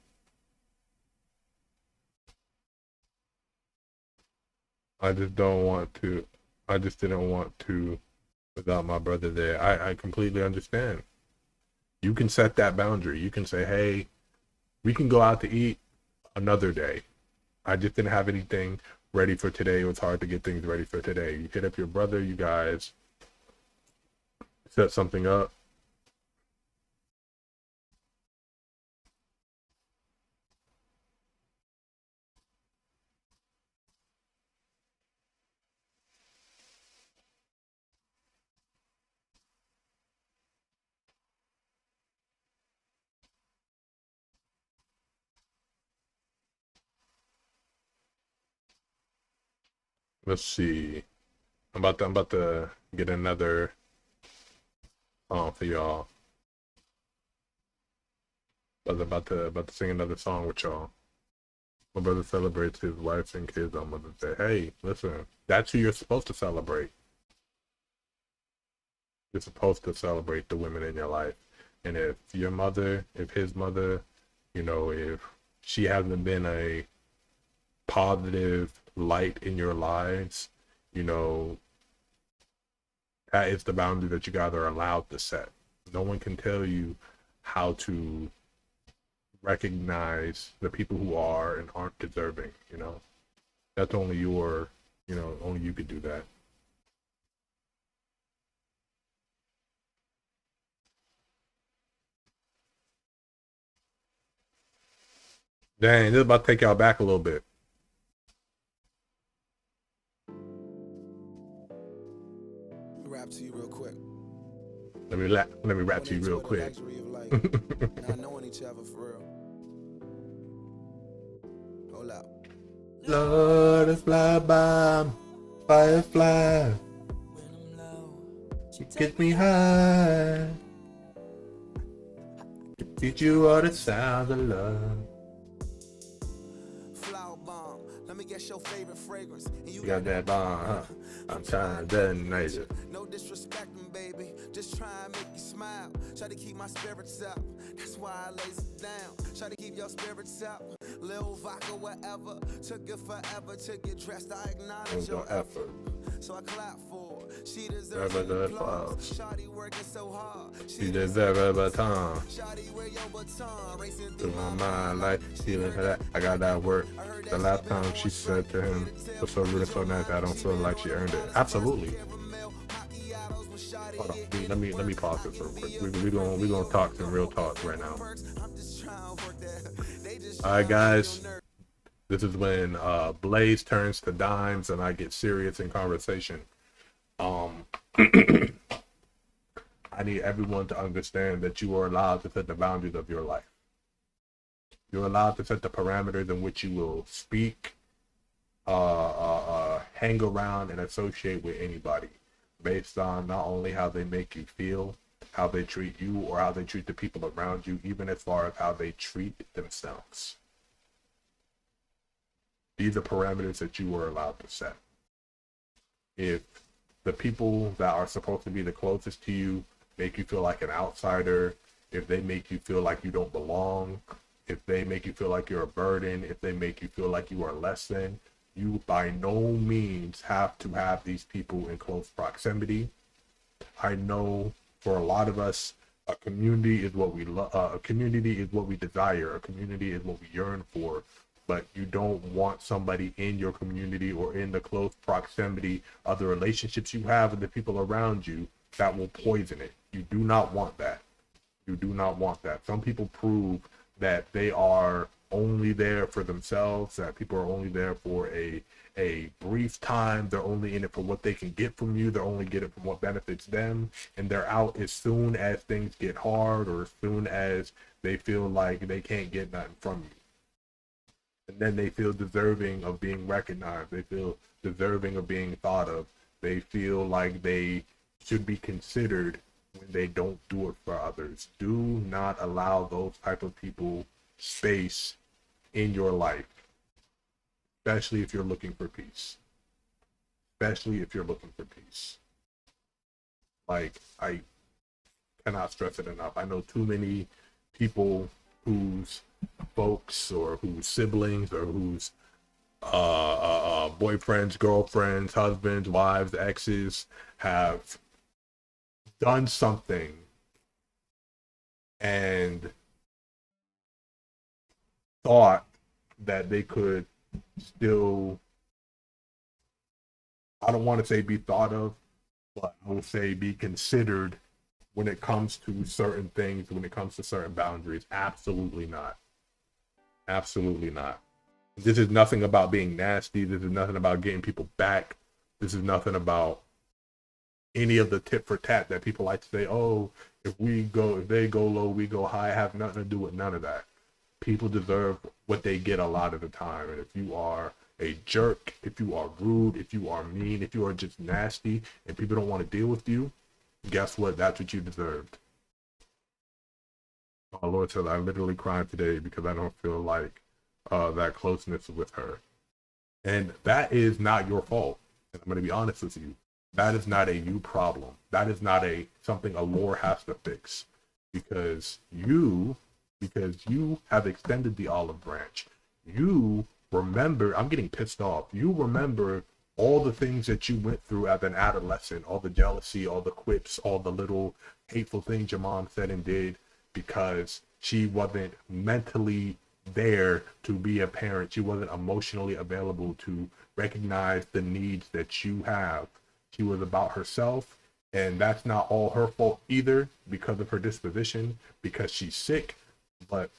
I just don't want to. I just didn't want to without my brother there. I completely understand. You can set that boundary. You can say, hey, we can go out to eat another day. I just didn't have anything ready for today. It was hard to get things ready for today. You hit up your brother, you guys set something up. Let's see. I'm about to get another song for y'all. I was about to sing another song with y'all. My brother celebrates his wife and kids on Mother's Day. Hey, listen, that's who you're supposed to celebrate. You're supposed to celebrate the women in your life. And if your mother, if his mother, you know, if she hasn't been a positive light in your lives, you know, that is the boundary that you guys are allowed to set. No one can tell you how to recognize the people who are and aren't deserving, you know. That's only your, you know, only you could do that. Dang, this is about to take y'all back a little bit. Rap to you real quick. Let me rap to you real quick. Not knowing each other for real. Hold up. Lord, it's fly by, firefly. She gets me high. Teach you all the sounds of love. Flower bomb. Let me guess your favorite fragrance. And You got that bomb, huh? I'm trying to detonate it. No disrespecting, baby. Just try and make you smile. Try to keep my spirits up. That's why I lays it down. Try to keep your spirits up. Lil vodka, whatever. Took it forever to get dressed. I acknowledge your effort. So I clap for her. She deserves Never applause. Shawty working so hard. She deserves a baton. Shawty wear your baton. Racing Through my mind, like feeling that I got that work. The last time she said to him, "Was so rude and so nice, I don't feel like she earned it." Absolutely. Hold on, let me pause this real quick. We gonna talk some real talk right now. All right, guys. This is when Blaze turns to Dimes and I get serious in conversation. I need everyone to understand that you are allowed to set the boundaries of your life. You're allowed to set the parameters in which you will speak, hang around, and associate with anybody based on not only how they make you feel, how they treat you, or how they treat the people around you, even as far as how they treat themselves. These are parameters that you are allowed to set. If the people that are supposed to be the closest to you make you feel like an outsider, if they make you feel like you don't belong, if they make you feel like you're a burden, if they make you feel like you are less than, you by no means have to have these people in close proximity. I know for a lot of us, a community is what we love. A community is what we desire. A community is what we yearn for. but you don't want somebody in your community or in the close proximity of the relationships you have with the people around you that will poison it. You do not want that. You do not want that. Some people prove that they are only there for themselves, that people are only there for a brief time. They're only in it for what they can get from you. They're only get it from what benefits them. And they're out as soon as things get hard or as soon as they feel like they can't get nothing from you. And then they feel deserving of being recognized. They feel deserving of being thought of. They feel like they should be considered when they don't do it for others. Do not allow those type of people space in your life, especially if you're looking for peace. Especially if you're looking for peace. Like, I cannot stress it enough. I know too many people whose folks or whose siblings or whose boyfriends, girlfriends, husbands, wives, exes have done something and thought that they could still, I don't want to say be thought of, but I would say be considered when it comes to certain things, when it comes to certain boundaries. Absolutely not. Absolutely not. This is nothing about being nasty. This is nothing about getting people back. This is nothing about any of the tit for tat that people like to say, oh, if they go low, we go high. Have nothing to do with none of that. People deserve what they get a lot of the time. And if you are a jerk, if you are rude, if you are mean, if you are just nasty and people don't want to deal with you, guess what? That's what you deserved. Oh, Lord said, I literally cried today because I don't feel like that closeness with her. And that is not your fault. And I'm going to be honest with you. That is not a you problem. That is not something a lore has to fix. Because you have extended the olive branch. You remember, I'm getting pissed off. You remember all the things that you went through as an adolescent, all the jealousy, all the quips, all the little hateful things your mom said and did because she wasn't mentally there to be a parent. She wasn't emotionally available to recognize the needs that you have. She was about herself, and that's not all her fault either because of her disposition, because she's sick, but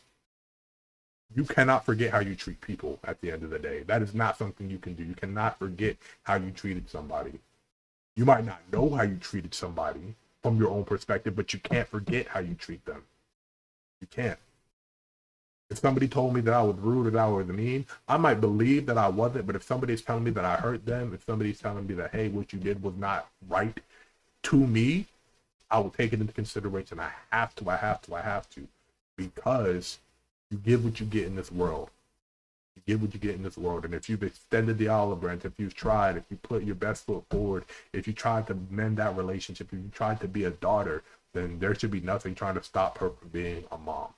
you cannot forget how you treat people at the end of the day. That is not something you can do. You cannot forget how you treated somebody. You might not know how you treated somebody from your own perspective, but you can't forget how you treat them. You can't. If somebody told me that I was rude or that I was mean, I might believe that I wasn't, but if somebody's telling me that I hurt them, if somebody's telling me that, hey, what you did was not right to me, I will take it into consideration. I have to. Because you get what you get in this world. You get what you get in this world. And if you've extended the olive branch, if you've tried, if you put your best foot forward, if you tried to mend that relationship, if you tried to be a daughter, then there should be nothing trying to stop her from being a mom.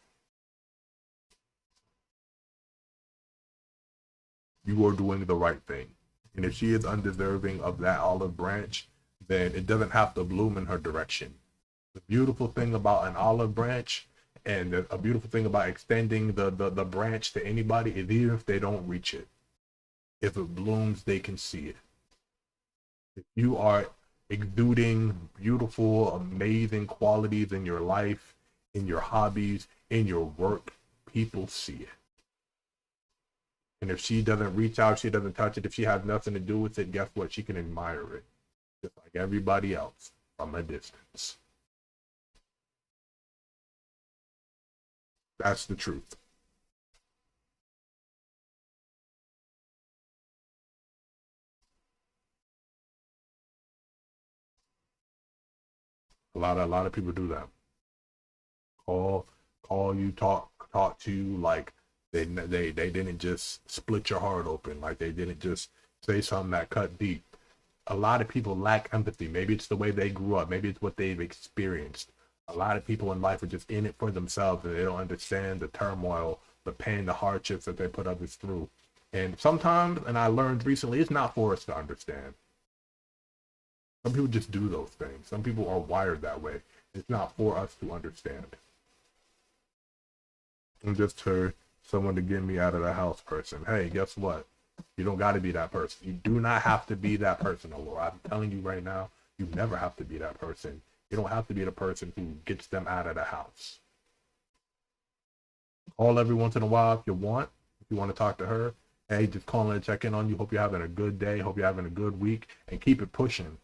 You are doing the right thing. And if she is undeserving of that olive branch, then it doesn't have to bloom in her direction. The beautiful thing about an olive branch and a beautiful thing about extending the branch to anybody is even if they don't reach it, if it blooms, they can see it. If you are exuding beautiful, amazing qualities in your life, in your hobbies, in your work, people see it. And if she doesn't reach out, she doesn't touch it, if she has nothing to do with it, guess what? She can admire it, just like everybody else, from a distance. That's the truth. A lot of people do that. Call you, talk to you like they didn't just split your heart open, like they didn't just say something that cut deep. A lot of people lack empathy. Maybe it's the way they grew up. Maybe it's what they've experienced. A lot of people in life are just in it for themselves, and they don't understand the turmoil, the pain, the hardships that they put others through. And sometimes, and I learned recently, it's not for us to understand. Some people just do those things. Some people are wired that way. It's not for us to understand. And just her someone to get me out of the house person. Hey, guess what? You don't got to be that person. You do not have to be that person, Laura. I'm telling you right now, you never have to be that person. You don't have to be the person who gets them out of the house. Call every once in a while if you want. If you want to talk to her, hey, just call in and check in on you. Hope you're having a good day. Hope you're having a good week, and keep it pushing.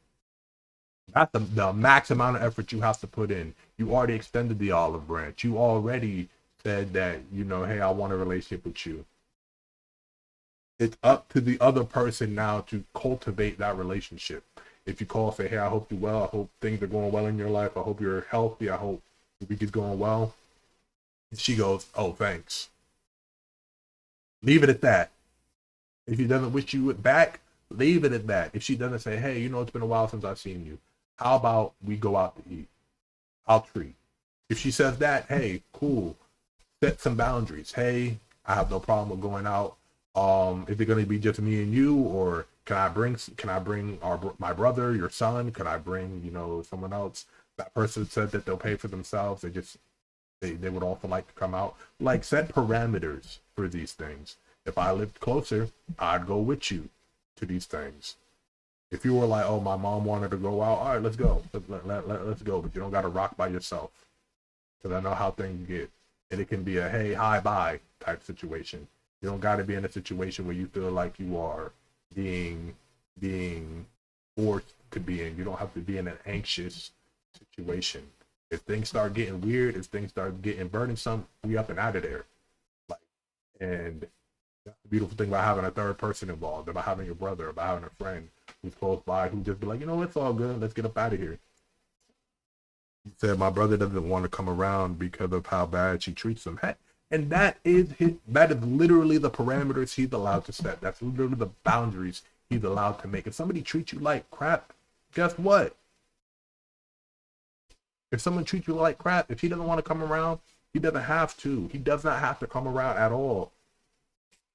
That's the max amount of effort you have to put in. You already extended the olive branch. You already said that, you know, hey, I want a relationship with you. It's up to the other person now to cultivate that relationship. If you call, say, hey, I hope you're well. I hope things are going well in your life. I hope you're healthy. I hope the week is going well. And she goes, oh, thanks. Leave it at that. If he doesn't wish you back, leave it at that. If she doesn't say, hey, you know, it's been a while since I've seen you. How about we go out to eat? I'll treat. If she says that, hey, cool. Set some boundaries. Hey, I have no problem with going out. Is it going to be just me and you, or can I bring my brother, your son? Can I bring, you know, someone else? That person said that they'll pay for themselves. They would also like to come out. Like, set parameters for these things. If I lived closer, I'd go with you to these things. If you were like, oh, my mom wanted to go out, all right, let's go. Let's go. But you don't got to rock by yourself. Because I know how things get. And it can be a, hey, hi, bye type situation. You don't got to be in a situation where you feel like you are being forced to be in. You don't have to be in an anxious situation. If things start getting weird, if things start getting burdensome, we up and out of there. Like, and that's the beautiful thing about having a third person involved, about having your brother, about having a friend who's close by, who just be like, you know, it's all good. Let's get up out of here. He said, my brother doesn't want to come around because of how bad she treats him. And that is literally the parameters he's allowed to set. That's literally the boundaries he's allowed to make. If somebody treats you like crap, guess what? If someone treats you like crap, if he doesn't want to come around, he doesn't have to. He does not have to come around at all.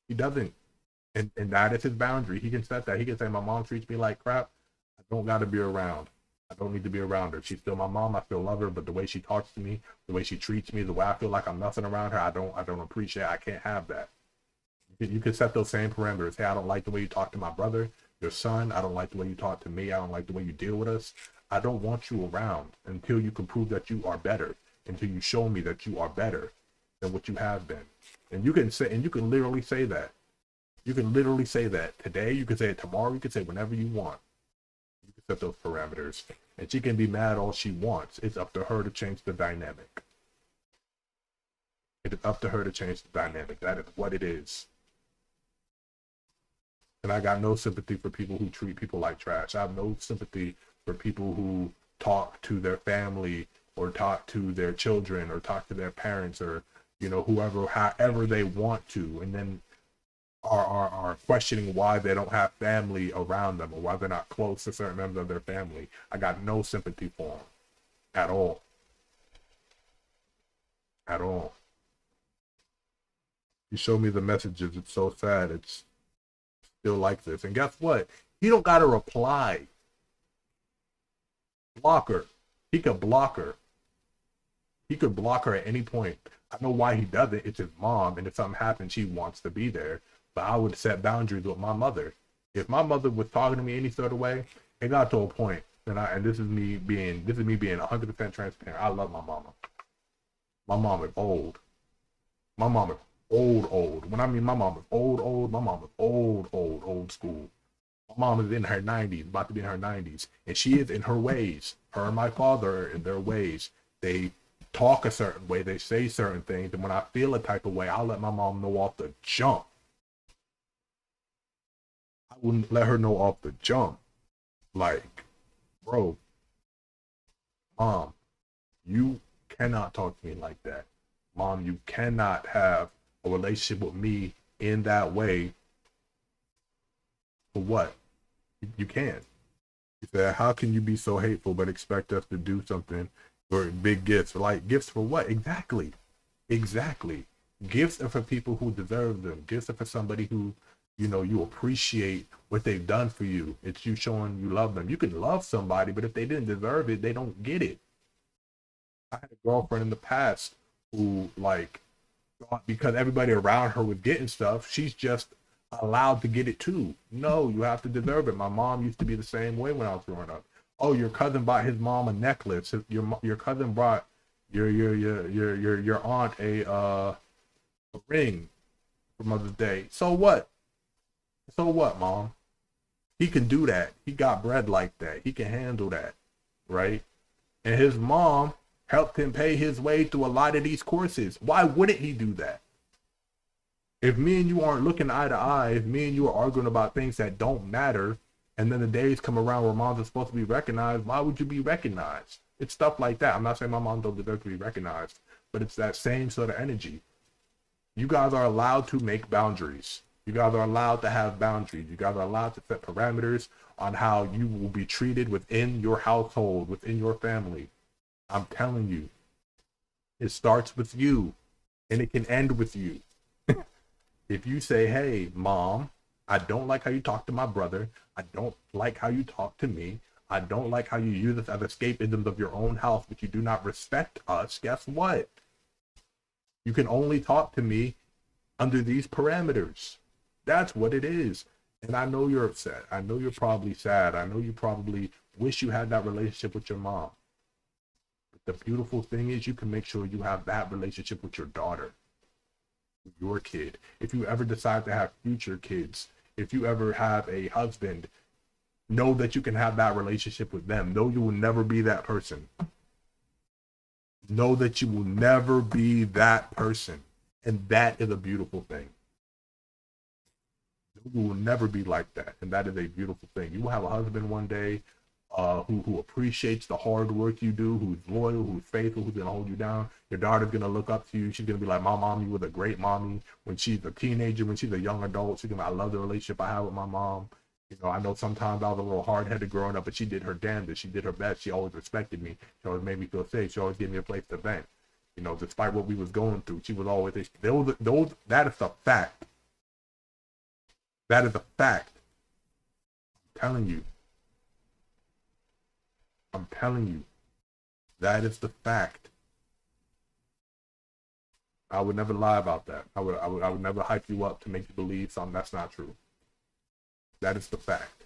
He doesn't. And that is his boundary. He can set that. He can say, my mom treats me like crap. I don't got to be around. I don't need to be around her. She's still my mom. I still love her, but the way she talks to me, the way she treats me, the way I feel like I'm nothing around her, I don't appreciate. I can't have that. You can set those same parameters. Hey, I don't like the way you talk to my brother, your son. I don't like the way you talk to me. I don't like the way you deal with us. I don't want you around until you can prove that you are better, until you show me that you are better than what you have been. And you can say, and you can literally say that. You can literally say that today. You can say it tomorrow. You can say whenever you want. You can set those parameters, and she can be mad all she wants. It's up to her to change the dynamic. It is up to her to change the dynamic. That is what it is. And I got no sympathy for people who treat people like trash. I have no sympathy for people who talk to their family or talk to their children or talk to their parents or, you know, whoever, however they want to, and then are questioning why they don't have family around them or why they're not close to certain members of their family. I got no sympathy for them at all. At all. You show me the messages. It's so sad. It's still like this. And guess what? He don't got to reply. Block her. He could block her. He could block her at any point. I know why he doesn't. It's his mom, and if something happens, she wants to be there. But I would set boundaries with my mother. If my mother was talking to me any sort of way, it got to a point, and this is me being 100% transparent. I love my mama. My mom is old. My mom is old. When I mean my mom is old, my mom is old school. My mom is in her 90s, about to be in her 90s, and she is in her ways. Her and my father are in their ways. They talk a certain way, they say certain things, and when I feel a type of way, I'll let my mom know off the jump. I wouldn't let her know off the jump. Like, bro, mom, you cannot talk to me like that. Mom, you cannot have a relationship with me in that way. For what? You can't. He said, how can you be so hateful but expect us to do something for big gifts? Like, gifts for what? Exactly. Gifts are for people who deserve them. Gifts are for somebody who, you know, you appreciate what they've done for you. It's you showing you love them. You can love somebody, but if they didn't deserve it, they don't get it. I had a girlfriend in the past who, like, because everybody around her was getting stuff, she's just allowed to get it too. No, you have to deserve it. My mom used to be the same way when I was growing up. Oh, your cousin bought his mom a necklace. Your cousin brought your aunt a ring for Mother's Day. So what? So what, mom? He can do that. He got bread like that. He can handle that, right? And his mom helped him pay his way through a lot of these courses. Why wouldn't he do that? If me and you aren't looking eye to eye, if me and you are arguing about things that don't matter, and then the days come around where moms are supposed to be recognized, why would you be recognized? It's stuff like that. I'm not saying my mom don't deserve to be recognized, but it's that same sort of energy. You guys are allowed to make boundaries. You guys are allowed to have boundaries. You guys are allowed to set parameters on how you will be treated within your household, within your family. I'm telling you, it starts with you and it can end with you. If you say, hey, mom, I don't like how you talk to my brother. I don't like how you talk to me. I don't like how you use us as escapisms of your own house, but you do not respect us. Guess what? You can only talk to me under these parameters. That's what it is. And I know you're upset. I know you're probably sad. I know you probably wish you had that relationship with your mom. But the beautiful thing is you can make sure you have that relationship with your daughter, your kid. If you ever decide to have future kids, if you ever have a husband, know that you can have that relationship with them. Know you will never be that person. Know that you will never be that person. And that is a beautiful thing. You will never be like that. And that is a beautiful thing. You will have a husband one day who appreciates the hard work you do, who's loyal, who's faithful, who's going to hold you down. Your daughter's going to look up to you. She's going to be like, my mommy was a great mommy. When she's a teenager, when she's a young adult, she's going to be, I love the relationship I have with my mom. You know, I know sometimes I was a little hard-headed growing up, but she did her damnedest. She did her best. She always respected me. She always made me feel safe. She always gave me a place to vent. You know, despite what we was going through, she was always, that is a fact. That is a fact. I'm telling you. I'm telling you. That is the fact. I would never lie about that. I would never hype you up to make you believe something that's not true. That is the fact.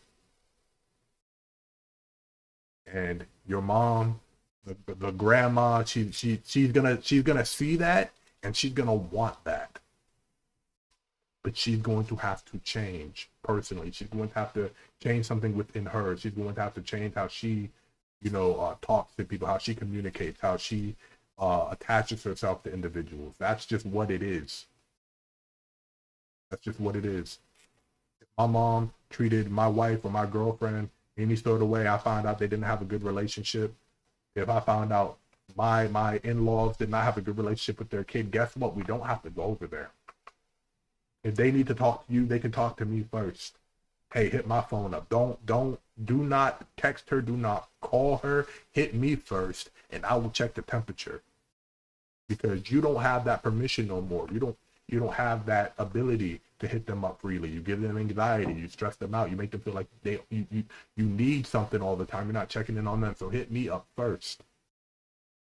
And your mom, the grandma, she's gonna see that, and she's gonna want that. But she's going to have to change personally. She's going to have to change something within her. She's going to have to change how she, talks to people, how she communicates, how she attaches herself to individuals. That's just what it is. That's just what it is. If my mom treated my wife or my girlfriend any sort of way, I found out they didn't have a good relationship. If I found out my in-laws did not have a good relationship with their kid, guess what? We don't have to go over there. If they need to talk to you, they can talk to me first. Hey, hit my phone up. Do not text her. Do not call her. Hit me first, and I will check the temperature. Because you don't have that permission no more. You don't have that ability to hit them up freely. You give them anxiety. You stress them out. You make them feel like you need something all the time. You're not checking in on them. So hit me up first.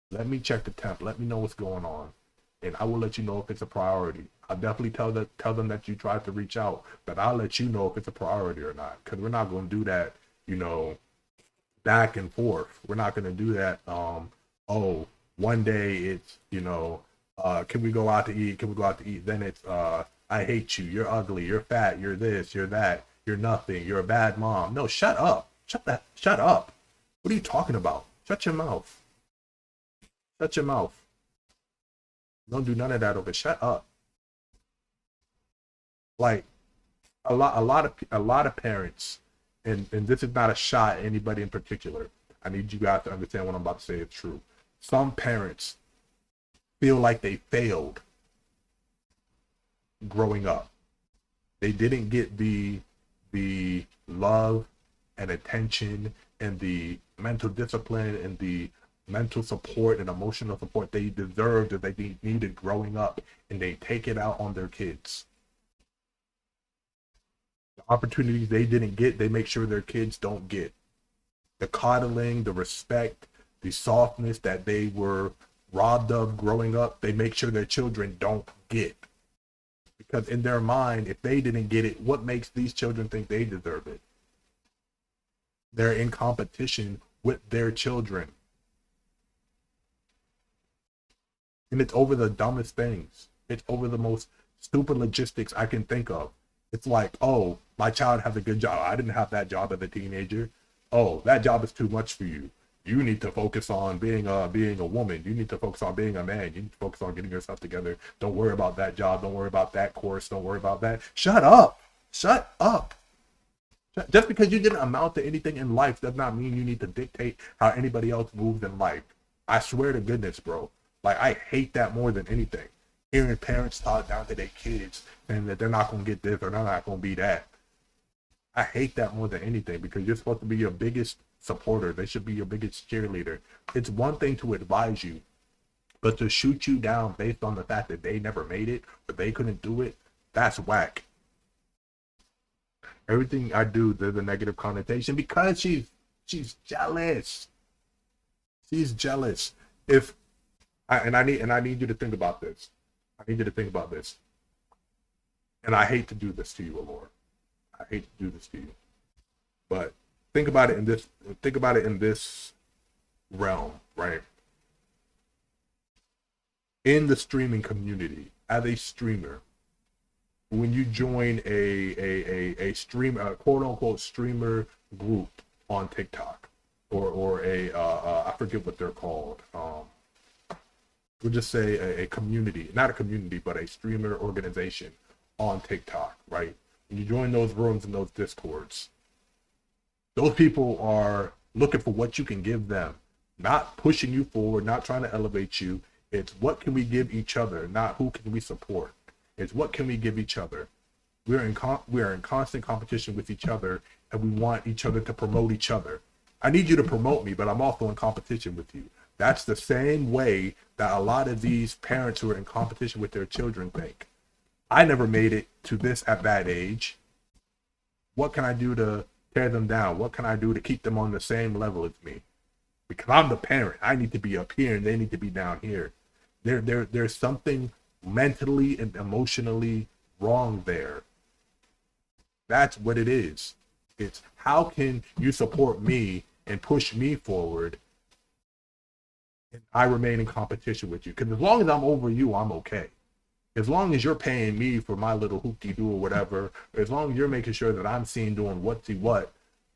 Let me check the temp. Let me know what's going on, and I will let you know if it's a priority. I'll definitely tell them that you tried to reach out, but I'll let you know if it's a priority or not, because we're not going to do that, back and forth. We're not going to do that. One day it's, can we go out to eat? Can we go out to eat? Then it's, I hate you. You're ugly. You're fat. You're this. You're that. You're nothing. You're a bad mom. No, shut up. Shut up. What are you talking about? Shut your mouth. Shut your mouth. Don't do none of that over. Shut up. Like a lot of parents, and this is not a shot at anybody in particular. I need you guys to understand what I'm about to say is true. Some parents feel like they failed growing up. They didn't get the love and attention and the mental discipline and the mental support and emotional support they deserved that they needed growing up, and they take it out on their kids. The opportunities they didn't get, they make sure their kids don't get. The coddling, the respect, the softness that they were robbed of growing up, they make sure their children don't get. get. Because in their mind, if they didn't get it, what makes these children think they deserve it? They're in competition with their children. And it's over the dumbest things. It's over the most stupid logistics I can think of. It's like, oh, my child has a good job. I didn't have that job as a teenager. Oh, that job is too much for you. You need to focus on being a woman. You need to focus on being a man. You need to focus on getting yourself together. Don't worry about that job. Don't worry about that course. Don't worry about that. Shut up. Shut up. Just because you didn't amount to anything in life does not mean you need to dictate how anybody else moves in life. I swear to goodness, bro. Like, I hate that more than anything. Hearing parents talk down to their kids and that they're not going to get this or they're not going to be that. I hate that more than anything, because you're supposed to be your biggest supporter. They should be your biggest cheerleader. It's one thing to advise you, but to shoot you down based on the fact that they never made it or they couldn't do it, that's whack. Everything I do, there's a negative connotation because she's jealous. She's jealous. I need you to think about this. I need you to think about this. And I hate to do this to you, Allure. I hate to do this to you. But think about it in this realm, right? In the streaming community, as a streamer, when you join a quote unquote streamer group on TikTok, or I forget what they're called. We'll just say a community, not a community, but a streamer organization on TikTok, right? When you join those rooms and those discords, those people are looking for what you can give them, not pushing you forward, not trying to elevate you. It's what can we give each other, not who can we support. It's what can we give each other. We are in constant competition with each other, and we want each other to promote each other. I need you to promote me, but I'm also in competition with you. That's the same way that a lot of these parents who are in competition with their children think. I never made it to this at that age. What can I do to tear them down? What can I do to keep them on the same level as me? Because I'm the parent. I need to be up here and they need to be down here. There's something mentally and emotionally wrong there. That's what it is. It's how can you support me and push me forward and I remain in competition with you? Because as long as I'm over you, I'm okay. As long as you're paying me for my little hoopty-doo or whatever, as long as you're making sure that I'm seen doing what,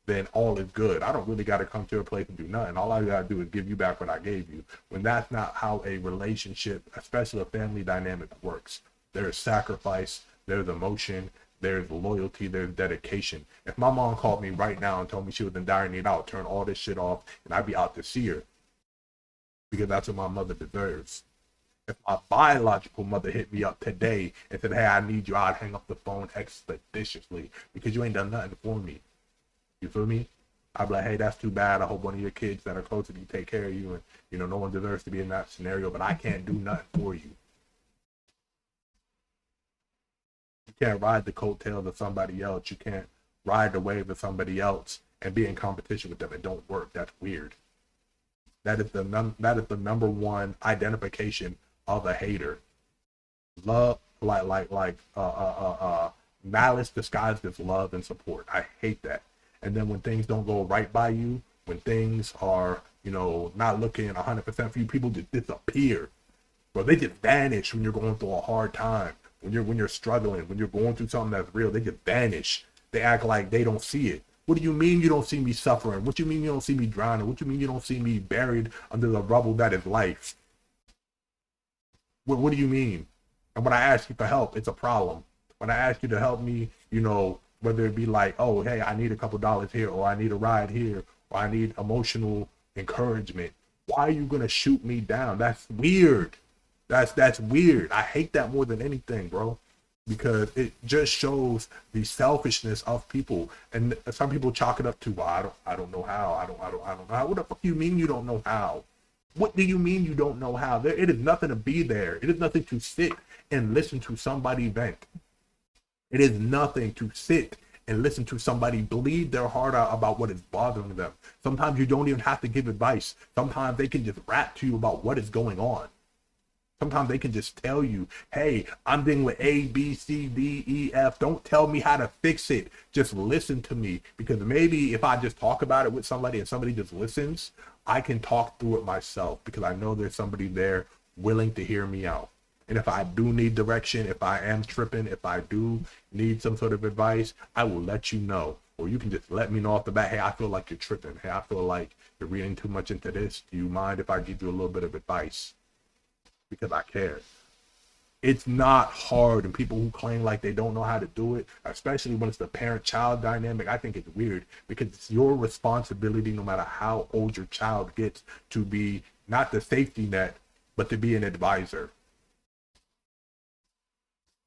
then all is good. I don't really got to come to a place and do nothing. All I got to do is give you back what I gave you. When that's not how a relationship, especially a family dynamic, works. There's sacrifice, there's emotion, there's loyalty, there's dedication. If my mom called me right now and told me she was in dire need, I would turn all this shit off and I'd be out to see her. Because that's what my mother deserves. If my biological mother hit me up today and said, hey, I need you, I'd hang up the phone expeditiously because you ain't done nothing for me. You feel me? I'd be like, hey, that's too bad. I hope one of your kids that are close to you take care of you. And, no one deserves to be in that scenario, but I can't do nothing for you. You can't ride the coattails of somebody else. You can't ride the wave of somebody else and be in competition with them. It don't work. That's weird. That is the number one identification of a hater. Love, malice disguised as love and support. I hate that. And then when things don't go right by you, when things are, not looking 100% for you, people just disappear. Bro, they just vanish when you're going through a hard time. When you're struggling, when you're going through something that's real, they just vanish. They act like they don't see it. What do you mean you don't see me suffering? What do you mean you don't see me drowning? What do you mean you don't see me buried under the rubble that is life? What do you mean? And when I ask you for help, it's a problem. When I ask you to help me, whether it be like, oh, hey, I need a couple dollars here, or I need a ride here, or I need emotional encouragement. Why are you going to shoot me down? That's weird. That's weird. I hate that more than anything, bro. Because it just shows the selfishness of people, and some people chalk it up to, well, I don't know how. I don't know how. What the fuck do you mean you don't know how? What do you mean you don't know how? It is nothing to be there. It is nothing to sit and listen to somebody vent. It is nothing to sit and listen to somebody bleed their heart out about what is bothering them. Sometimes you don't even have to give advice. Sometimes they can just rap to you about what is going on. Sometimes they can just tell you, hey, I'm dealing with A, B, C, D, E, F. Don't tell me how to fix it. Just listen to me. Because maybe if I just talk about it with somebody and somebody just listens, I can talk through it myself because I know there's somebody there willing to hear me out. And if I do need direction, if I am tripping, if I do need some sort of advice, I will let you know. Or you can just let me know off the bat, hey, I feel like you're tripping. Hey, I feel like you're reading too much into this. Do you mind if I give you a little bit of advice? Because I care. It's not hard, and people who claim like they don't know how to do it, especially when it's the parent-child dynamic, I think it's weird because it's your responsibility, no matter how old your child gets, to be not the safety net, but to be an advisor.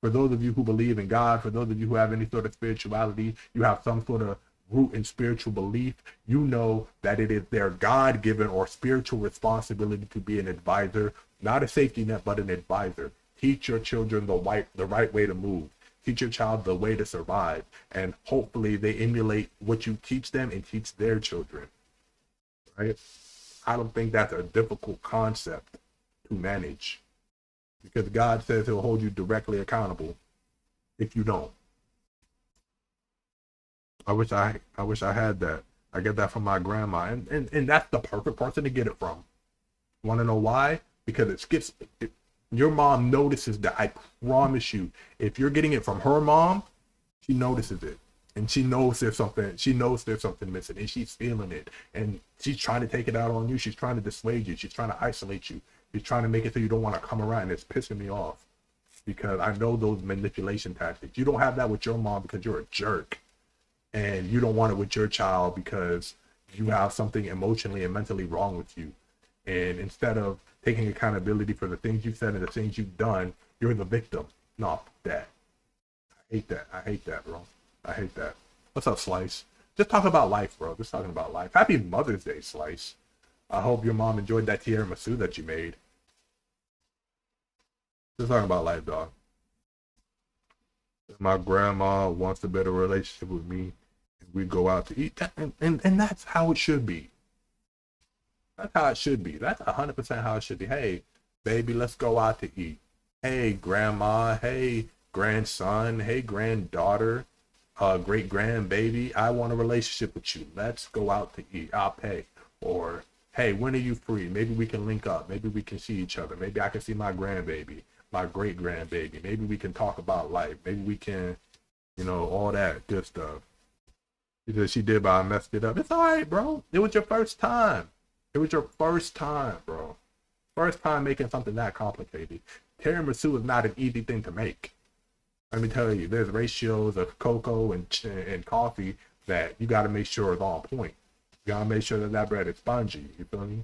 For those of you who believe in God, for those of you who have any sort of spirituality, you have some sort of root in spiritual belief, you know that it is their God-given or spiritual responsibility to be an advisor, not a safety net, but an advisor. Teach your children the right way to move. Teach your child the way to survive. And hopefully they emulate what you teach them and teach their children. Right? I don't think that's a difficult concept to manage. Because God says he'll hold you directly accountable if you don't. I wish I had that. I get that from my grandma. And that's the perfect person to get it from. Want to know why? Because your mom notices that. I promise you, if you're getting it from her mom, she notices it. And she knows there's something missing, and she's feeling it. And she's trying to take it out on you. She's trying to dissuade you. She's trying to isolate you. She's trying to make it so you don't want to come around. It's pissing me off because I know those manipulation tactics. You don't have that with your mom because you're a jerk. And you don't want it with your child because you have something emotionally and mentally wrong with you. And instead of taking accountability for the things you've said and the things you've done, you're the victim. No, that. I hate that, bro. I hate that. What's up, Slice? Just talk about life, bro. Just talking about life. Happy Mother's Day, Slice. I hope your mom enjoyed that tiramisu that you made. Just talking about life, dog. My grandma wants a better relationship with me. We go out to eat. And that's how it should be. That's how it should be. That's 100% how it should be. Hey, baby, let's go out to eat. Hey, grandma. Hey, grandson. Hey, granddaughter. Great grandbaby. I want a relationship with you. Let's go out to eat. I'll pay. Or, hey, when are you free? Maybe we can link up. Maybe we can see each other. Maybe I can see my grandbaby, my great grandbaby. Maybe we can talk about life. Maybe we can, all that good stuff. Because she did, but I messed it up. It's all right, bro. It was your first time. It was your first time, bro. First time making something that complicated. Tiramisu is not an easy thing to make. Let me tell you, there's ratios of cocoa and coffee that you got to make sure is on point. You got to make sure that bread is spongy. You feel me?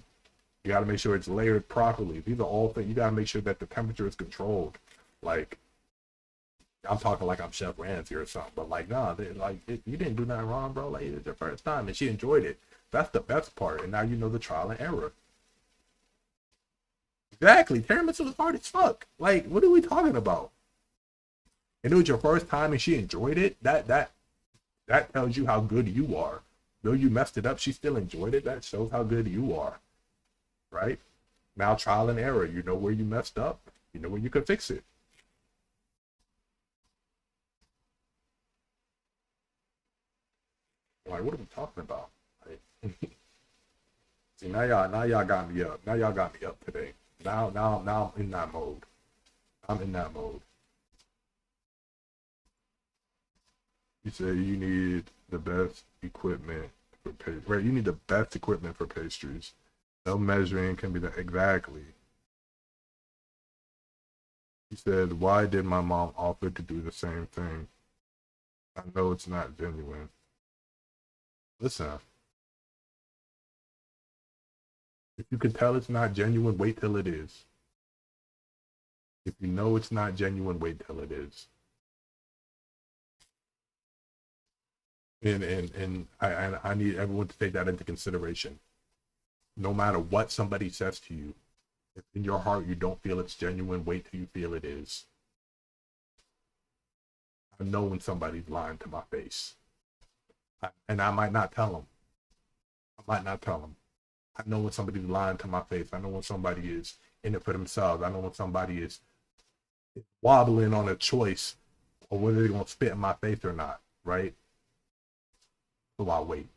You got to make sure it's layered properly. These are all things. You got to make sure that the temperature is controlled. Like, I'm talking like I'm Chef Ramsay or something, but like, nah, you didn't do nothing wrong, bro. Like, it's your first time, and she enjoyed it. That's the best part, and now you know the trial and error. Exactly, tiramisu was hard as fuck. Like, what are we talking about? And it was your first time, and she enjoyed it. That tells you how good you are. Though you messed it up, she still enjoyed it. That shows how good you are, right? Now trial and error. You know where you messed up. You know where you can fix it. Like, what are we talking about? Like, see, now y'all got me up. Now y'all got me up today. Now I'm in that mode. I'm in that mode. You said you need the best equipment for pastries. Right, you need the best equipment for pastries. No measuring can be done. Exactly. He said, why did my mom offer to do the same thing? I know it's not genuine. Listen, if you can tell it's not genuine, wait till it is. If you know it's not genuine, wait till it is. And I need everyone to take that into consideration. No matter what somebody says to you, if in your heart you don't feel it's genuine, wait till you feel it is. I know when somebody's lying to my face. And I might not tell them. I know when somebody's lying to my face. I know when somebody is in it for themselves. I know when somebody is wobbling on a choice or whether they're going to spit in my face or not, right? So I wait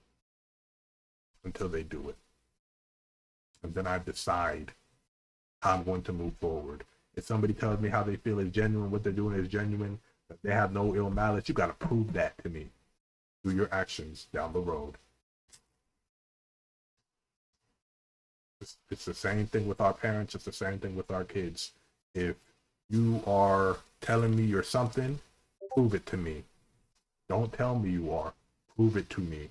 until they do it. And then I decide how I'm going to move forward. If somebody tells me how they feel is genuine, what they're doing is genuine, that they have no ill malice, you got to prove that to me through your actions down the road. It's the same thing with our parents. It's the same thing with our kids. If you are telling me you're something, prove it to me. Don't tell me you are. Prove it to me.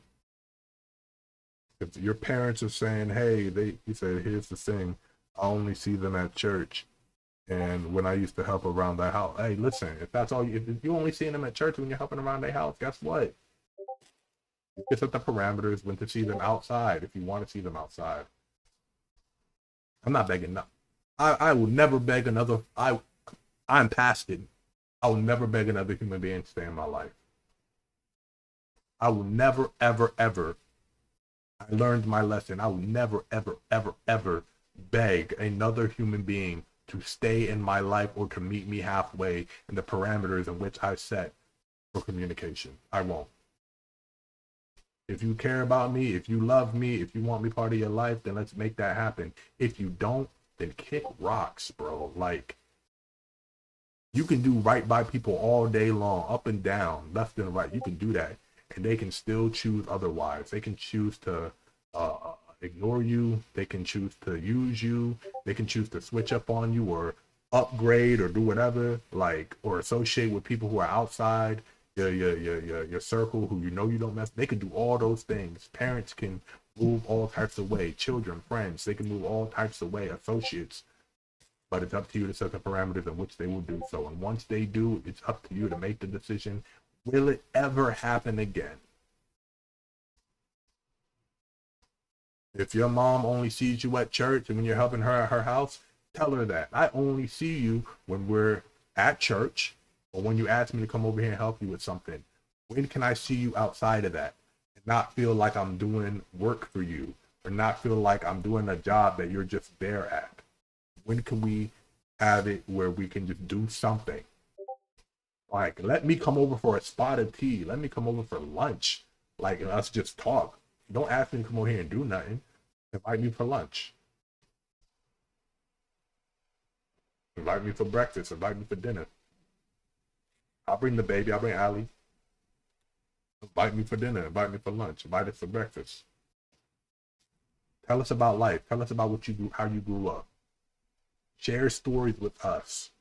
If your parents are saying, hey, he said, here's the thing, I only see them at church. And when I used to help around the house, hey, listen, if that's all, if you only see them at church when you're helping around their house, guess what? You set the parameters when to see them outside if you want to see them outside. I'm not begging. No, I will never beg another. I'm past it. I will never beg another human being to stay in my life. I will never, ever, ever. I learned my lesson. I will never, ever, ever, ever beg another human being to stay in my life or to meet me halfway in the parameters in which I set for communication. I won't. If you care about me, if you love me, if you want me part of your life, then let's make that happen. If you don't, then kick rocks, bro. Like, you can do right by people all day long, up and down, left and right. You can do that. And they can still choose otherwise. They can choose to ignore you. They can choose to use you. They can choose to switch up on you or upgrade or do whatever, like, or associate with people who are outside your circle who you know you don't mess. They can do all those things. Parents can move all types of way. Children, friends, they can move all types of way. Associates, but it's up to you to set the parameters in which they will do so. And once they do, it's up to you to make the decision. Will it ever happen again? If your mom only sees you at church and when you're helping her at her house, tell her that. I only see you when we're at church or when you ask me to come over here and help you with something. When can I see you outside of that and not feel like I'm doing work for you or not feel like I'm doing a job that you're just there at? When can we have it where we can just do something? Like, let me come over for a spot of tea. Let me come over for lunch. Like, let's just talk. Don't ask me to come over here and do nothing. Invite me for lunch. Invite me for breakfast. Invite me for dinner. I'll bring the baby. I'll bring Allie. Invite me for dinner. Invite me for lunch. Invite us for breakfast. Tell us about life. Tell us about what you do, how you grew up. Share stories with us.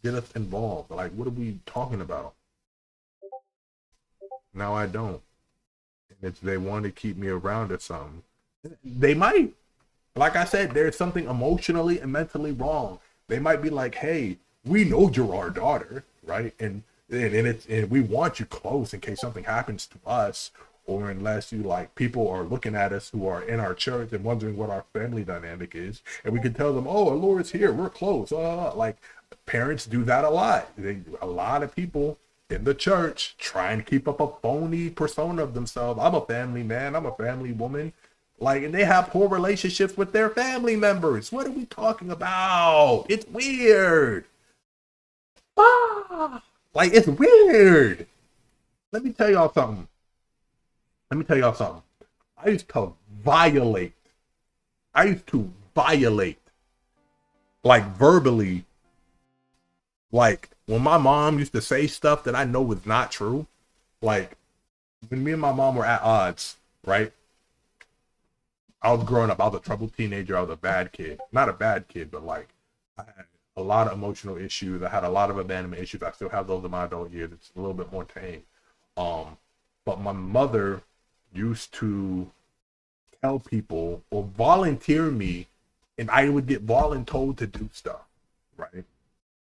Get us involved. Like, what are we talking about? Now I don't. And if they want to keep me around or something, they might. Like I said, there's something emotionally and mentally wrong. They might be like, hey, we know you're our daughter, right? And we want you close in case something happens to us, or unless you like people are looking at us who are in our church and wondering what our family dynamic is, and we can tell them, oh, our Lord's here, we're close. Like, parents do that a lot. A lot of people in the church try and keep up a phony persona of themselves. I'm a family man, I'm a family woman. Like, and they have poor relationships with their family members. What are we talking about? It's weird. Like, it's weird. Let me tell y'all something. I used to violate, like, verbally. Like, when my mom used to say stuff that I know was not true, like, when me and my mom were at odds, right? I was growing up. I was a troubled teenager. I was a bad kid. Not a bad kid, but, like, I had a lot of emotional issues. I had a lot of abandonment issues. I still have those in my adult years. It's a little bit more tame. But my mother used to tell people or volunteer me, and I would get voluntold to do stuff, right?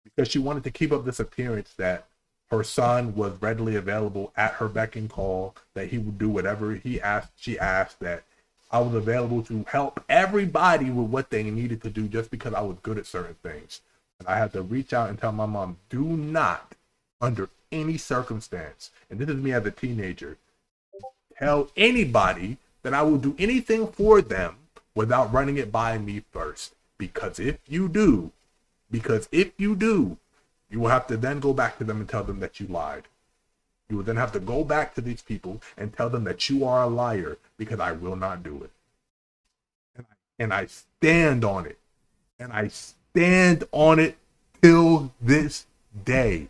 Because she wanted to keep up this appearance that her son was readily available at her beck and call, that he would do whatever she asked, that I was available to help everybody with what they needed to do just because I was good at certain things. And I had to reach out and tell my mom, do not, under any circumstance, and this is me as a teenager, tell anybody that I will do anything for them without running it by me first. Because if you do, you will have to then go back to them and tell them that you lied. You will then have to go back to these people and tell them that you are a liar, because I will not do it. And I stand on it. And I stand on it till this day.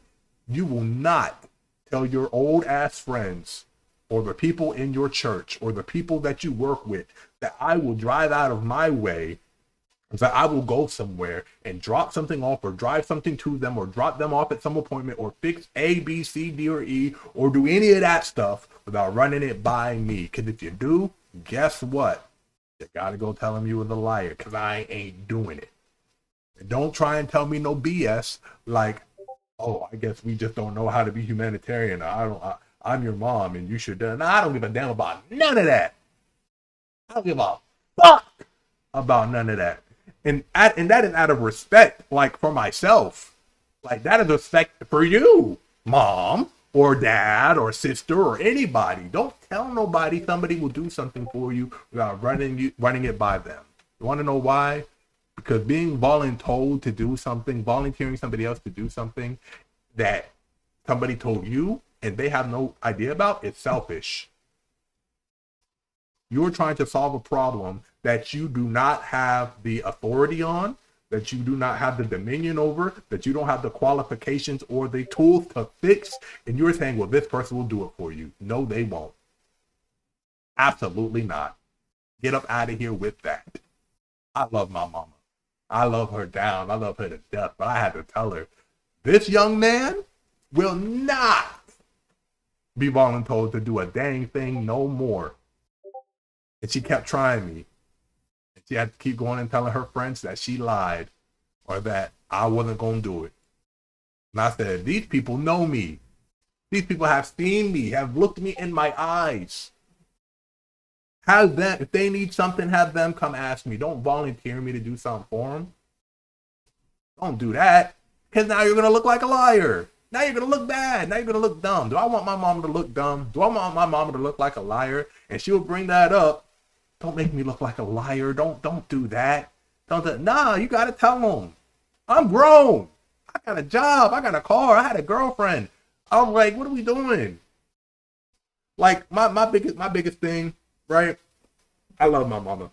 You will not tell your old ass friends or the people in your church or the people that you work with that I will drive out of my way, that I will go somewhere and drop something off or drive something to them or drop them off at some appointment or fix A, B, C, D, or E or do any of that stuff without running it by me. Because if you do, guess what? You gotta go tell them you was a liar, because I ain't doing it. And don't try and tell me no BS like, oh, I guess we just don't know how to be humanitarian. I'm your mom and you should. No, I don't give a damn about none of that. I don't give a fuck about none of that. And that is out of respect, like, for myself. Like, that is respect for you, mom or dad or sister or anybody. Don't tell nobody somebody will do something for you without running it by them. You want to know why? Because being volunteering to do something, volunteering somebody else to do something that somebody told you and they have no idea about, is selfish. You're trying to solve a problem that you do not have the authority on, that you do not have the dominion over, that you don't have the qualifications or the tools to fix, and you're saying, well, this person will do it for you. No, they won't. Absolutely not. Get up out of here with that. I love my mama. I love her down. I love her to death. But I had to tell her, this young man will not be volunteered to do a dang thing no more. And she kept trying me. And she had to keep going and telling her friends that she lied or that I wasn't going to do it. And I said, these people know me. These people have seen me, have looked me in my eyes. Have them, if they need something, have them come ask me. Don't volunteer me to do something for them. Don't do that, because now you're going to look like a liar. Now you're going to look bad. Now you're going to look dumb. Do I want my mom to look dumb? Do I want my mom to look like a liar? And she will bring that up. Don't make me look like a liar. Don't do that. Nah, you got to tell them. I'm grown. I got a job. I got a car. I had a girlfriend. I was like, what are we doing? Like, my biggest thing, right? I love my mama.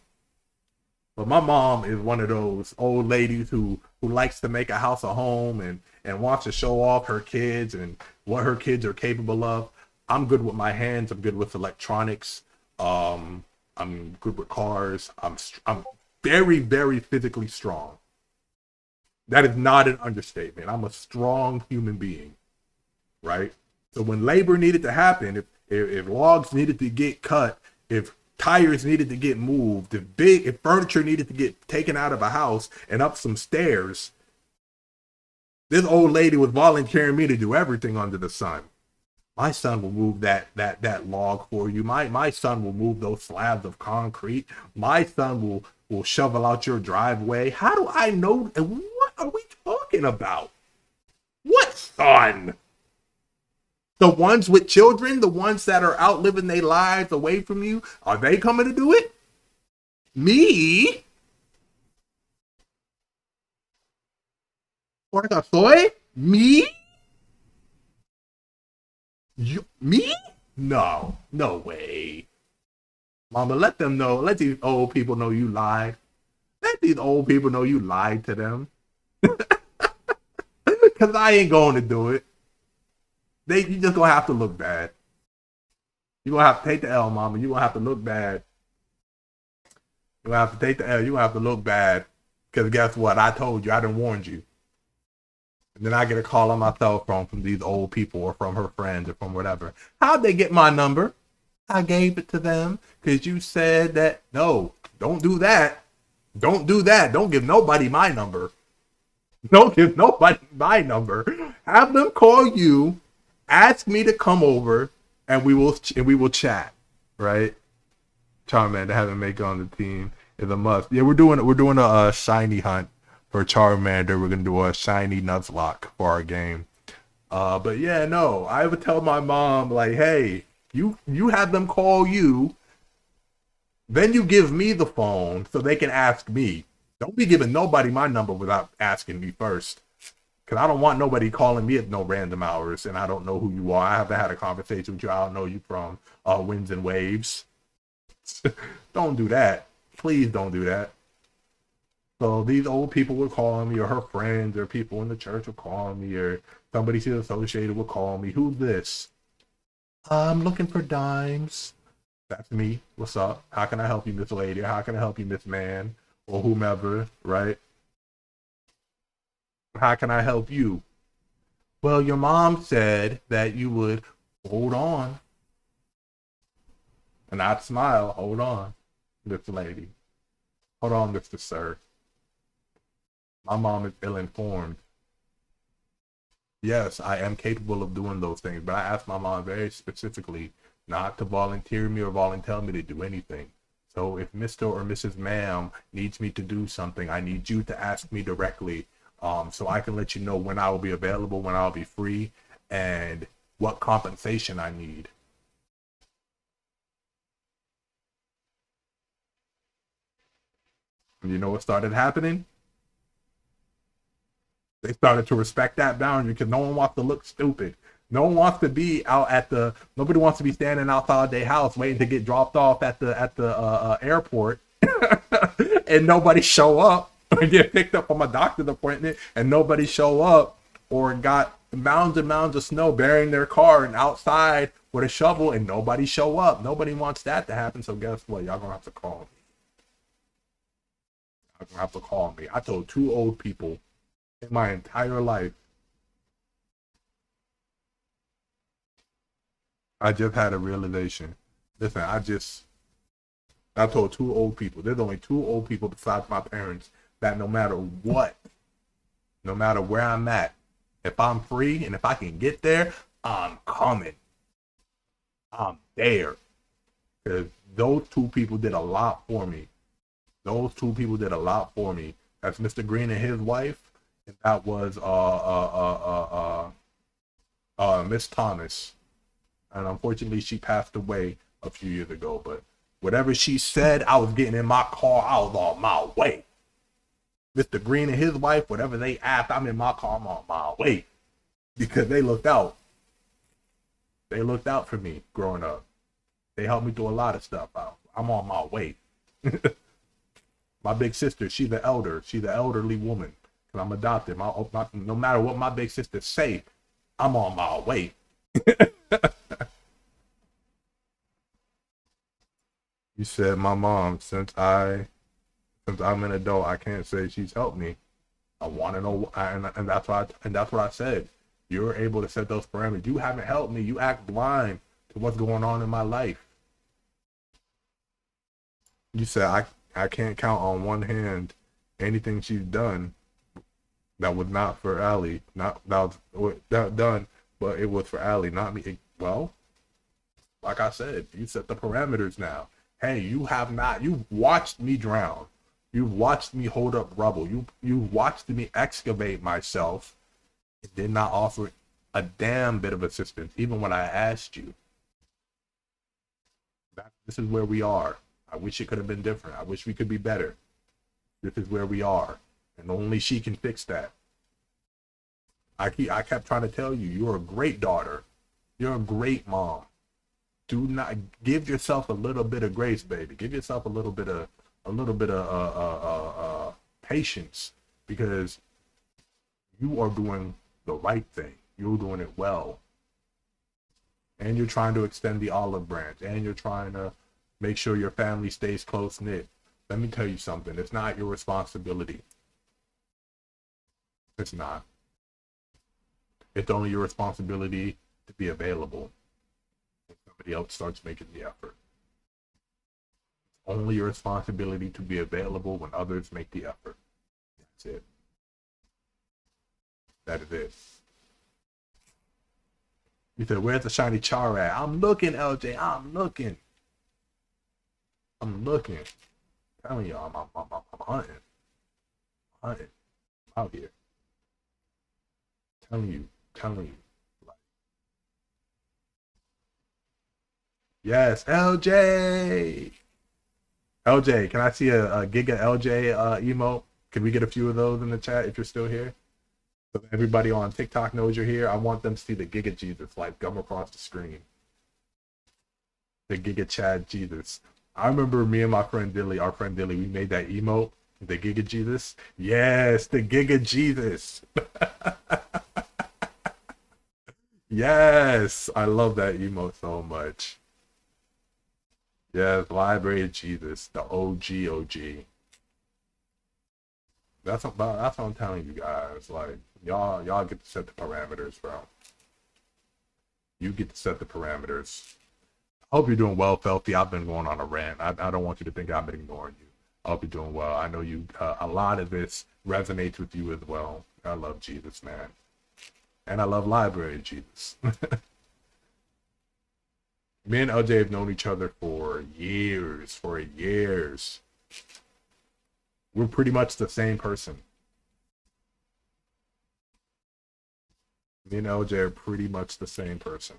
But my mom is one of those old ladies who likes to make a house a home and wants to show off her kids and what her kids are capable of. I'm good with my hands. I'm good with electronics. I'm good with cars. I'm very, very physically strong. That is not an understatement. I'm a strong human being, right? So when labor needed to happen, if logs needed to get cut, if tires needed to get moved, if furniture needed to get taken out of a house and up some stairs, this old lady was volunteering me to do everything under the sun. My son will move that log for you. My son will move those slabs of concrete. My son will shovel out your driveway. How do I know? And what are we talking about? What son? The ones with children, the ones that are out living their lives away from you, are they coming to do it? Me? What I soy? Me? Me? No way. Mama, let them know. Let these old people know you lied. Let these old people know you lied to them. Because I ain't going to do it. You just gonna have to look bad. You're gonna have to take the L, mama. You're gonna have to look bad. You're gonna have to take the L. You're gonna have to look bad. Because guess what? I told you. I done warned you. And then I get a call on my cell phone from these old people or from her friends or from whatever. How'd they get my number? I gave it to them because you said that. No, don't do that. Don't do that. Don't give nobody my number. Don't give nobody my number. Have them call you. Ask me to come over, and we will chat, right? Charmander having make on the team is a must. Yeah, we're doing a shiny hunt for Charmander. We're gonna do a shiny Nuzlocke for our game. But yeah, no, I would tell my mom like, hey, you have them call you. Then you give me the phone so they can ask me. Don't be giving nobody my number without asking me first. Because I don't want nobody calling me at no random hours and I don't know who you are. I haven't had a conversation with you. I don't know you from Winds and Waves. Don't do that. Please don't do that. So these old people were calling me, or her friends, or people in the church were calling me, or somebody she's associated will call me. Who's this? I'm looking for dimes. That's me. What's up? How can I help you, Miss Lady? How can I help you, Miss Man? Or whomever, right? How can I help you? Well, your mom said that you would hold on. And I'd smile. Hold on, Miss Lady. Hold on, Mr. Sir. My mom is ill-informed. Yes, I am capable of doing those things, but I asked my mom very specifically not to volunteer me or volunteer me to do anything. So if Mr. or Mrs. Ma'am needs me to do something, I need you to ask me directly, so I can let you know when I will be available, when I'll be free, and what compensation I need. And you know what started happening? They started to respect that boundary because no one wants to look stupid. No one wants to be out at nobody wants to be standing outside their house waiting to get dropped off at the airport and nobody show up, or get picked up from a doctor's appointment and nobody show up, or got mounds and mounds of snow burying their car and outside with a shovel and nobody show up. Nobody wants that to happen. So guess what? Y'all gonna have to call me. Y'all gonna have to call me. I told 2 old people in my entire life. I just had a realization. Listen, I told 2 old people. There's only 2 old people besides my parents that no matter what, no matter where I'm at, if I'm free and if I can get there, I'm coming. I'm there. Because those 2 people did a lot for me. Those 2 people did a lot for me. That's Mr. Green and his wife. And that was Miss Thomas, and unfortunately she passed away a few years ago. But whatever she said, I was getting in my car. I was on my way. Mr. Green and his wife, whatever they asked, I'm in my car. I'm on my way because they looked out. They looked out for me growing up. They helped me through a lot of stuff. I'm on my way. My big sister, she's the elder. She's the elderly woman. I'm adopted. No matter what my big sister say, I'm on my way. You said my mom, since I'm an adult, I can't say she's helped me. I want to know, and that's what I said. You're able to set those parameters. You haven't helped me. You act blind to what's going on in my life. You said I can't count on one hand anything she's done that was not for Allie, not that was done, but it was for Allie, not me. Well, like I said, you set the parameters now. Hey, you've watched me drown. You've watched me hold up rubble. You've watched me excavate myself and did not offer a damn bit of assistance, even when I asked you. This is where we are. I wish it could have been different. I wish we could be better. This is where we are. And only she can fix that. I kept trying to tell you, you're a great daughter. You're a great mom. Do not give yourself a little bit of grace, baby. Give yourself a little bit of patience, because you are doing the right thing. You're doing it well. And you're trying to extend the olive branch, and you're trying to make sure your family stays close knit. Let me tell you something. It's not your responsibility. It's not. It's only your responsibility to be available when somebody else starts making the effort. It's only your responsibility to be available when others make the effort. That's it. That is it. You said, where's the shiny char at? I'm looking, LJ. I'm looking. I'm telling y'all, I'm hunting. I'm out here. Telling you. Yes, LJ. LJ, can I see a Giga LJ emote? Can we get a few of those in the chat if you're still here? So that everybody on TikTok knows you're here. I want them to see the Giga Jesus like come across the screen. The Giga Chad Jesus. I remember me and my friend Dilly, our friend Dilly, we made that emote, the Giga Jesus. Yes, the Giga Jesus. Yes, I love that emote so much. Yes, Library Jesus, the OG OG. That's what I'm telling you guys. Like y'all get to set the parameters, bro. You get to set the parameters. I hope you're doing well, Felty. I've been going on a rant. I don't want you to think I've been ignoring you. I hope you're doing well. I know you. A lot of this resonates with you as well. I love Jesus, man, and I love Library Jesus. Me and LJ have known each other for years. For years. We're pretty much the same person. Me and LJ are pretty much the same person.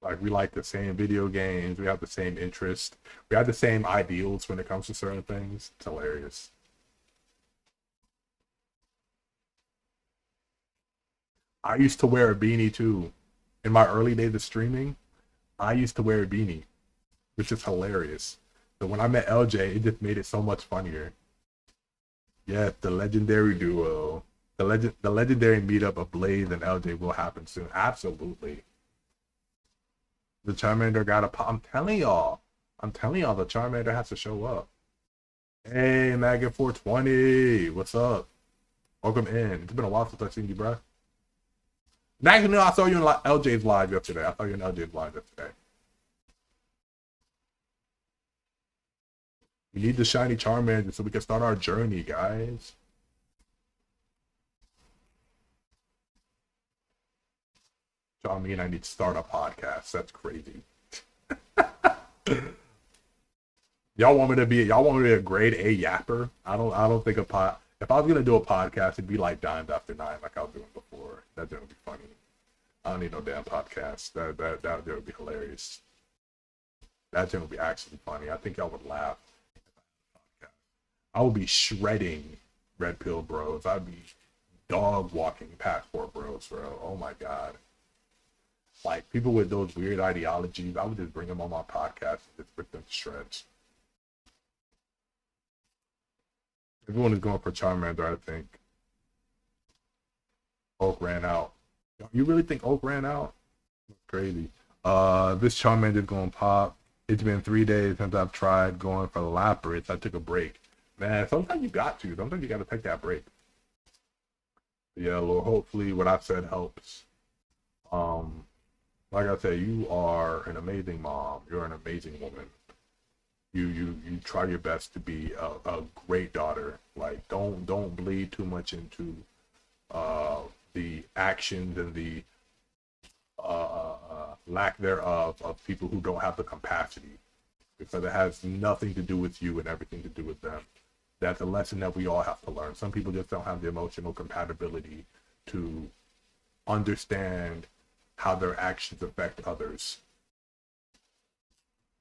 Like, we like the same video games. We have the same interests. We have the same ideals when it comes to certain things. It's hilarious. I used to wear a beanie too. In my early days of streaming, I used to wear a beanie, which is hilarious. So when I met LJ, it just made it so much funnier. Yes, the legendary duo. The legendary meetup of Blaze and LJ will happen soon. Absolutely. The Charmander got a pop. I'm telling y'all, the Charmander has to show up. Hey, Maggot 420, what's up? Welcome in. It's been a while since I've seen you, bro. Actually, no, I saw you in LJ's live yesterday. We need the shiny Charmander so we can start our journey, guys. So I mean, I need to start a podcast. That's crazy. Y'all want me to be a grade A yapper? I don't think if I was gonna do a podcast, it'd be like Dimes After 9, like I was doing before. That would be funny. I don't need no damn podcast. That would be hilarious. That would be actually funny. I think y'all would laugh. I would be shredding Red Pill Bros. I'd be dog walking Passport Bros, bro. Oh my god. Like, people with those weird ideologies, I would just bring them on my podcast and just rip them to shreds. Everyone is going for Charmander, I think. Oak ran out. You really think Oak ran out? That's crazy. This Charmander is going to pop. It's been 3 days since I've tried going for the Lapras. I took a break. Man, sometimes you got to. Sometimes you got to take that break. Yeah, Lord, hopefully what I've said helps. Like I said, you are an amazing mom. You're an amazing woman. You try your best to be a great daughter. Like, don't bleed too much into the actions and the lack thereof of people who don't have the capacity, because it has nothing to do with you and everything to do with them. That's a lesson that we all have to learn. Some people just don't have the emotional compatibility to understand how their actions affect others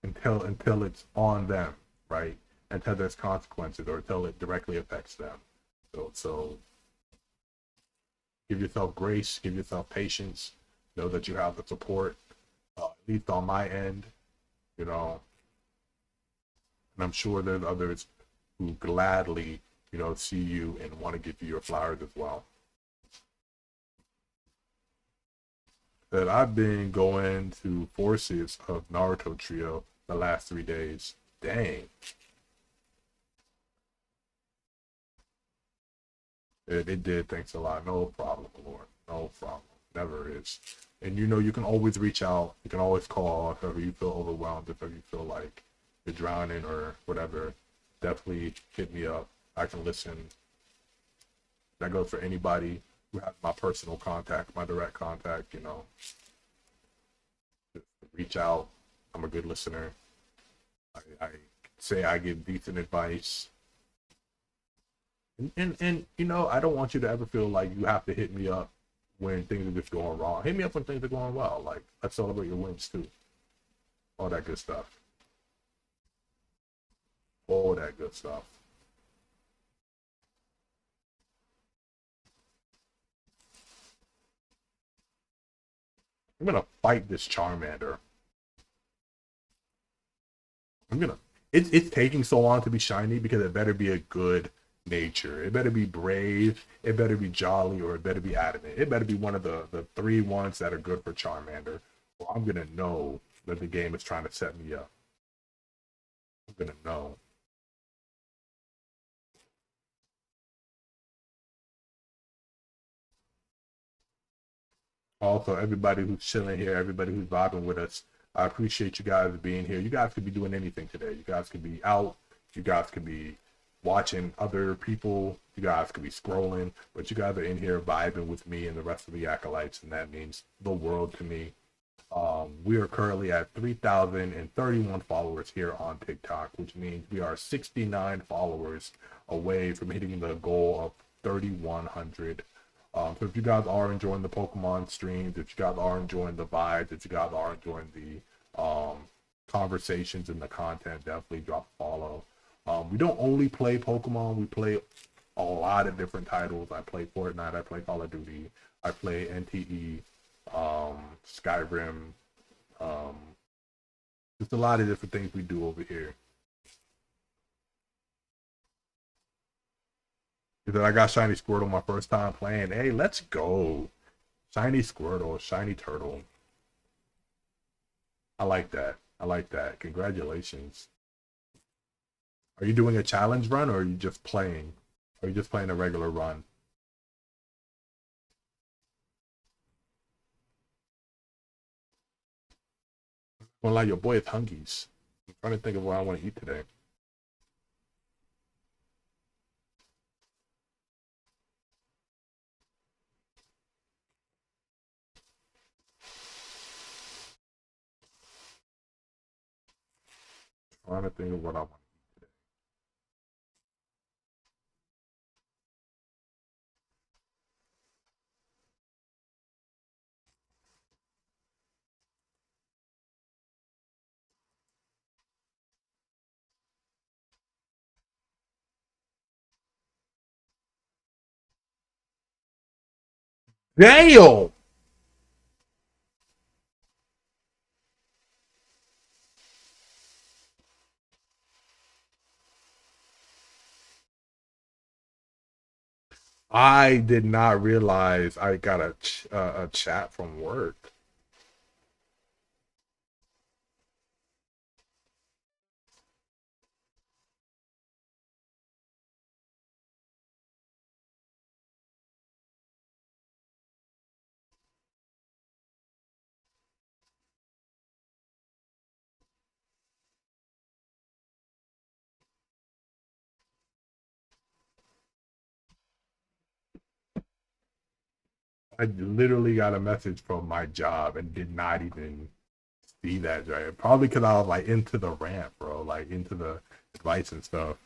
until it's on them, right? Until there's consequences or until it directly affects them. So give yourself grace, give yourself patience, know that you have the support, at least on my end, you know, and I'm sure there's others who gladly, you know, see you and want to give you your flowers as well. That I've been going to forces of Naruto Trio the last 3 days. Dang. It did. Thanks a lot. No problem, Lord. No problem. Never is. And you know, you can always reach out. You can always call if ever you feel overwhelmed, if ever you feel like you're drowning or whatever. Definitely hit me up. I can listen. That goes for anybody who has my personal contact, my direct contact, you know. Just reach out. I'm a good listener. I say I give decent advice. And you know, I don't want you to ever feel like you have to hit me up when things are just going wrong. Hit me up when things are going well. Like, let's celebrate your wins too. All that good stuff. All that good stuff. I'm gonna fight this Charmander. I'm gonna. It's taking so long to be shiny because it better be a good nature. It better be brave. It better be jolly, or it better be adamant. It better be one of the 3 ones that are good for Charmander. Or I'm gonna know that the game is trying to set me up. I'm gonna know. Also, everybody who's chilling here, everybody who's vibing with us, I appreciate you guys being here. You guys could be doing anything today. You guys could be out. You guys could be watching other people. You guys could be scrolling. But you guys are in here vibing with me and the rest of the acolytes, and that means the world to me. We are currently at 3,031 followers here on TikTok, which means we are 69 followers away from hitting the goal of 3,100. So if you guys are enjoying the Pokemon streams, if you guys are enjoying the vibes, if you guys are enjoying the conversations and the content, definitely drop a follow. We don't only play Pokemon, we play a lot of different titles. I play Fortnite, I play Call of Duty, I play NTE, Skyrim, just a lot of different things we do over here. Because I got Shiny Squirtle my first time playing. Hey, let's go. Shiny Squirtle, Shiny Turtle. I like that. I like that. Congratulations. Are you doing a challenge run, or are you just playing? Are you just playing a regular run? Well, like, your boy is Hungies. I'm trying to think of what I want to eat today. Trying to think of what I want to eat today. Damn! I did not realize I got a chat from work. I literally got a message from my job and did not even see that, right? Probably because I was like into the rant, bro, like into the advice and stuff.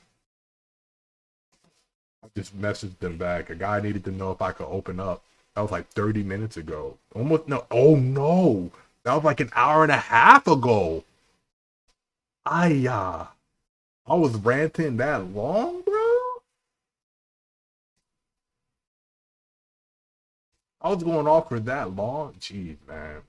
I just messaged them back. A guy needed to know if I could open up. That was like 30 minutes ago. Almost no. Oh no, that was like an hour and a half ago. I was ranting that long, bro. I was going off for that long. Jeez, man.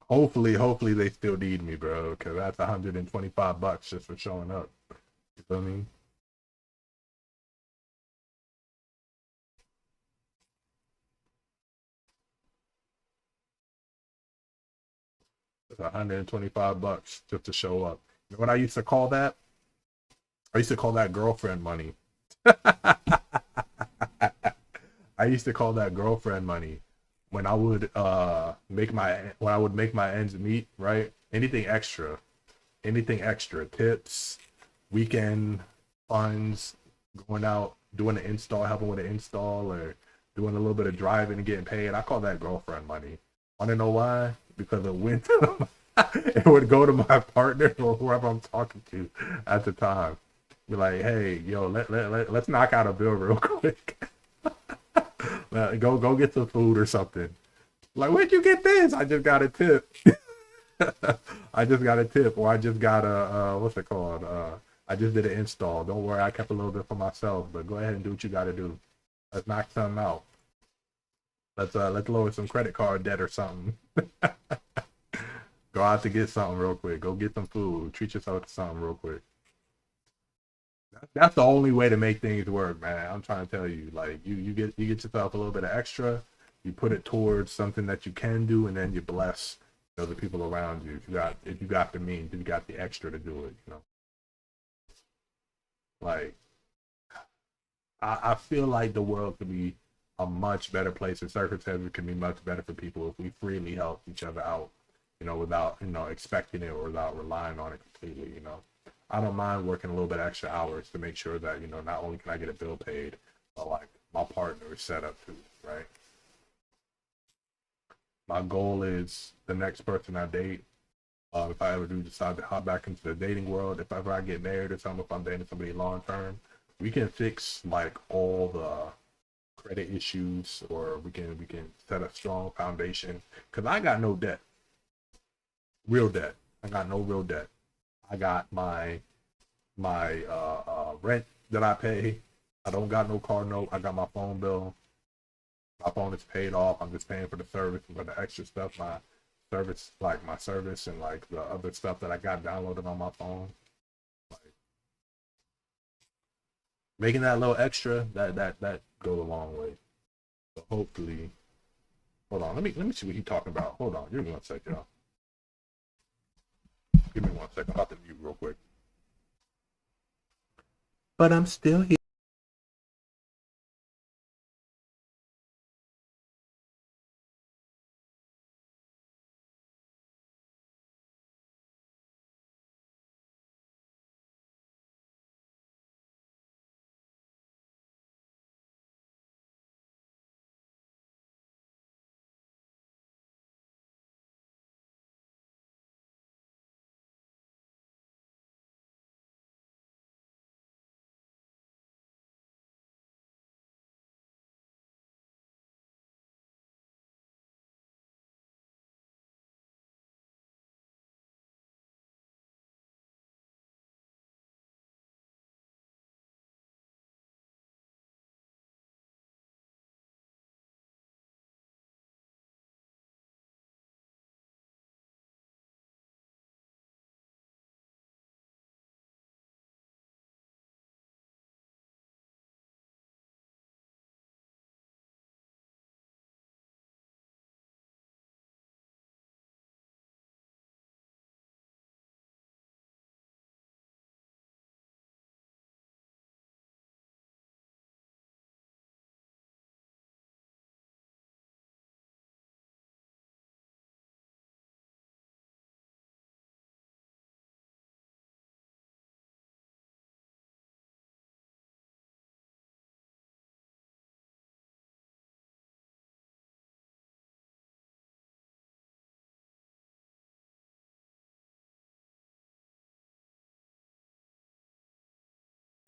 Hopefully they still need me, bro, because that's $125 just for showing up. You feel me? It's $125 just to show up. You know what I used to call that? I used to call that girlfriend money. I used to call that girlfriend money when I would make my ends meet, right? Anything extra, tips, weekend funds, going out, doing an install, helping with an install, or doing a little bit of driving and getting paid. I call that girlfriend money. Want to know why? Because it went to it would go to my partner or whoever I'm talking to at the time. Be like, hey, yo, let's knock out a bill real quick. Go get some food or something. Like, where'd you get this? I just got a tip. I just got a tip, or I just got a what's it called? I just did an install. Don't worry, I kept a little bit for myself, but go ahead and do what you got to do. Let's knock something out. Let's lower some credit card debt or something. Go out to get something real quick. Go get some food. Treat yourself to something real quick. That's the only way to make things work, man. I'm trying to tell you, like you get yourself a little bit of extra, you put it towards something that you can do, and then you bless the people around you. If you got the means, if you got the extra to do it, Like I feel like the world could be a much better place, and circumstances can be much better for people if we freely help each other out, without expecting it or without relying on it completely. I don't mind working a little bit extra hours to make sure that not only can I get a bill paid, but like my partner is set up too, right? My goal is the next person I date, if I ever do decide to hop back into the dating world, if ever I get married or something, if I'm dating somebody long term, we can fix like all the credit issues, or we can set a strong foundation. Cause I got no debt, real debt. I got no real debt. I got my rent that I pay. I don't got no car note. I got my phone bill. My phone is paid off. I'm just paying for the service and for the extra stuff. My service and like the other stuff that I got downloaded on my phone. Like making that little extra, that go a long way. So hopefully, hold on. Let me see what he's talking about. Hold on. Give me 1 second, y'all. Give me 1 second. I'm about to mute real quick. But I'm still here.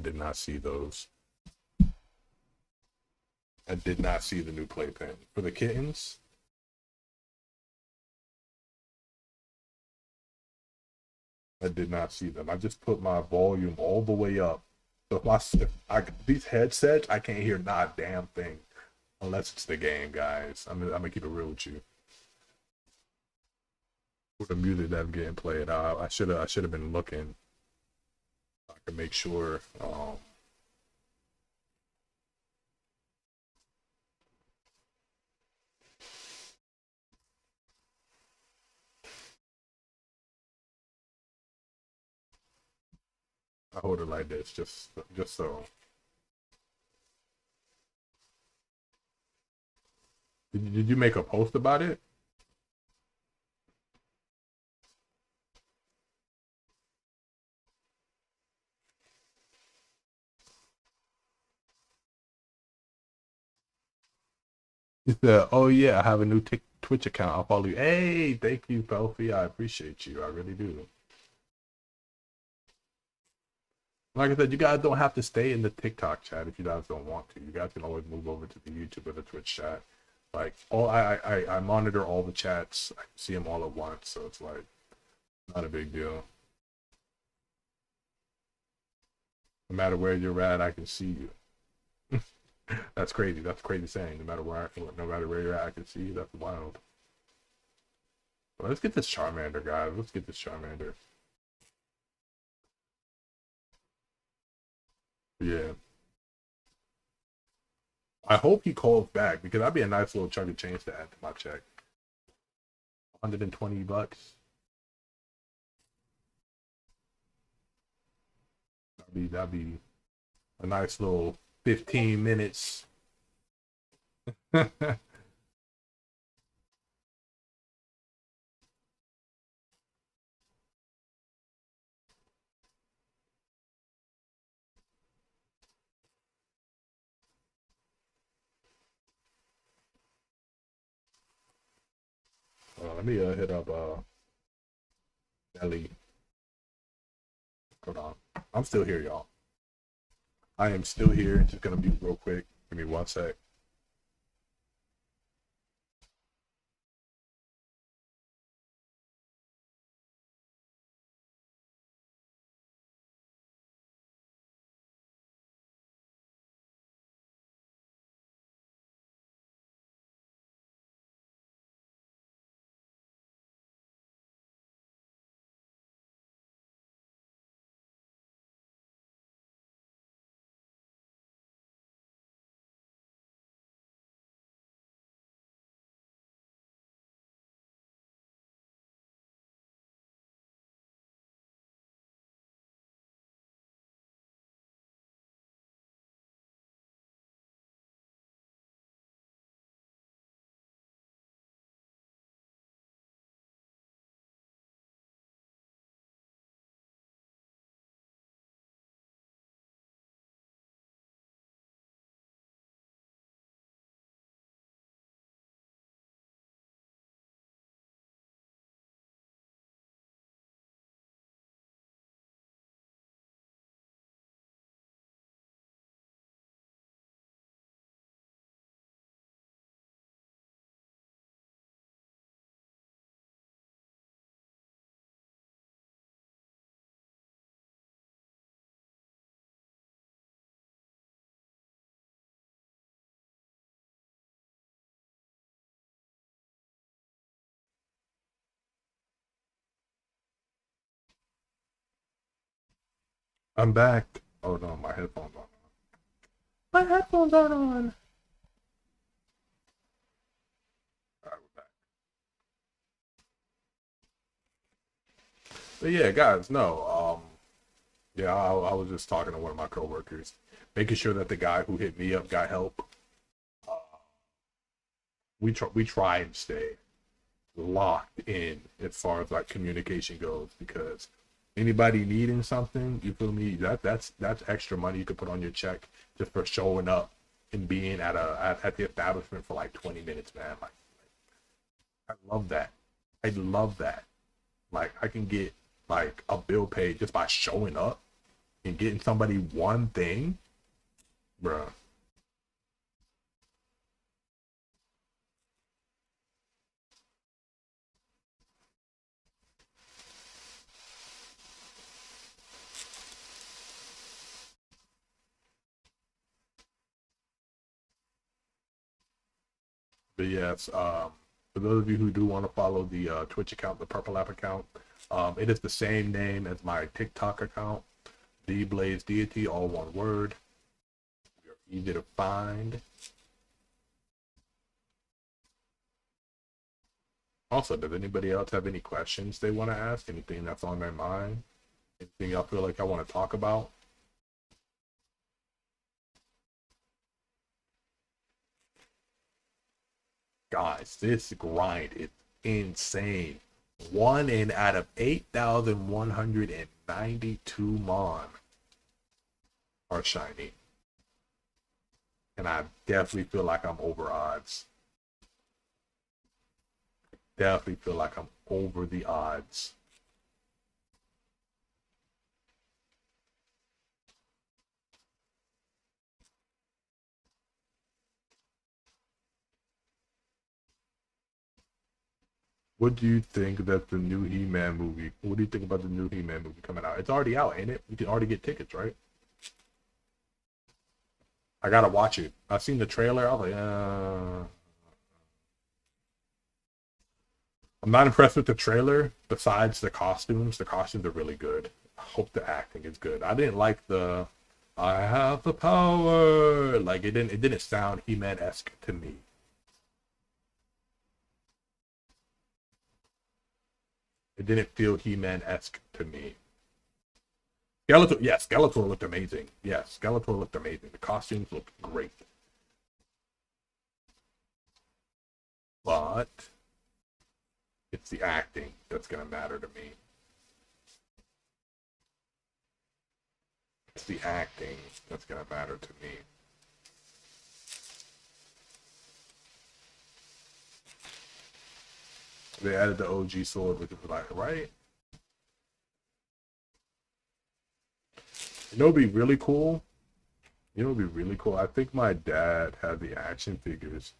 Did not see those. I did not see the new playpen for the kittens. I did not see them. I just put my volume all the way up. So these headsets, I can't hear not a damn thing unless it's the game, guys. I'm gonna keep it real with you. For the music that's getting played, I should have been looking. I can make sure. I hold it like this, just so. Did you make a post about it? He said, "Oh yeah, I have a new Twitch account. I'll follow you." Hey, thank you, Pelfie. I appreciate you. I really do. Like I said, you guys don't have to stay in the TikTok chat if you guys don't want to. You guys can always move over to the YouTube or the Twitch chat. Like, all I monitor all the chats. I see them all at once, so it's like not a big deal. No matter where you're at, I can see you. That's crazy. That's a crazy saying. No matter where you're at, I can see you. That's wild. Well, let's get this Charmander, guys. Let's get this Charmander. Yeah. I hope he calls back because that'd be a nice little chunk of change to add to my check. $120. That'd be a nice little 15 minutes. Let me hit up Ellie. Hold on. I'm still here, y'all. I am still here. Just gonna be real quick. Give me 1 sec. I'm back. Oh no, my headphones on. My headphones aren't on. All right, we're back. But yeah, guys, no. Yeah, I was just talking to one of my coworkers, making sure that the guy who hit me up got help. Uh, we try and stay locked in as far as like communication goes because anybody needing something, you feel me? That's extra money you could put on your check just for showing up and being at the establishment for like 20 minutes, man. Like I love that. I love that. Like I can get like a bill paid just by showing up and getting somebody one thing, bruh. But yes, for those of you who do want to follow the Twitch account, the Purple App account, it is the same name as my TikTok account, The Blaze Deity, all one word. We are easy to find. Also, does anybody else have any questions they want to ask? Anything that's on their mind? Anything y'all feel like I want to talk about? Guys, this grind is insane. 1 in out of 8,192 Mon are shiny. And I definitely feel like I'm over odds. Definitely feel like I'm over the odds. What do you think that the new He-Man movie? What do you think about the new He-Man movie coming out? It's already out, ain't it? You can already get tickets, right? I gotta watch it. I've seen the trailer. I was like, I'm not impressed with the trailer. Besides the costumes are really good. I hope the acting is good. I didn't like the "I have the power." Like it didn't sound He-Man-esque to me. It didn't feel He-Man-esque to me. Skeletor, yeah, Skeletor looked amazing. Yeah, Skeletor looked amazing. The costumes looked great. But it's the acting that's gonna matter to me. It's the acting that's gonna matter to me. They added the OG sword, which was like, right? You know, it'd be really cool. You know, it'd be really cool. I think my dad had the action figures,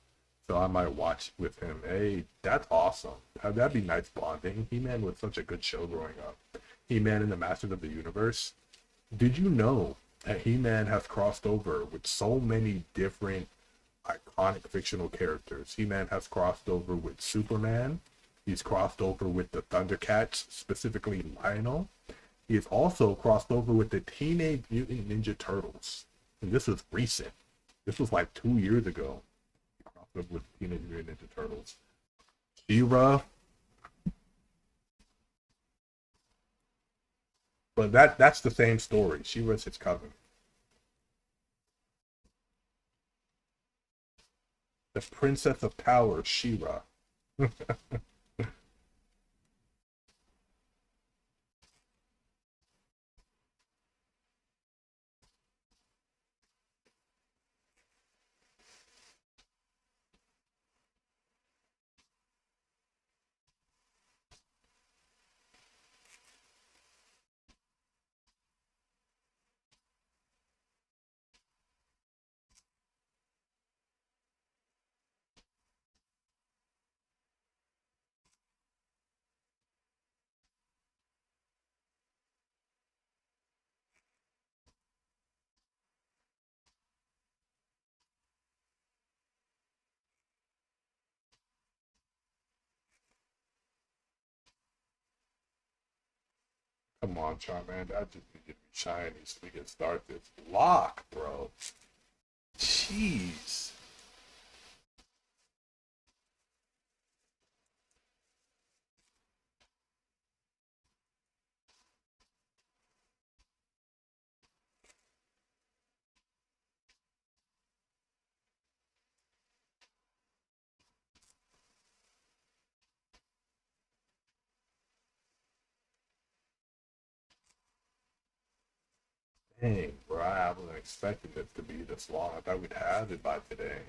so I might watch with him. Hey, that's awesome. That'd be nice bonding. He-Man was such a good show growing up. He-Man and the Masters of the Universe. Did you know that He-Man has crossed over with so many different iconic fictional characters? He-Man has crossed over with Superman. He's crossed over with the Thundercats, specifically Lionel. He has also crossed over with the Teenage Mutant Ninja Turtles. And this was recent. This was like 2 years ago. He crossed over with Teenage Mutant Ninja Turtles. She-Ra. But that's the same story. She-Ra's his cousin. The Princess of Power, She-Ra. Come on, Charmander. I just need you to be shiny so we can start this block, bro. Jeez. Dang, bro. I wasn't expecting this to be this long. I thought we'd have it by today.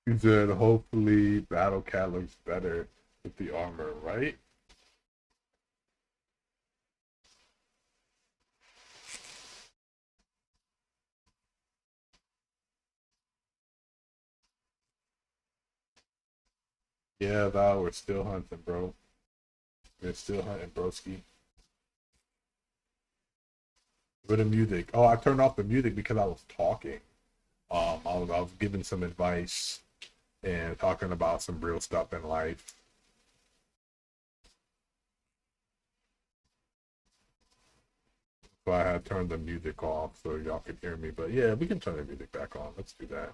He said, hopefully Battle Cat looks better with the armor, right? Yeah, Val, we're still hunting, bro. We're still hunting, broski. With the music. Oh, I turned off the music because I was talking. I was giving some advice and talking about some real stuff in life. why I had turned the music off so y'all could hear me. But yeah, we can turn the music back on. Let's do that.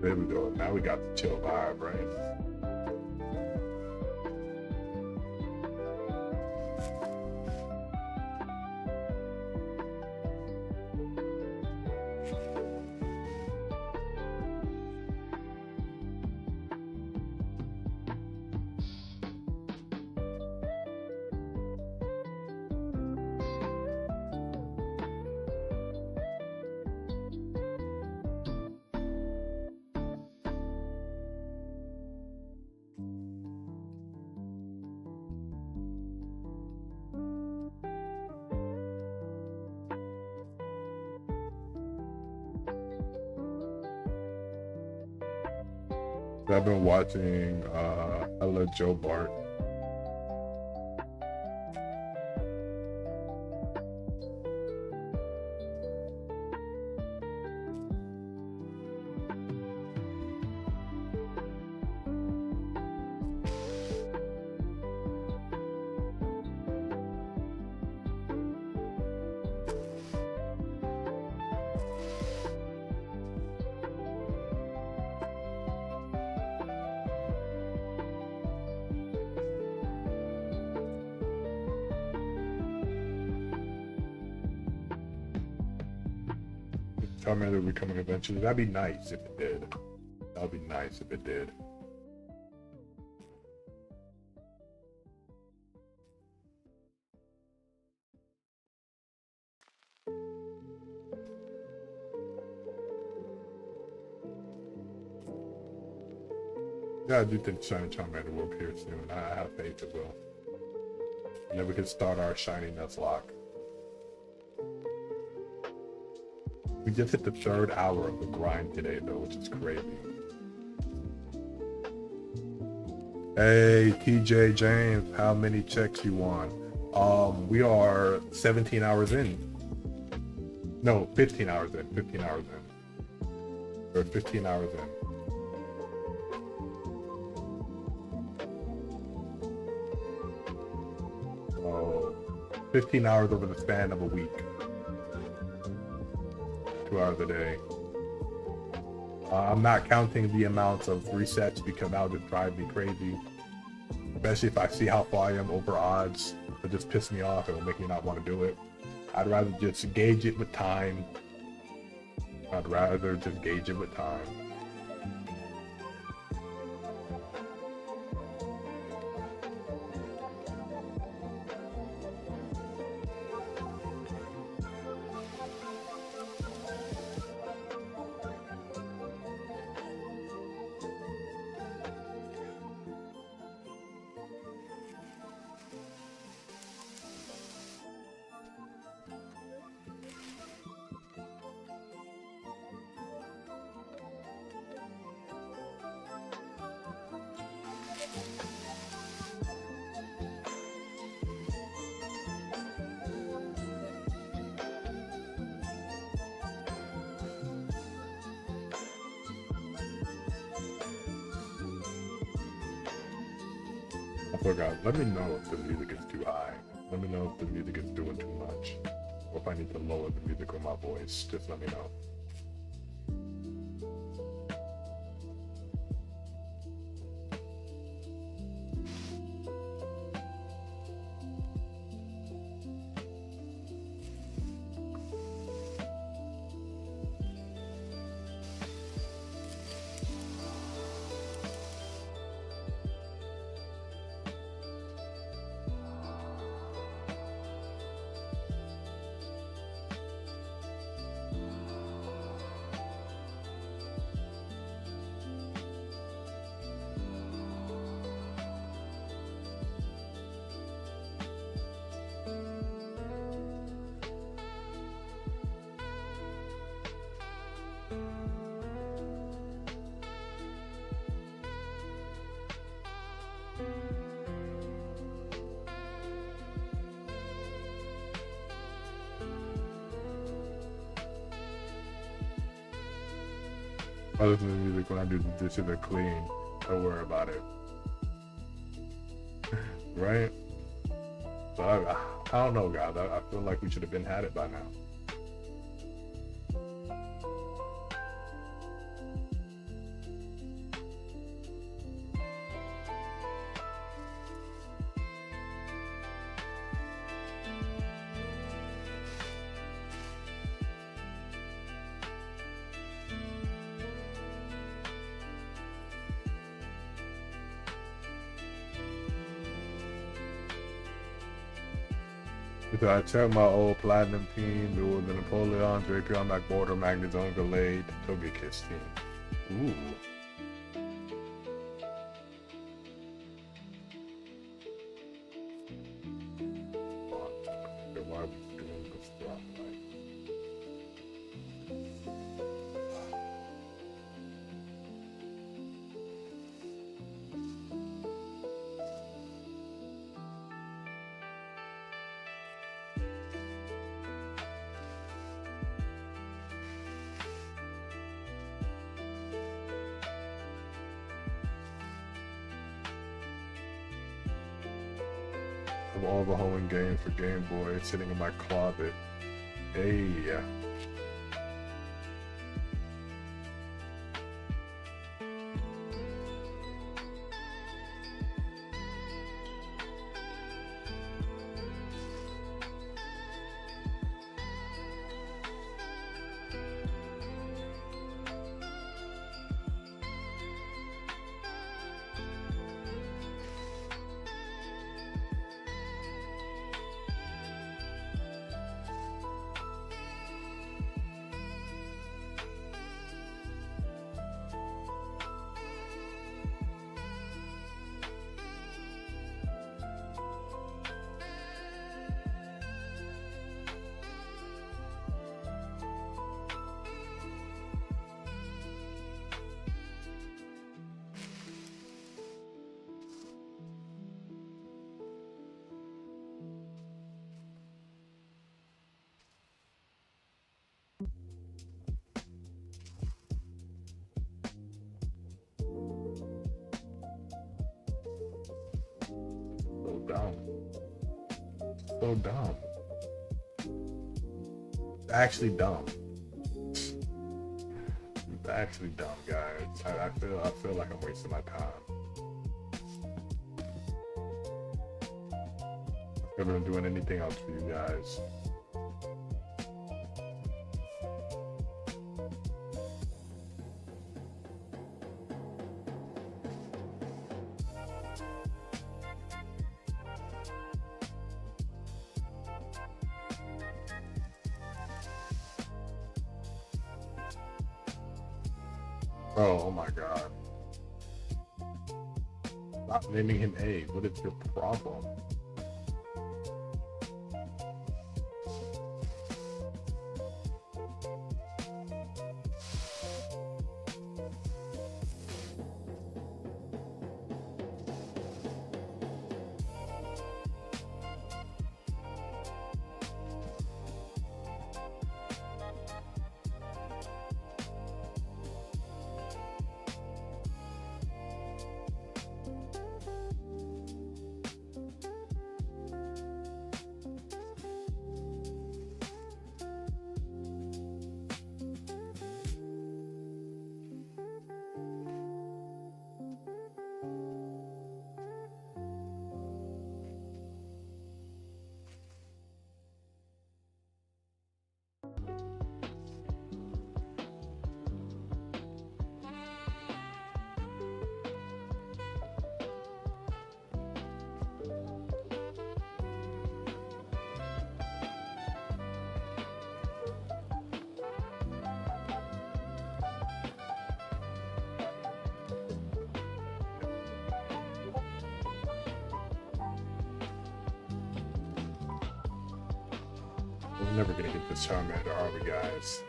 There we go. Now we got the chill vibe, right? I've been watching Ella Joe Bart. Tell me it'll be coming eventually. That'd be nice if it did. That'd be nice if it did. Yeah, I do think Shiny Charmander will appear soon. I have faith it will. And then we can start our Shiny Nuzlocke. We just hit the 3rd hour of the grind today, though, which is crazy. Hey, TJ James, how many checks you want? We are 17 hours in. No, 15 hours in. 15 hours in. We're 15 hours in. Oh, 15 hours over the span of a week. 2 hours a day. I'm not counting the amounts of resets because that would just drive me crazy. Especially if I see how far I am over odds. It'll just piss me off. It'll make me not want to do it. I'd rather just gauge it with time. I forgot. Let me know if the music is too high. Let me know if the music is doing too much. Or if I need to lower the music on my voice. Just let me know. I listen to music when I do the dishes are clean. Don't worry about it. Right? So I don't know, guys. I feel like we should have been had it by now. So I checked my old platinum team. It was the Napoleon, Drapion, McBorder, Magnezone, Gallade, Togekiss team. Ooh. Why are we doing this stuff? Of all the home games for Game Boy sitting in my closet. Hey. So dumb. So dumb. Actually dumb. It's actually dumb, guys. I feel like I'm wasting my time. I'm not doing anything else for you guys. Oh my god. Stop naming him A. What is your problem? We're never gonna get this Charmander, are we, guys?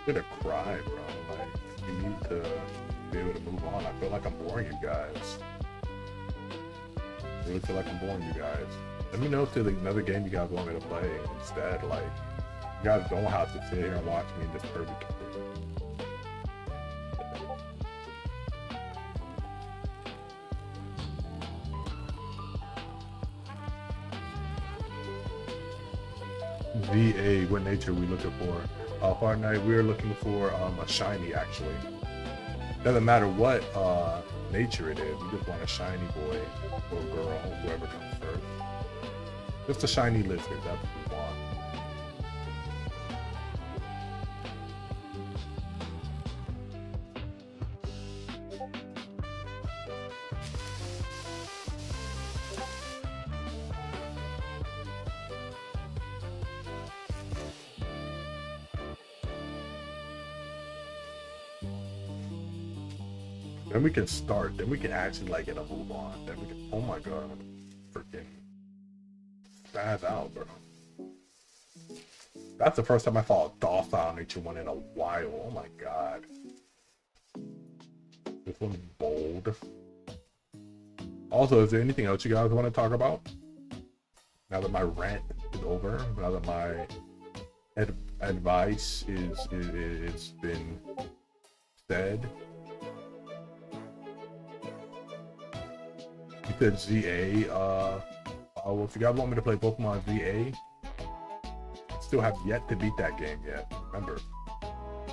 I'm gonna cry, bro. Like, you need to be able to move on. I feel like I'm boring you guys. I really feel like I'm boring you guys. Let me know if there's another game you guys want me to play instead. Like, you guys don't have to sit here and watch me in this perfect. VA, what nature are we looking for? Fortnite, we're looking for a shiny actually. Doesn't matter what nature it is, we just want a shiny boy or girl, whoever comes first. Just a shiny lizard, that's what we want. Then we can start. Then we can actually like get a move on. Then we can. Oh my god, freaking spaz out, bro. That's the first time I saw a docile nature one in a while. Oh my god. This one's bold. Also, is there anything else you guys want to talk about? Now that my rant is over, now that my advice is been said. You said ZA, well, if you guys want me to play Pokemon ZA, I still have yet to beat that game yet. Remember,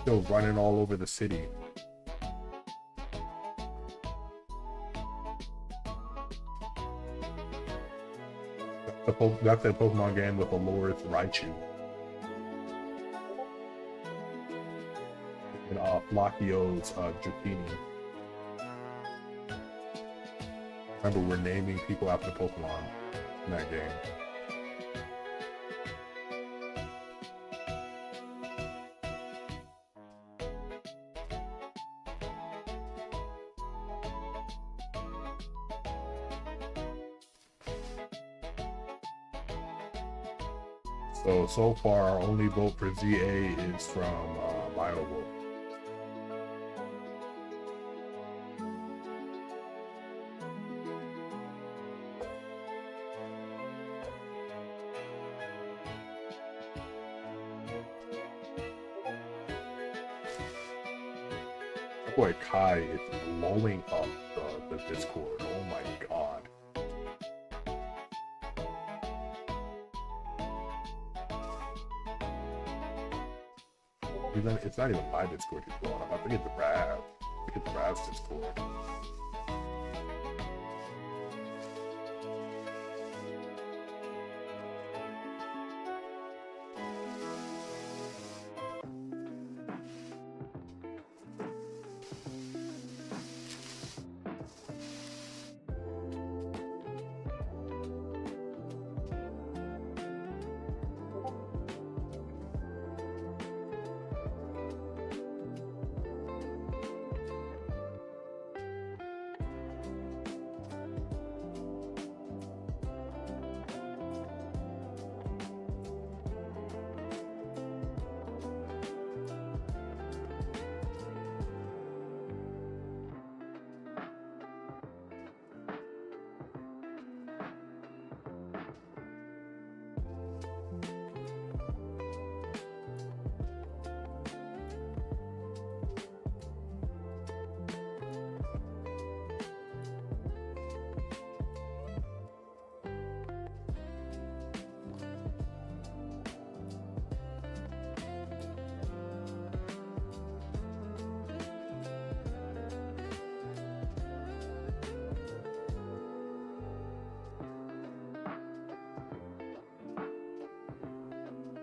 still running all over the city. That's a Pokemon game with Aloris Raichu. And Flakio's Dratini. Remember, we're naming people after Pokemon in that game. So far, our only vote for ZA is from BioWolf. That boy Kai is blowing up the Discord. Oh my god. It's not even my Discord he's blowing up. I think it's Rav. I think it's Rav's Discord.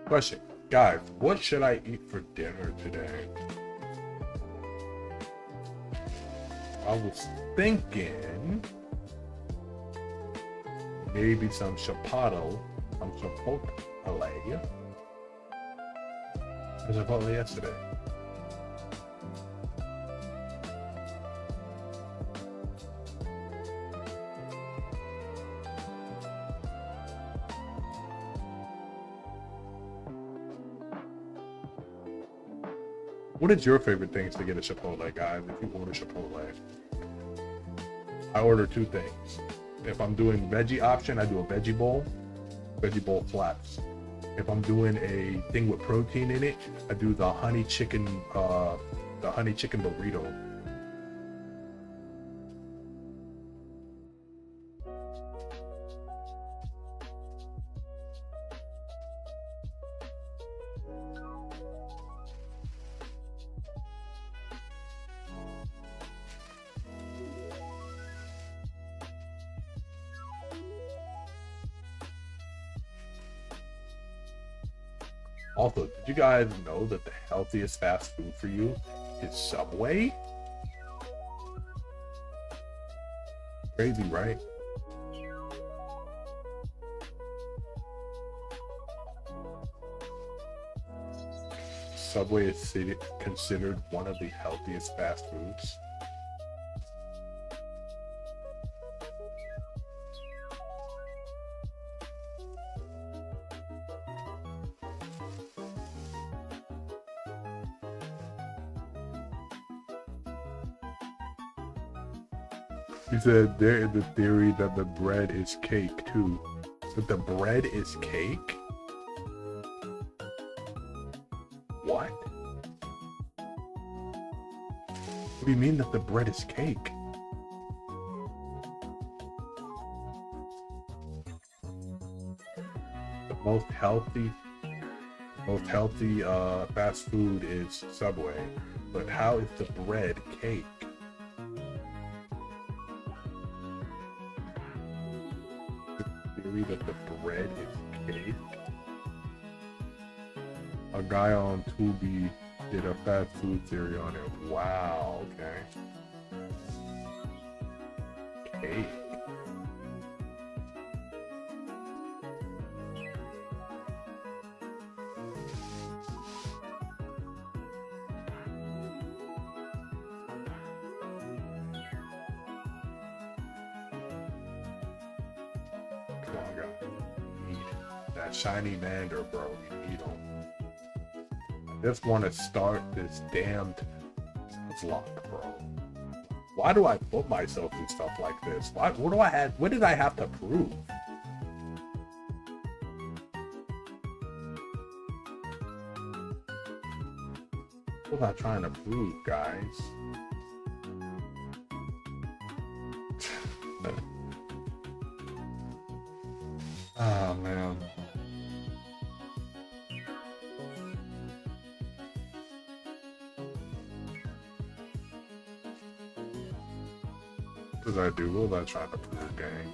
Question, guys, what should I eat for dinner today? I was thinking maybe some chipotle, some chipotle. There's chipotle yesterday. What is your favorite things to get at Chipotle, guys? If you order Chipotle, I order two things. If I'm doing veggie option, I do a veggie bowl flats. If I'm doing a thing with protein in it, I do the honey chicken burrito. Also, did you guys know that the healthiest fast food for you is Subway? Crazy, right? Subway is considered one of the healthiest fast foods. He said there is a theory that the bread is cake too. That the bread is cake? What? What do you mean that the bread is cake? The most healthy fast food is Subway, but how is the bread cake? That the bread is cake. A guy on Tubi did a fast food theory on it. Wow, okay. Cake. That shiny mander, bro. You need them. I just want to start this damned vlog, bro. Why do I put myself in stuff like this? What do I have? What did I have to prove? What was I trying to prove, guys? Oh man. What did I do? What was I trying to prove, gang?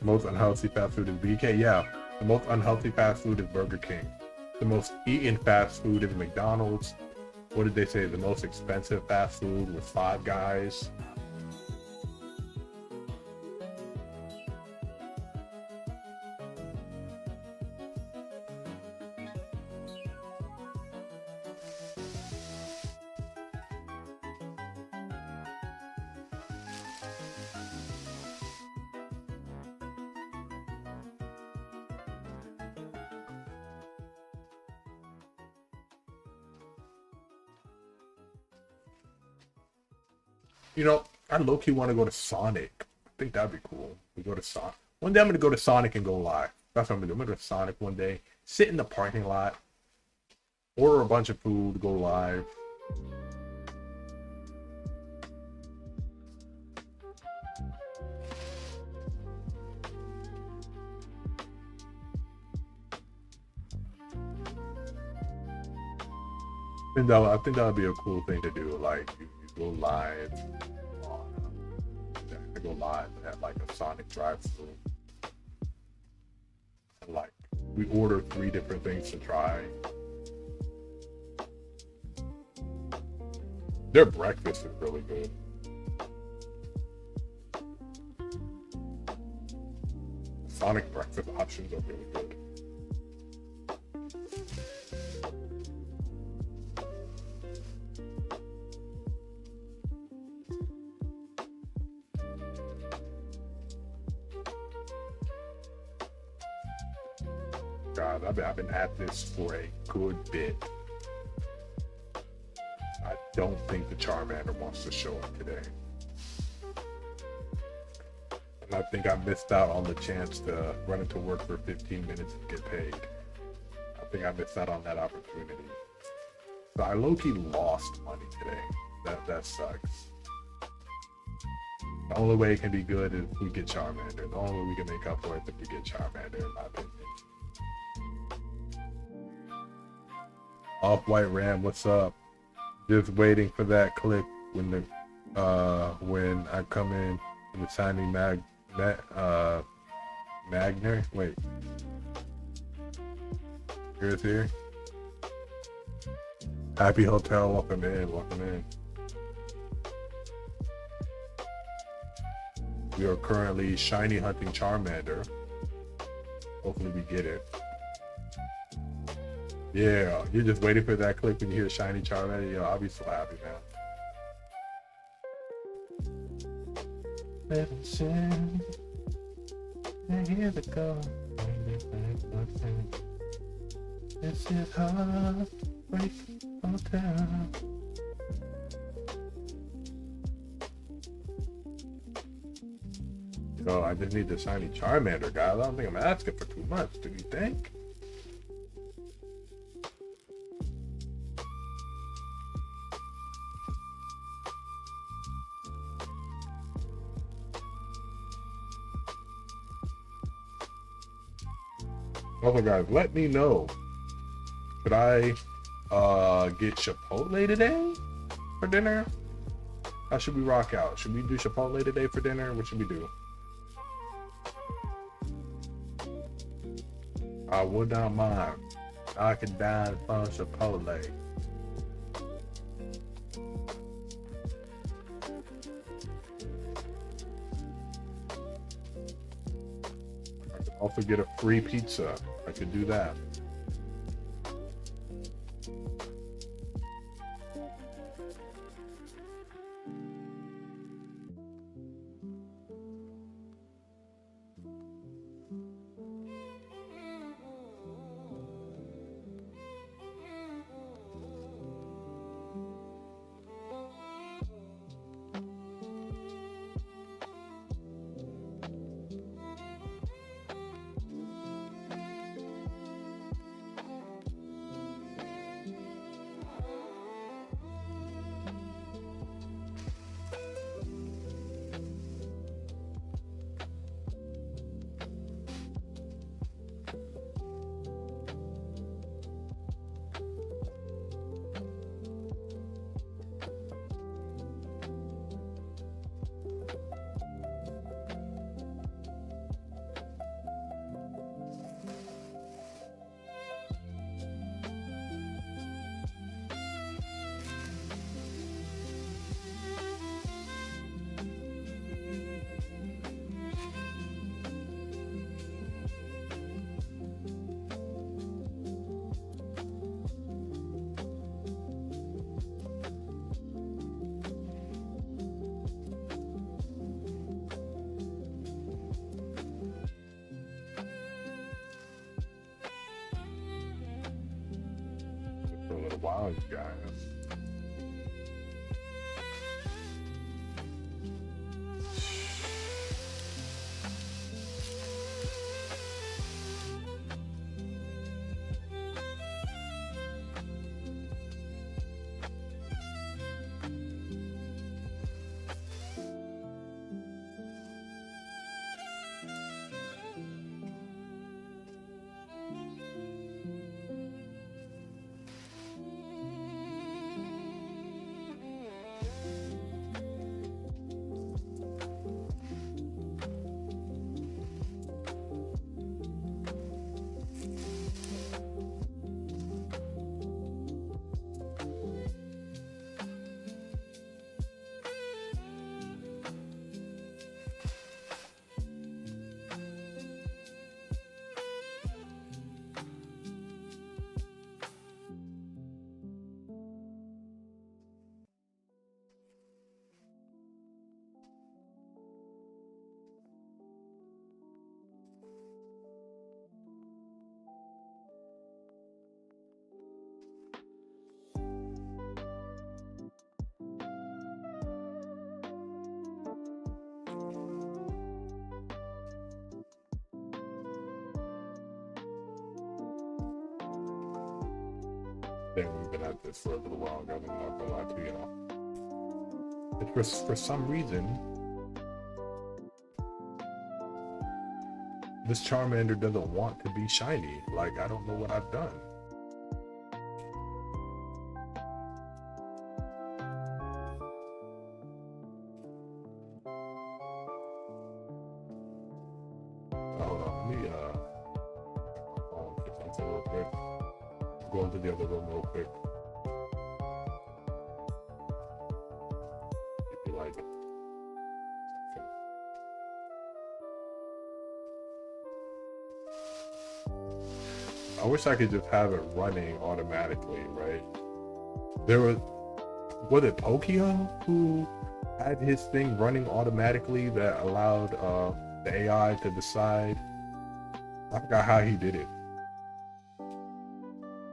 Most unhealthy fast food is BK? Yeah. The most unhealthy fast food is Burger King. The most eaten fast food is McDonald's. What did they say? The most expensive fast food was Five Guys. You know, I low-key want to go to Sonic. I think that'd be cool. We go to Sonic. One day I'm going to go to Sonic and go live. That's what I'm going to do. I'm going to go to Sonic one day, sit in the parking lot, order a bunch of food, go live. I think that would be a cool thing to do. Like, you go live. I go live at like a Sonic drive-thru. And like, we order 3 different things to try. Their breakfast is really good. Sonic breakfast options are really good. God, I've been at this for a good bit. I don't think the Charmander wants to show up today. And I think I missed out on the chance to run into work for 15 minutes and get paid. I think I missed out on that opportunity. So I low-key lost money today. That sucks. The only way it can be good is if we get Charmander. The only way we can make up for it is if we get Charmander, in my opinion. Off-White Ram, what's up? Just waiting for that click when the when I come in the signing Magner. Wait. Here's here. Happy Hotel, welcome in, welcome in. We are currently shiny hunting Charmander. Hopefully we get it. Yeah, you're just waiting for that click when you hear shiny Charmander. Yo, I'll be so happy, man. Here we go. This is Heartbreak Hotel. So I just need the shiny Charmander, guys. I don't think I'm asking for too much. Do you think? Also, guys, let me know. Should I get Chipotle today for dinner? How should we rock out? Should we do Chipotle today for dinner? What should we do? I would not mind. I could dine on Chipotle. I could also get a free pizza. I could do that. For a little while, you guys. Then we've been at this for a little while, guys. I'm not gonna lie to y'all. For some reason, this Charmander doesn't want to be shiny. Like, I don't know what I've done. Hold on, let me get something real quick. Go into the other room real quick. If you like. I wish I could just have it running automatically, right? There was it Pokio who had his thing running automatically that allowed the AI to decide. I forgot how he did it.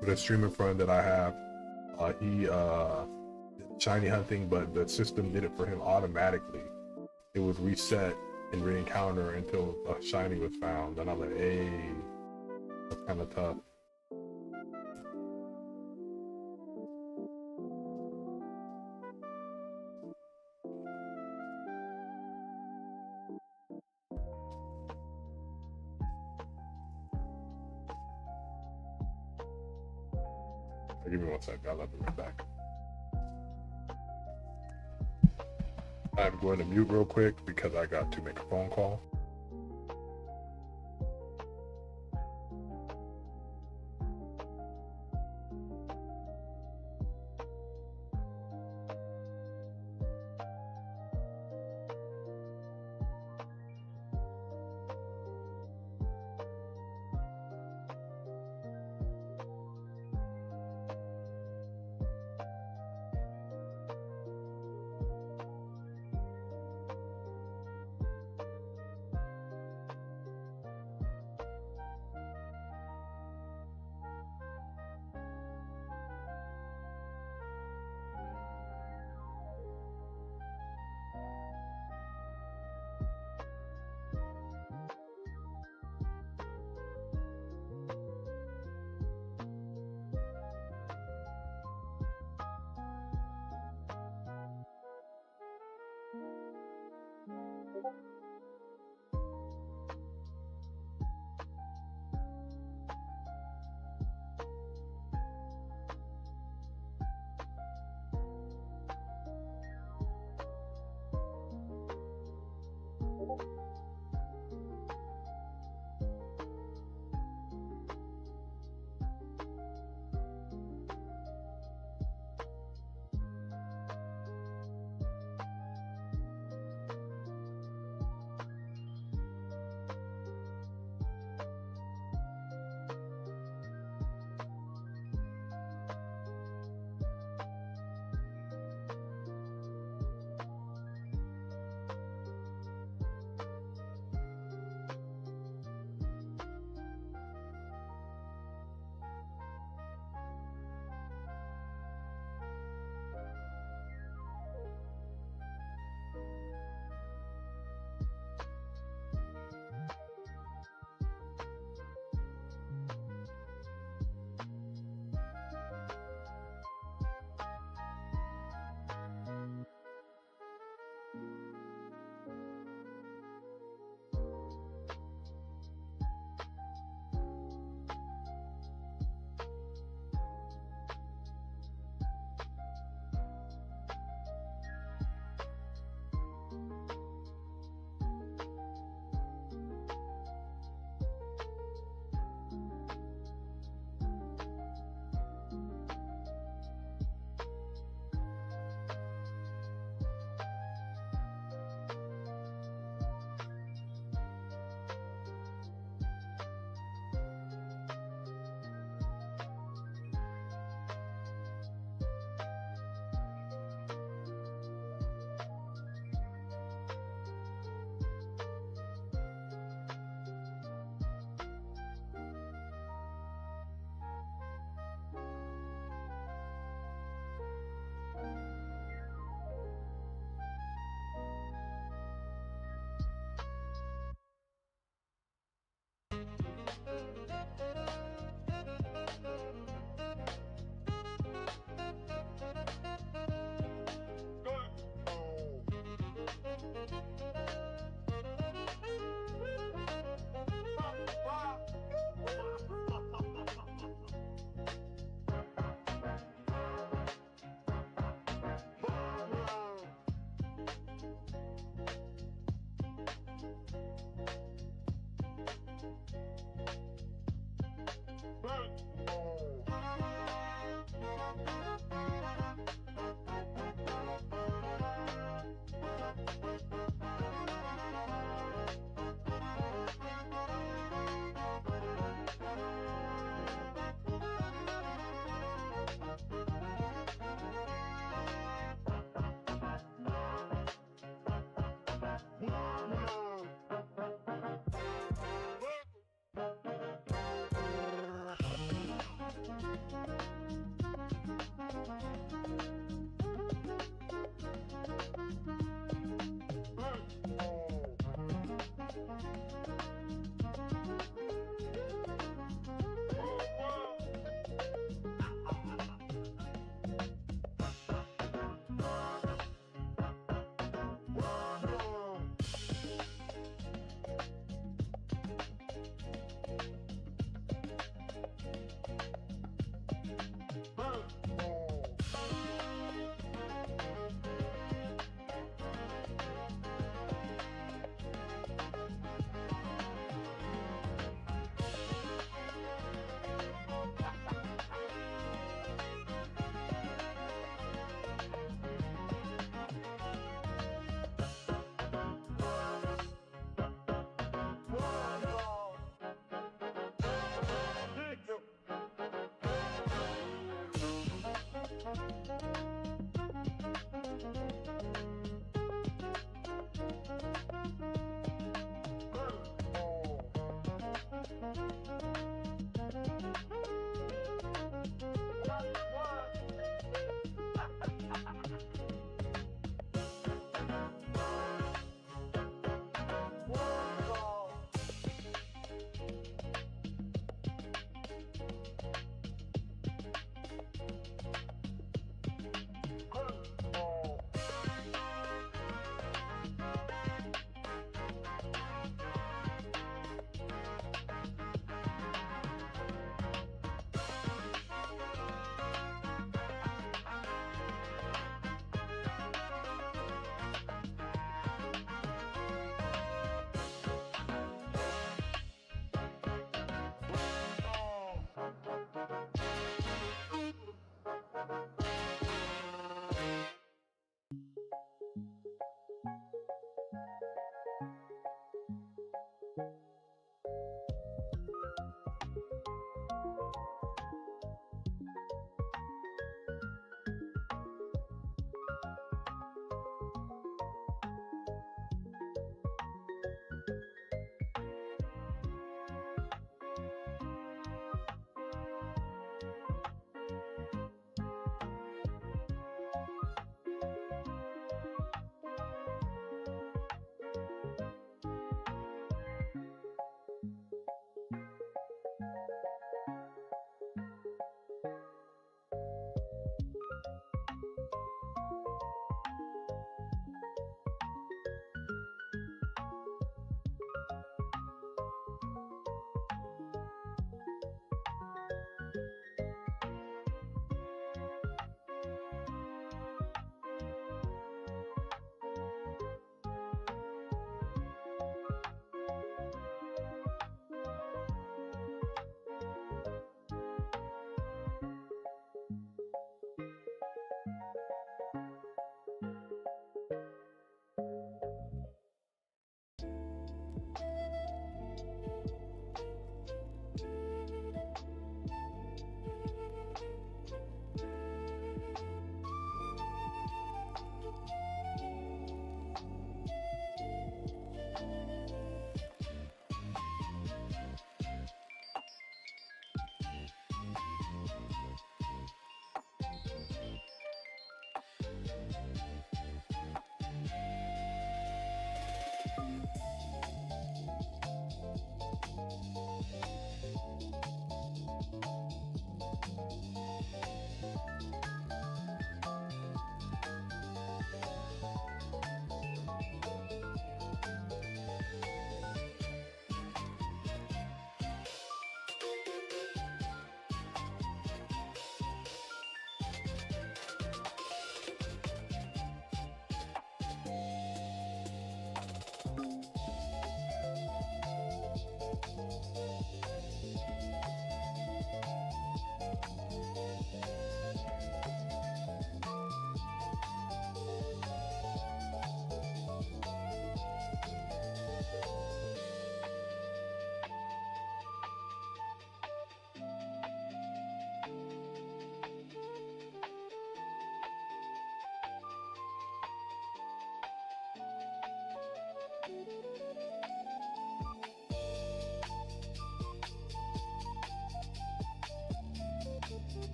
With a streamer friend that I have, he did shiny hunting, but the system did it for him automatically. It would reset and re-encounter until a shiny was found. And I'm like, hey, that's kind of tough. Give me one sec, I'll be right back. I'm going to mute real quick because I got to make a phone call.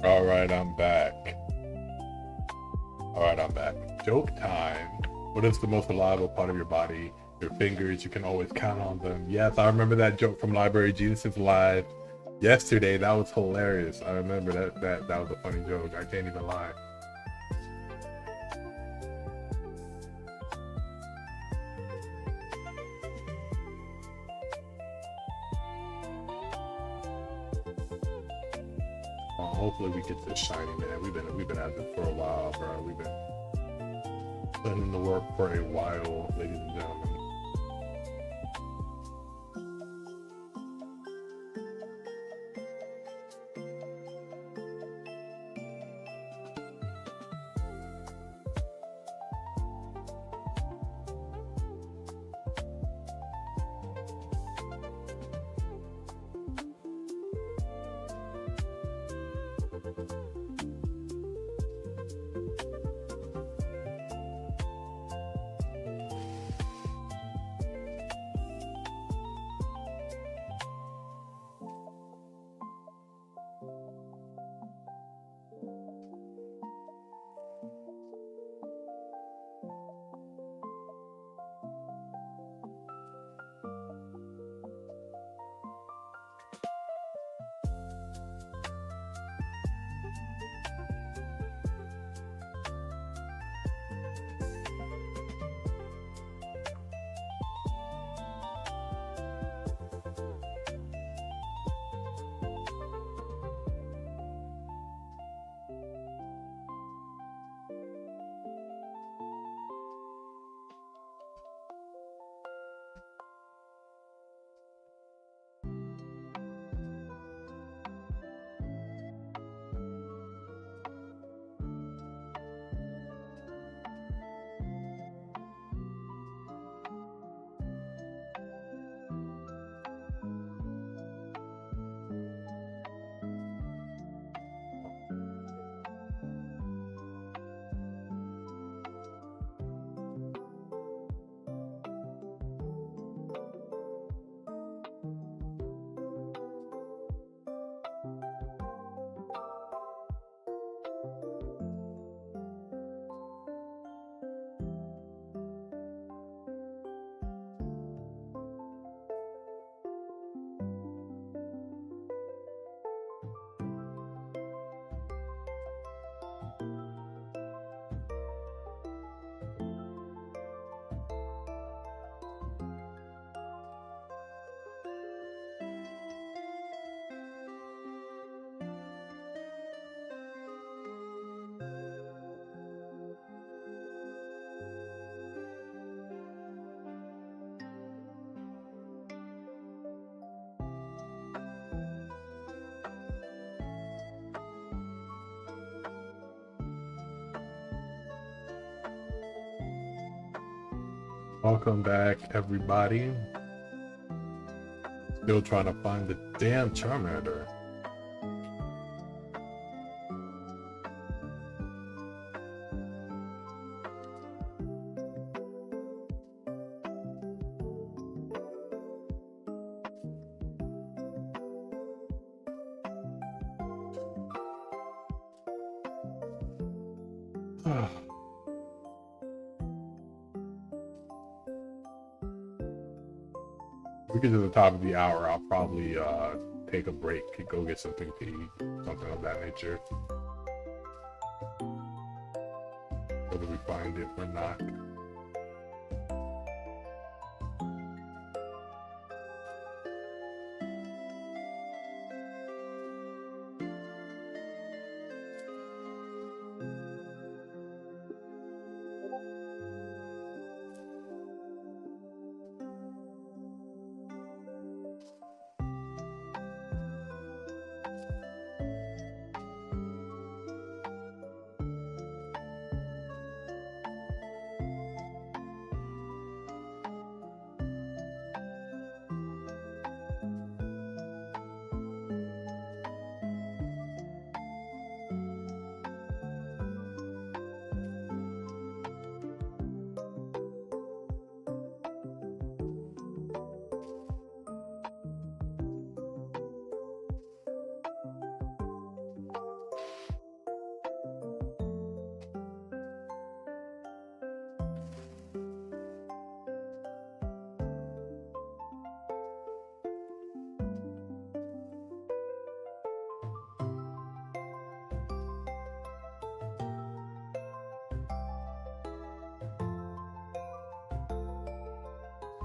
All right, I'm back. Joke time. What is the most reliable part of your body? Your fingers. You can always count on them. Yes, I remember that joke from Library Geniuses Live yesterday. That was hilarious. I remember that was a funny joke. I can't even lie. Hopefully we get this shiny, man. We've been at this for a while, bro. We've been putting in the work for a while, ladies and gentlemen. Welcome back, everybody. Still trying to find the damn Charmander. We get to the top of the hour, I'll probably take a break and go get something to eat, something of that nature. Whether we find it or not.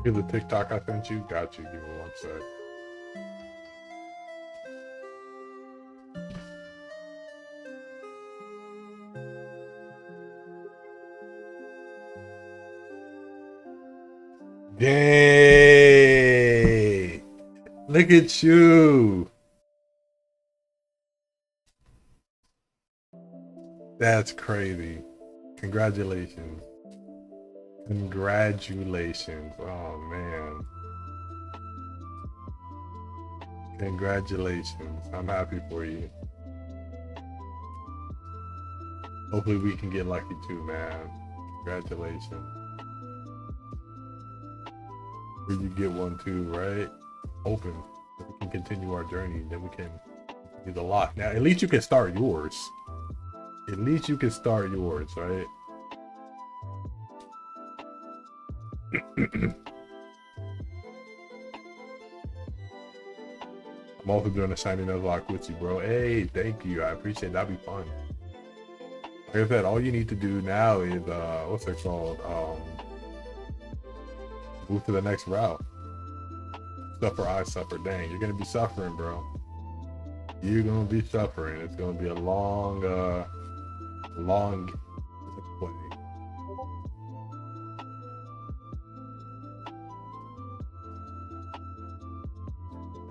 Here's the TikTok I sent you. Got you. Give me one sec. Dang! Look at you. That's crazy. Congratulations. Congratulations. Oh man. Congratulations. I'm happy for you. Hopefully we can get lucky too, man. Congratulations. Or you get one too, right? Open. So we can continue our journey. Then we can do the lock. Now at least you can start yours. At least you can start yours, right? I'm also doing a shiny Nuzlocke with you, bro. Hey, thank you. I appreciate it. That'd be fun. Like I said, all you need to do now is what's it called? Move to the next route. Suffer, I suffer. Dang, you're gonna be suffering, bro. You're gonna be suffering. It's gonna be a long play.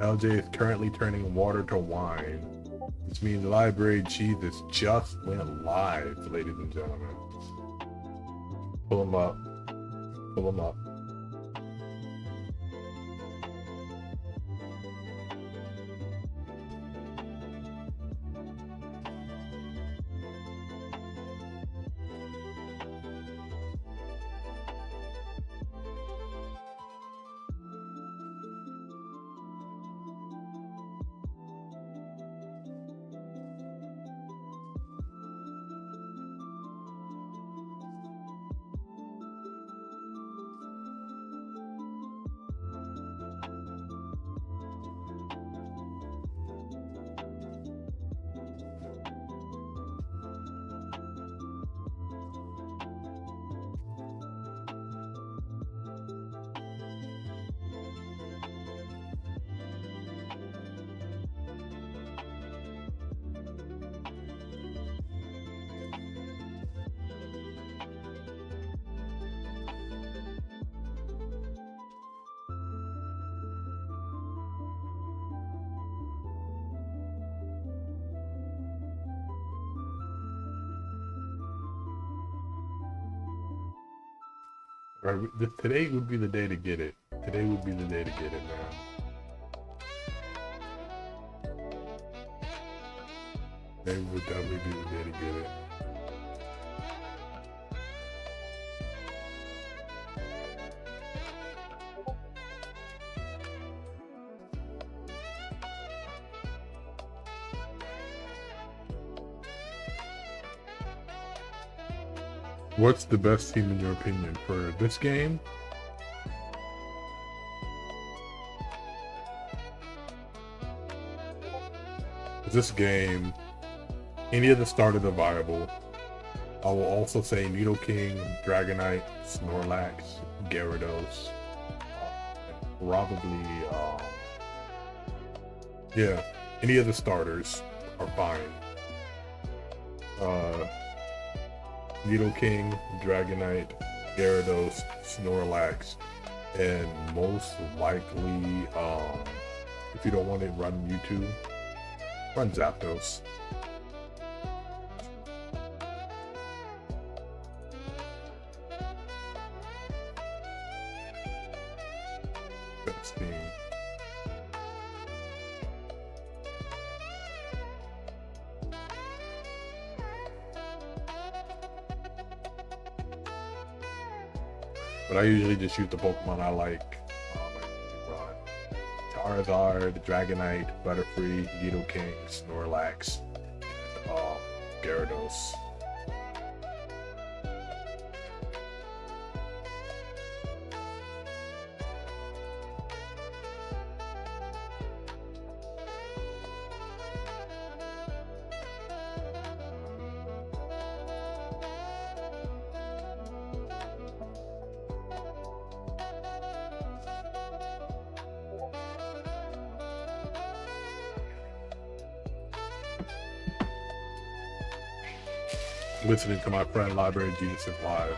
LJ is currently turning water to wine, which means Library Jesus just went live, ladies and gentlemen. Pull him up. Pull him up. Right, today would be the day to get it. Today would be the day to get it, man. Today would definitely be the day to get it. What's the best team in your opinion for this game? This game, any of the starters are viable. I will also say Needle King, Dragonite, Snorlax, Gyarados, and probably, yeah, any of the starters are fine. Needle King, Dragonite, Gyarados, Snorlax, and most likely, if you don't want to run YouTube, run Zapdos. Best team. But I usually just use the Pokemon I like. Charizard, Dragonite, Butterfree, Nidoking, Snorlax, and Gyarados. Listening to my friend Library Jesus live.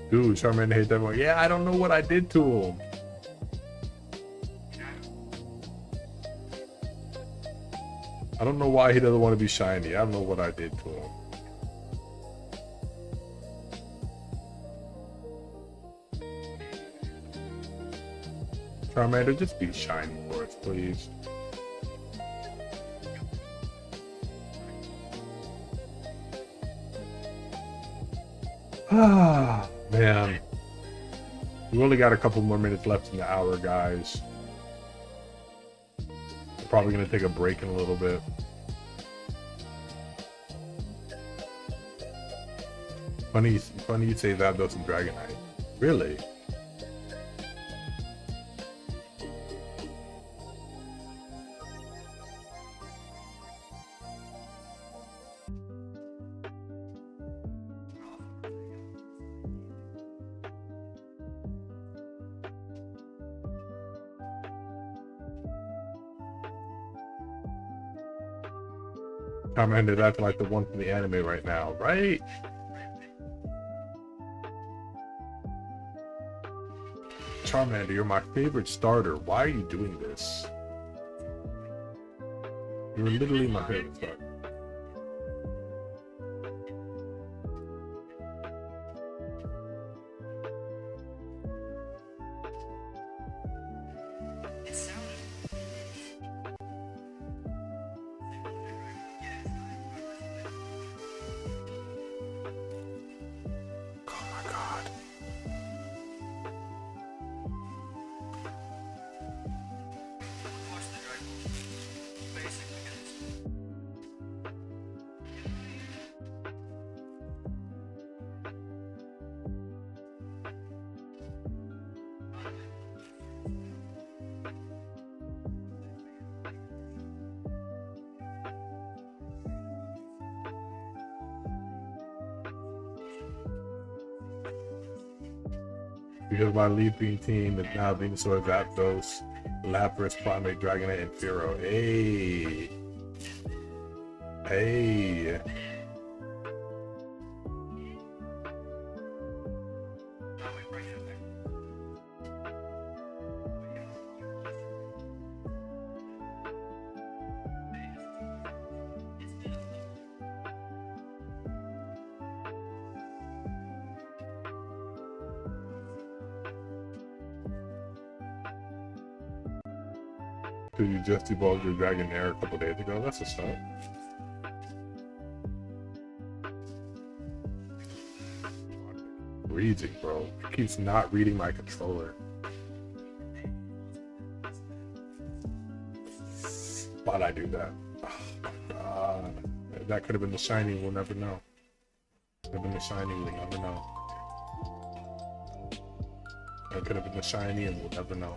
Dude, Charmander hate that one. Yeah, I don't know what I did to him. I don't know why he doesn't want to be shiny. I don't know what I did to him. Charmander, just be shiny for us, please. Ah, man. We only got a couple more minutes left in the hour, guys. We're probably going to take a break in a little bit. Funny you say Zapdos and Dragonite. Really? Charmander's acting like the one from the anime right now, right? Charmander, you're my favorite starter. Why are you doing this? You're literally my favorite starter. Oh my god. Because my Leaping team is now Venusaur, Zapdos, Lapras, Primate, Dragonite, and Fearow. Hey. Hey. So you just evolved your Dragonair a couple days ago? That's a start. Freezing, bro. It keeps not reading my controller. Why'd I do that? Oh my god. That could have been the shiny, we'll never know. Could have been the shiny, we'll never know. That could have been the shiny and we'll never know.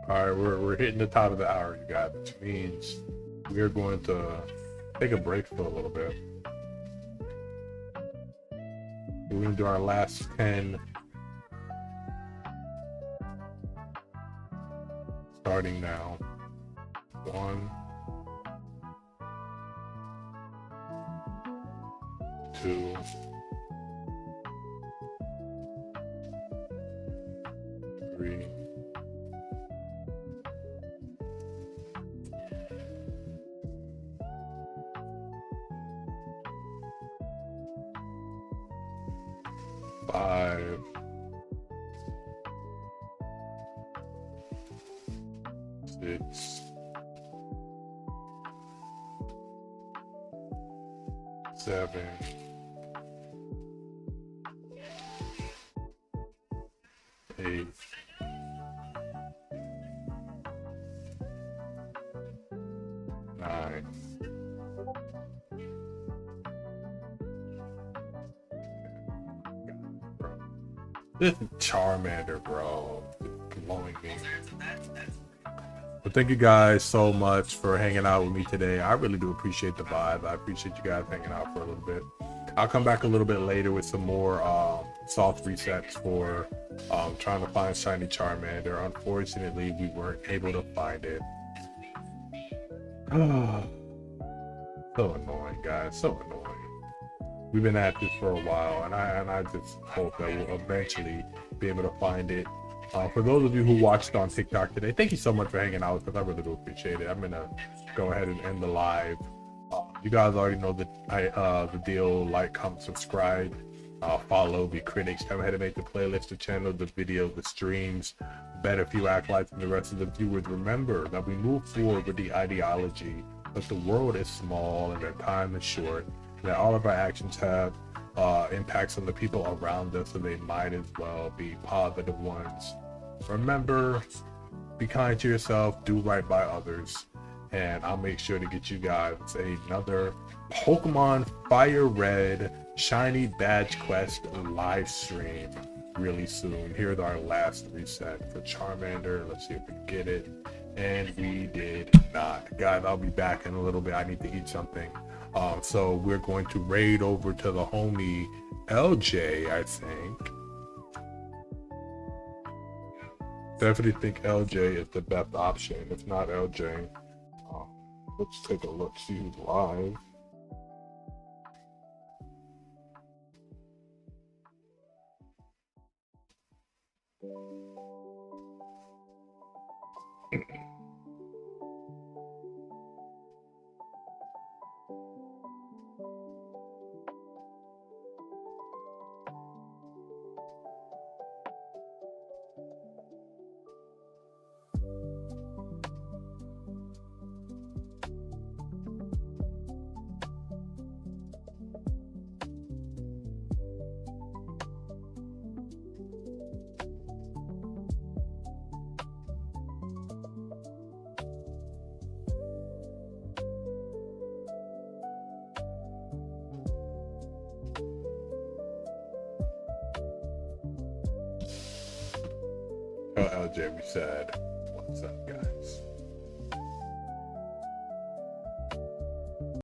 All right, we're hitting the top of the hour, you guys, which means we're going to take a break for a little bit. We're going to do our last 10, starting now. 1, 2, 3, 5, 6, 7, 8, 9, 10. This is Charmander, bro. It's blowing me. But thank you guys so much for hanging out with me today. I really do appreciate the vibe. I appreciate you guys hanging out for a little bit. I'll come back a little bit later with some more soft resets for trying to find shiny Charmander. Unfortunately, we weren't able to find it. So annoying, guys. So annoying. We've been at this for a while, and I just hope that we'll eventually be able to find it. For those of you who watched on TikTok today, thank you so much for hanging out with us. I really do appreciate it. I'm gonna go ahead and end the live You guys already know the deal. Like, comment, subscribe, follow, be critics. Come ahead and make the playlist, the channel, the video, the streams better if you act like the rest of the viewers. Remember that we move forward with the ideology that the world is small and that time is short, that all of our actions have impacts on the people around us, so they might as well be positive ones. Remember, be kind to yourself, do right by others, and I'll make sure to get you guys another Pokemon Fire Red Shiny Badge Quest live stream really soon. Here's our last reset for Charmander. Let's see if we get it, and we did not. Guys, I'll be back in a little bit. I need to eat something. So we're going to raid over to the homie LJ, I think. Definitely think LJ is the best option. If not LJ, let's take a look, see who's live. LJ, we said, what's up, guys?